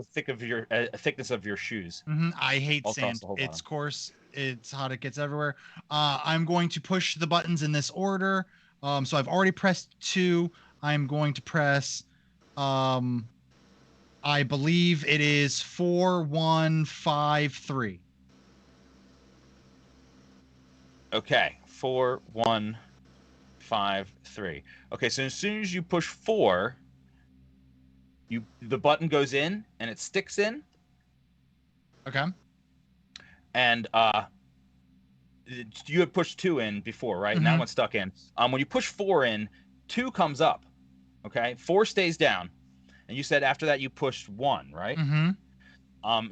thickness of your shoes. I hate sand. It's coarse. It's hot. It gets everywhere. I'm going to push the buttons in this order. So I've already pressed 2. I'm going to press. I believe it is 4, 1, 5, 3. Okay, 4, 1, 5, 3. Okay, so as soon as you push 4, the button goes in and it sticks in. Okay. And you had pushed 2 in before, right? And that one's stuck in. When you push 4 in, 2 comes up. Okay, 4 stays down. And you said after that you pushed 1, right?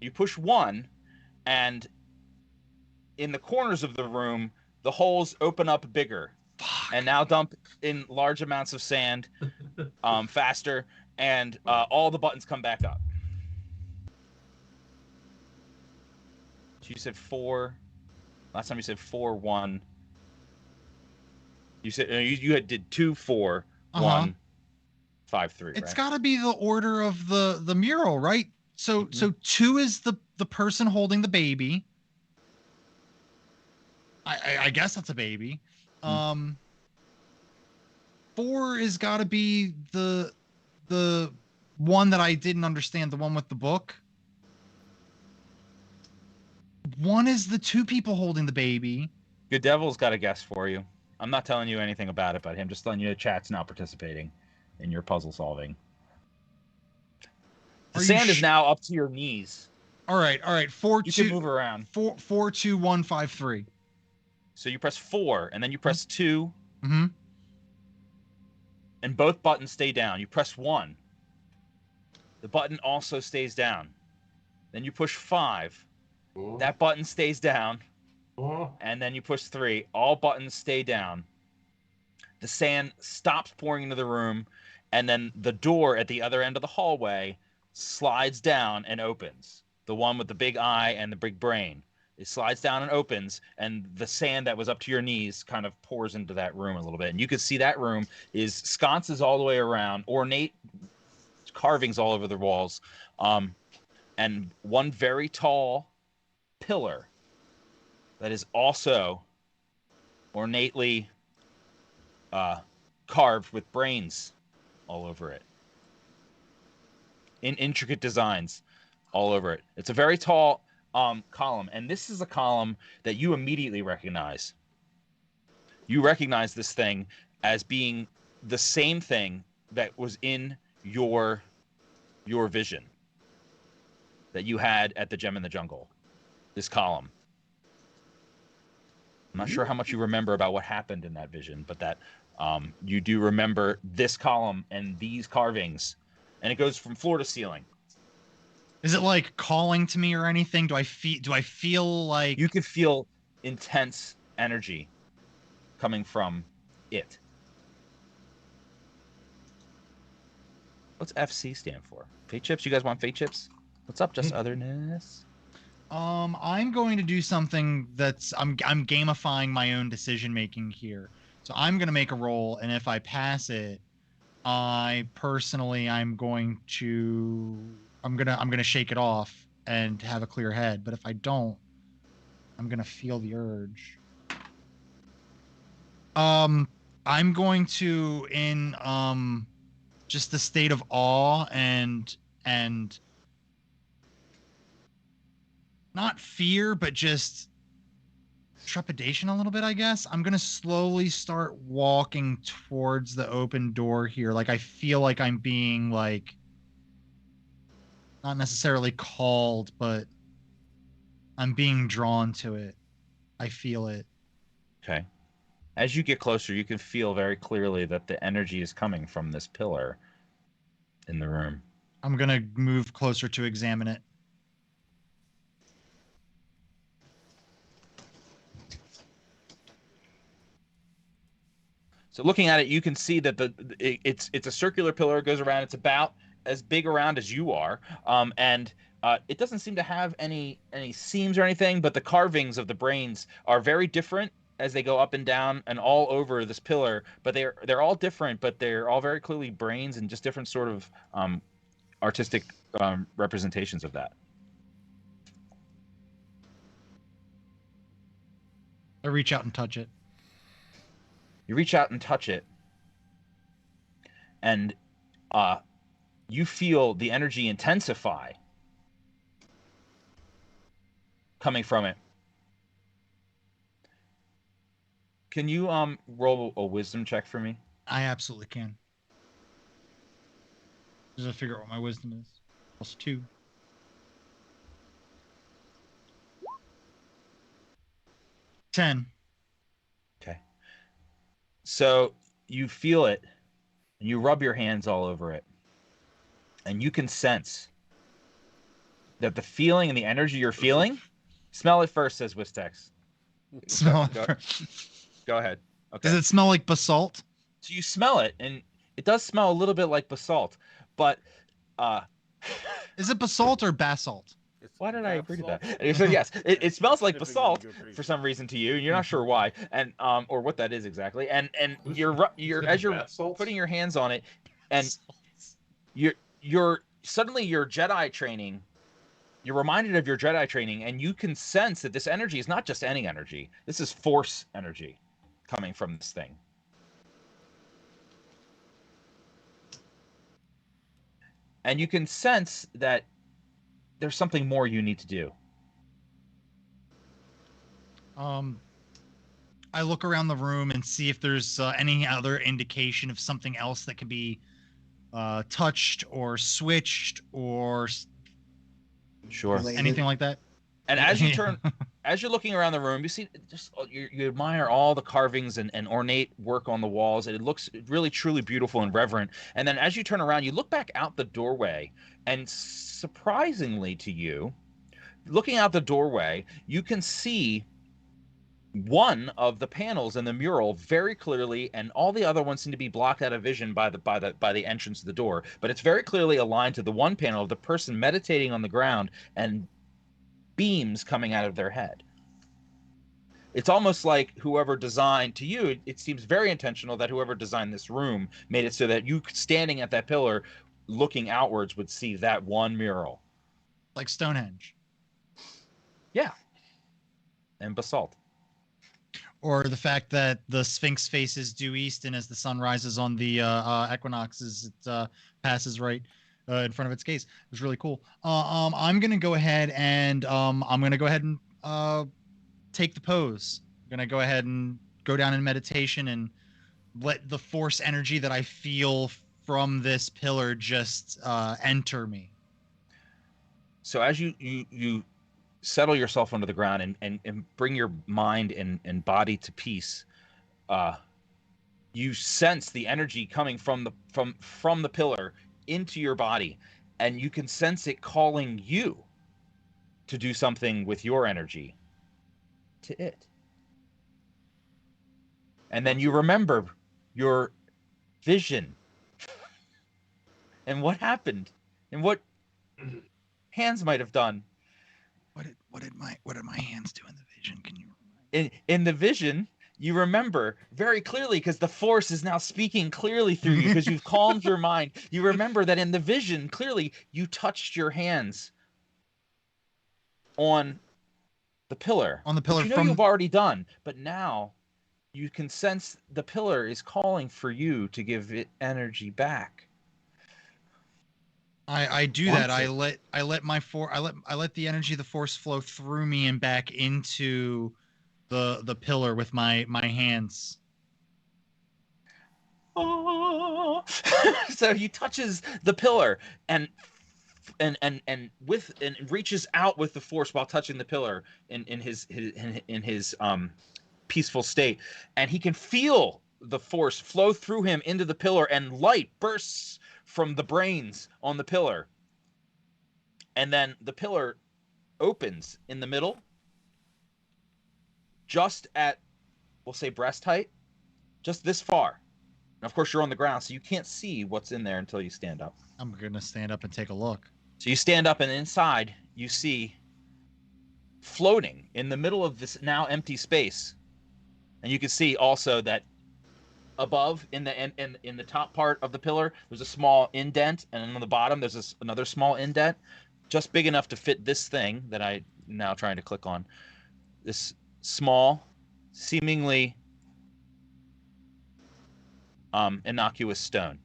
You push 1, and in the corners of the room, the holes open up bigger. And now dump in large amounts of sand faster, and all the buttons come back up. So you said 4. Last time you said 4, 1. You said you did 2, 4, 1, 5, 3. It's got to be the order of the mural, right? So 2 is the person holding the baby. I guess that's a baby. 4 is got to be the one that I didn't understand, the one with the book. 1 is the 2 people holding the baby. Good Devil's got a guess for you. I'm not telling you anything about it, but him just letting you know chat's not participating in your puzzle solving. The sand is now up to your knees. All right. 4, 2. You can move around. 4, 2, 1, 5, 3. So you press 4, and then you press 2. And both buttons stay down. You press 1. The button also stays down. Then you push 5. That button stays down. And then you push 3. All buttons stay down. The sand stops pouring into the room, and then the door at the other end of the hallway slides down and opens. The one with the big eye and the big brain. It slides down and opens, and the sand that was up to your knees kind of pours into that room a little bit. And you can see that room is sconces all the way around, ornate carvings all over the walls, and one very tall pillar that is also ornately carved with brains all over it, in intricate designs all over it. It's a very tall column, and this is a column that you immediately recognize. You recognize this thing as being the same thing that was in your vision that you had at the Gem in the Jungle. This column. I'm not sure how much you remember about what happened in that vision, but that you do remember this column and these carvings, and it goes from floor to ceiling. Is it like calling to me or anything? Do I feel like you could feel intense energy coming from it? What's FC stand for? Fate chips? You guys want fate chips? What's up, just otherness? I'm going to do something that's I'm gamifying my own decision making here. So I'm going to make a roll, and if I pass it, I'm going to shake it off and have a clear head. But if I don't, I'm going to feel the urge. I'm going to, in just the state of awe and not fear, but just trepidation a little bit, I guess. I'm going to slowly start walking towards the open door here. Like, I feel like I'm being, like, not necessarily called, but I'm being drawn to it. I feel it. Okay. As you get closer, you can feel very clearly that the energy is coming from this pillar in the room. I'm gonna move closer to examine it. So looking at it, you can see that it's a circular pillar. It goes around. It's about as big around as you are, and it doesn't seem to have any seams or anything. But the carvings of the brains are very different as they go up and down and all over this pillar. But they're all different, but they're all very clearly brains and just different sort of artistic representations of that. I reach out and touch it. You reach out and touch it, and you feel the energy intensify coming from it. Can you roll a wisdom check for me? I absolutely can. Just to figure out what my wisdom is. +2. +10. Okay. So you feel it, and you rub your hands all over it, and you can sense that the feeling and the energy you're feeling. Smell it first, says Wistex. Smell Go, it. go ahead. Okay. Does it smell like basalt? So you smell it, and it does smell a little bit like basalt, but Is it basalt or basalt? why did I agree to that? And he said yes. It smells like basalt for some reason to you, and you're not sure why, and or what that is exactly. And you're as you're putting your hands on it, and you're suddenly your Jedi training. You're reminded of your Jedi training, and you can sense that this energy is not just any energy. This is Force energy coming from this thing. And you can sense that there's something more you need to do. I look around the room and see if there's any other indication of something else that can be touched or switched or Sure. anything like that. And as you turn, as you're looking around the room, you see just you admire all the carvings and ornate work on the walls. It looks really, truly beautiful and reverent. And then as you turn around, you look back out the doorway, and surprisingly to you, looking out the doorway, you can see one of the panels in the mural very clearly, and all the other ones seem to be blocked out of vision by the entrance to the door. But it's very clearly aligned to the one panel of the person meditating on the ground and beams coming out of their head. It's almost like whoever designed, to you, it seems very intentional that whoever designed this room made it so that you standing at that pillar looking outwards would see that one mural. Like Stonehenge. Yeah. And basalt. Or the fact that the Sphinx faces due east, and as the sun rises on the equinoxes, it passes right in front of its gaze. It was really cool. I'm gonna go ahead and take the pose. I'm gonna go ahead and go down in meditation and let the Force energy that I feel from this pillar just enter me. So as you settle yourself onto the ground and bring your mind and body to peace, you sense the energy coming from the pillar into your body, and you can sense it calling you to do something with your energy to it. And then you remember your vision and what happened and what hands might have done. What did my hands do in the vision? Can you in the vision, you remember very clearly, because the Force is now speaking clearly through you because you've calmed your mind. You remember that in the vision, clearly, you touched your hands on the pillar. On the pillar, which you know you've already done, but now you can sense the pillar is calling for you to give it energy back. I do that. I let the energy of the Force flow through me and back into the pillar with my hands. Oh. So he touches the pillar, and and reaches out with the force while touching the pillar in his peaceful state, and he can feel the force flow through him into the pillar, and light bursts from the brains on the pillar, and then the pillar opens in the middle, just at, we'll say, breast height, just this far. And of course, you're on the ground, so you can't see what's in there until you stand up. I'm gonna stand up and take a look. So you stand up, and inside you see, floating in the middle of this now empty space, and you can see also that above in the top part of the pillar, there's a small indent, and on the bottom there's another small indent, just big enough to fit this thing that I'm now trying to click on. This small, seemingly innocuous stone.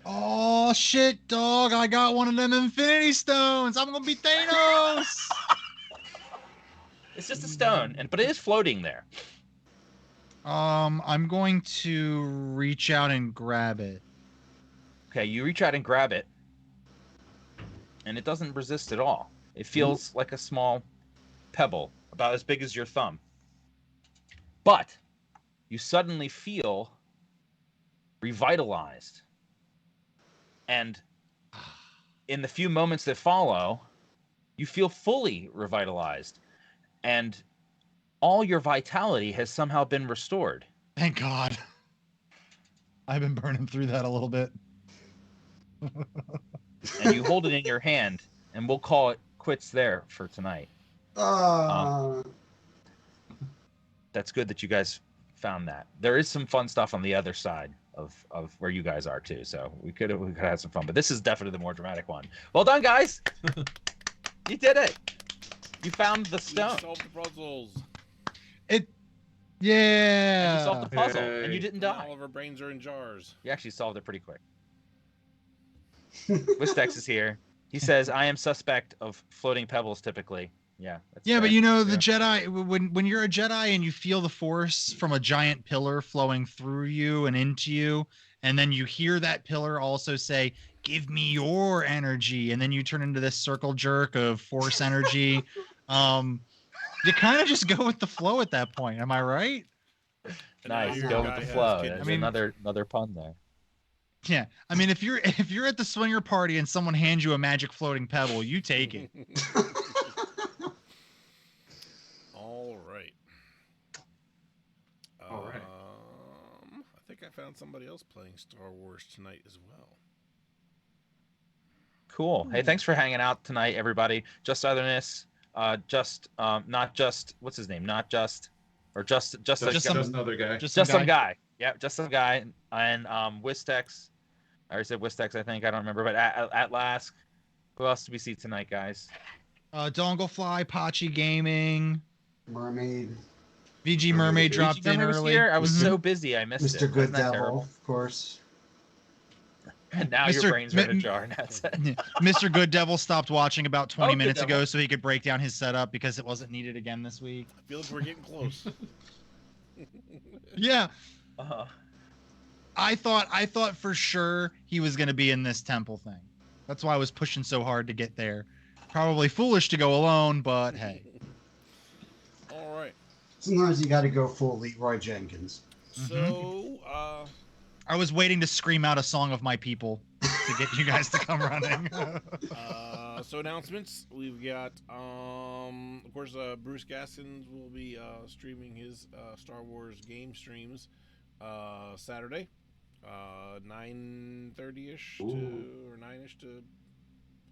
Oh shit, dog! I got one of them Infinity Stones. I'm gonna be Thanos. It's just a stone, but it is floating there. I'm going to reach out and grab it. Okay, you reach out and grab it, and it doesn't resist at all. It feels like a small pebble, about as big as your thumb. But you suddenly feel revitalized. And in the few moments that follow, you feel fully revitalized. And all your vitality has somehow been restored. Thank God. I've been burning through that a little bit. And you hold it in your hand, and we'll call it quits there for tonight. That's good that you guys found that. There is some fun stuff on the other side of where you guys are too, so we could have some fun, but this is definitely the more dramatic one. Well done, guys. You did it. You found the stone. You solved the puzzles. Yeah. And you solved the puzzle, and you didn't die. All of our brains are in jars. You actually solved it pretty quick. Wistex is here. He says, "I am suspect of floating pebbles typically." Yeah. Yeah, but you know, the Jedi, when you're a Jedi and you feel the Force from a giant pillar flowing through you and into you, and then you hear that pillar also say, "Give me your energy," and then you turn into this circle jerk of Force energy. You kind of just go with the flow at that point. Am I right? Nice. Your Go guy with the has flow. kids. There's another pun there. Yeah. I mean, if you're at the swinger party and someone hands you a magic floating pebble, you take it. All right. All right. I think I found somebody else playing Star Wars tonight as well. Cool. Hey, thanks for hanging out tonight, everybody. Just Otherness. Not just, what's his name? Not just, or just another guy. Just some guy. Yeah, just some guy. And Wistex. I already said Wistex, I think. I don't remember. But at last, who else do we see tonight, guys? Donglefly, Pachi Gaming, Mermaid, VG Mermaid dropped VG in was early. here? I was so busy, I missed Mr. it. Good Isn't that Devil, terrible? of course. And now your brains are in a jar. And that's it. Mr. Good Devil stopped watching about 20 Good minutes Devil. ago so he could break down his setup because it wasn't needed again this week. I feel like we're getting close. Yeah. Uh-huh. I thought for sure he was going to be in this temple thing. That's why I was pushing so hard to get there. Probably foolish to go alone, but hey. All right. Sometimes you got to go full Leroy Jenkins. So, I was waiting to scream out a song of my people to get you guys to come running. so announcements. We've got, of course, Bruce Gaskins will be streaming his Star Wars game streams Saturday, 9:30ish to or 9ish to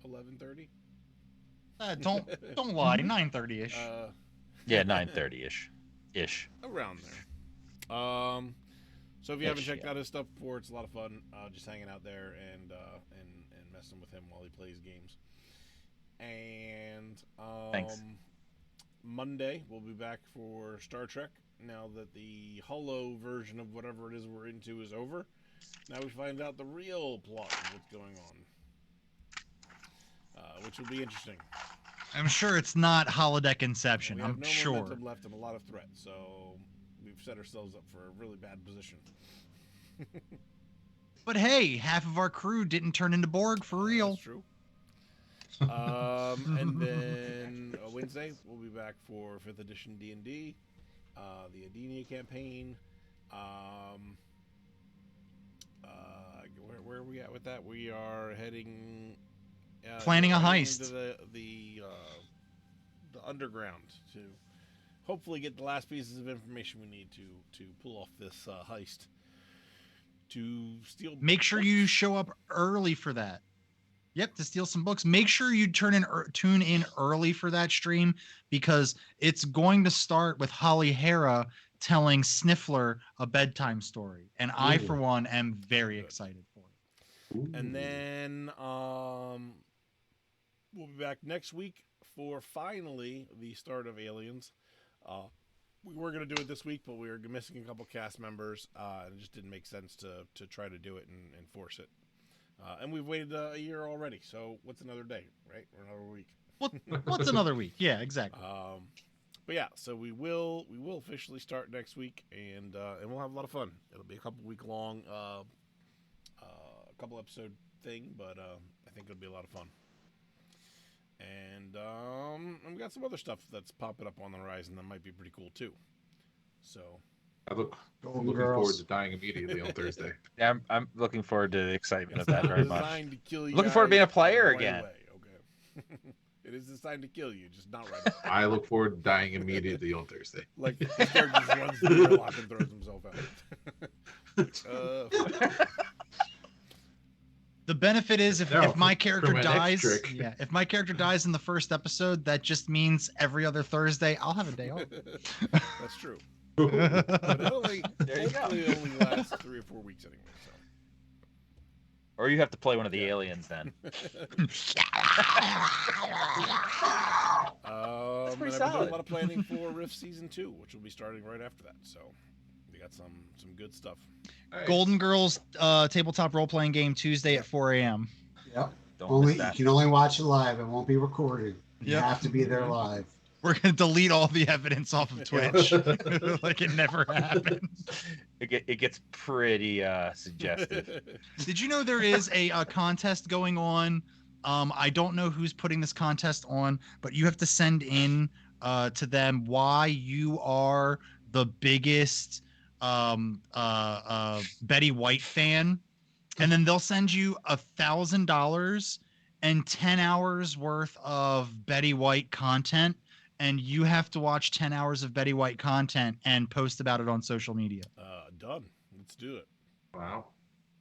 11:30. Don't lie, 9:30ish. Yeah, 9:30ish. Around there. So if you haven't checked out his stuff before, it's a lot of fun. Just hanging out there and messing with him while he plays games. And Thanks. Monday we'll be back for Star Trek. Now that the Holo version of whatever it is we're into is over, now we find out the real plot of what's going on, which will be interesting. I'm sure it's not holodeck Inception. We have I'm no sure. momentum left and a lot of threats, so we've set ourselves up for a really bad position. But hey, half of our crew didn't turn into Borg for real. That's true. And then Wednesday we'll be back for 5th edition D&D, the Adenia campaign. Where are we at with that? We are heading Planning a heading heist into the underground to hopefully get the last pieces of information we need to pull off this heist to steal. Make sure you show up early for that. Yep, to steal some books. Make sure you tune in early for that stream, because it's going to start with Holly Hera telling Sniffler a bedtime story, and I, for one, am very excited for it. Ooh. And then we'll be back next week for finally the start of Aliens. We were going to do it this week, but we were missing a couple cast members, and it just didn't make sense to try to do it and force it. And we've waited a year already, so what's another day, right? Or another week. What's another week? Yeah, exactly. But yeah, so we will officially start next week, and we'll have a lot of fun. It'll be a couple week long, couple episode thing, but I think it'll be a lot of fun. And we got some other stuff that's popping up on the horizon that might be pretty cool too. So I'm looking forward to dying immediately on Thursday. Yeah, I'm looking forward to the excitement of that very much. Designed to kill you. Looking forward to being a player right again. away. Okay. It is designed to kill you, just not right away. I look forward to dying immediately on Thursday. Like the character just runs through the lock and throws himself out. The benefit is if my character for my next dies, trick. if my character dies in the first episode, that just means every other Thursday I'll have a day off. That's true. But it hopefully only lasts 3 or 4 weeks anyway. So. Or you have to play one of the aliens then. And I've been doing a lot of planning for Rift Season 2, which will be starting right after that. So we got some good stuff. Nice. Golden Girls tabletop role-playing game Tuesday at 4 a.m. Yep. Don't miss You that. can only watch it live. It won't be recorded. You Yep. have to be there live. We're going to delete all the evidence off of Twitch. Like it never happened. It gets pretty suggestive. Did you know there is a contest going on? I don't know who's putting this contest on, but you have to send in to them why you are the biggest Betty White fan, and then they'll send you $1,000 and 10 hours worth of Betty White content, and you have to watch 10 hours of Betty White content and post about it on social media. Done. Let's do it. Wow.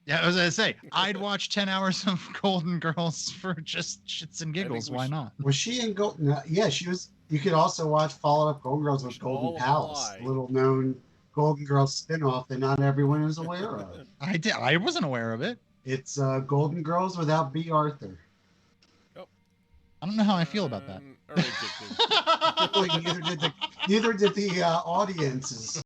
Yeah, I was gonna say I'd watch 10 hours of Golden Girls for just shits and giggles. Why not? Was she in Golden? No, yeah, she was. You could also watch Follow Up Golden Girls with Golden all Palace, apply. little known Golden Girls spinoff that not everyone is aware of. I wasn't aware of it. It's Golden Girls without B. Arthur. I don't know how I feel about that. Already kicked in. Neither did the audiences.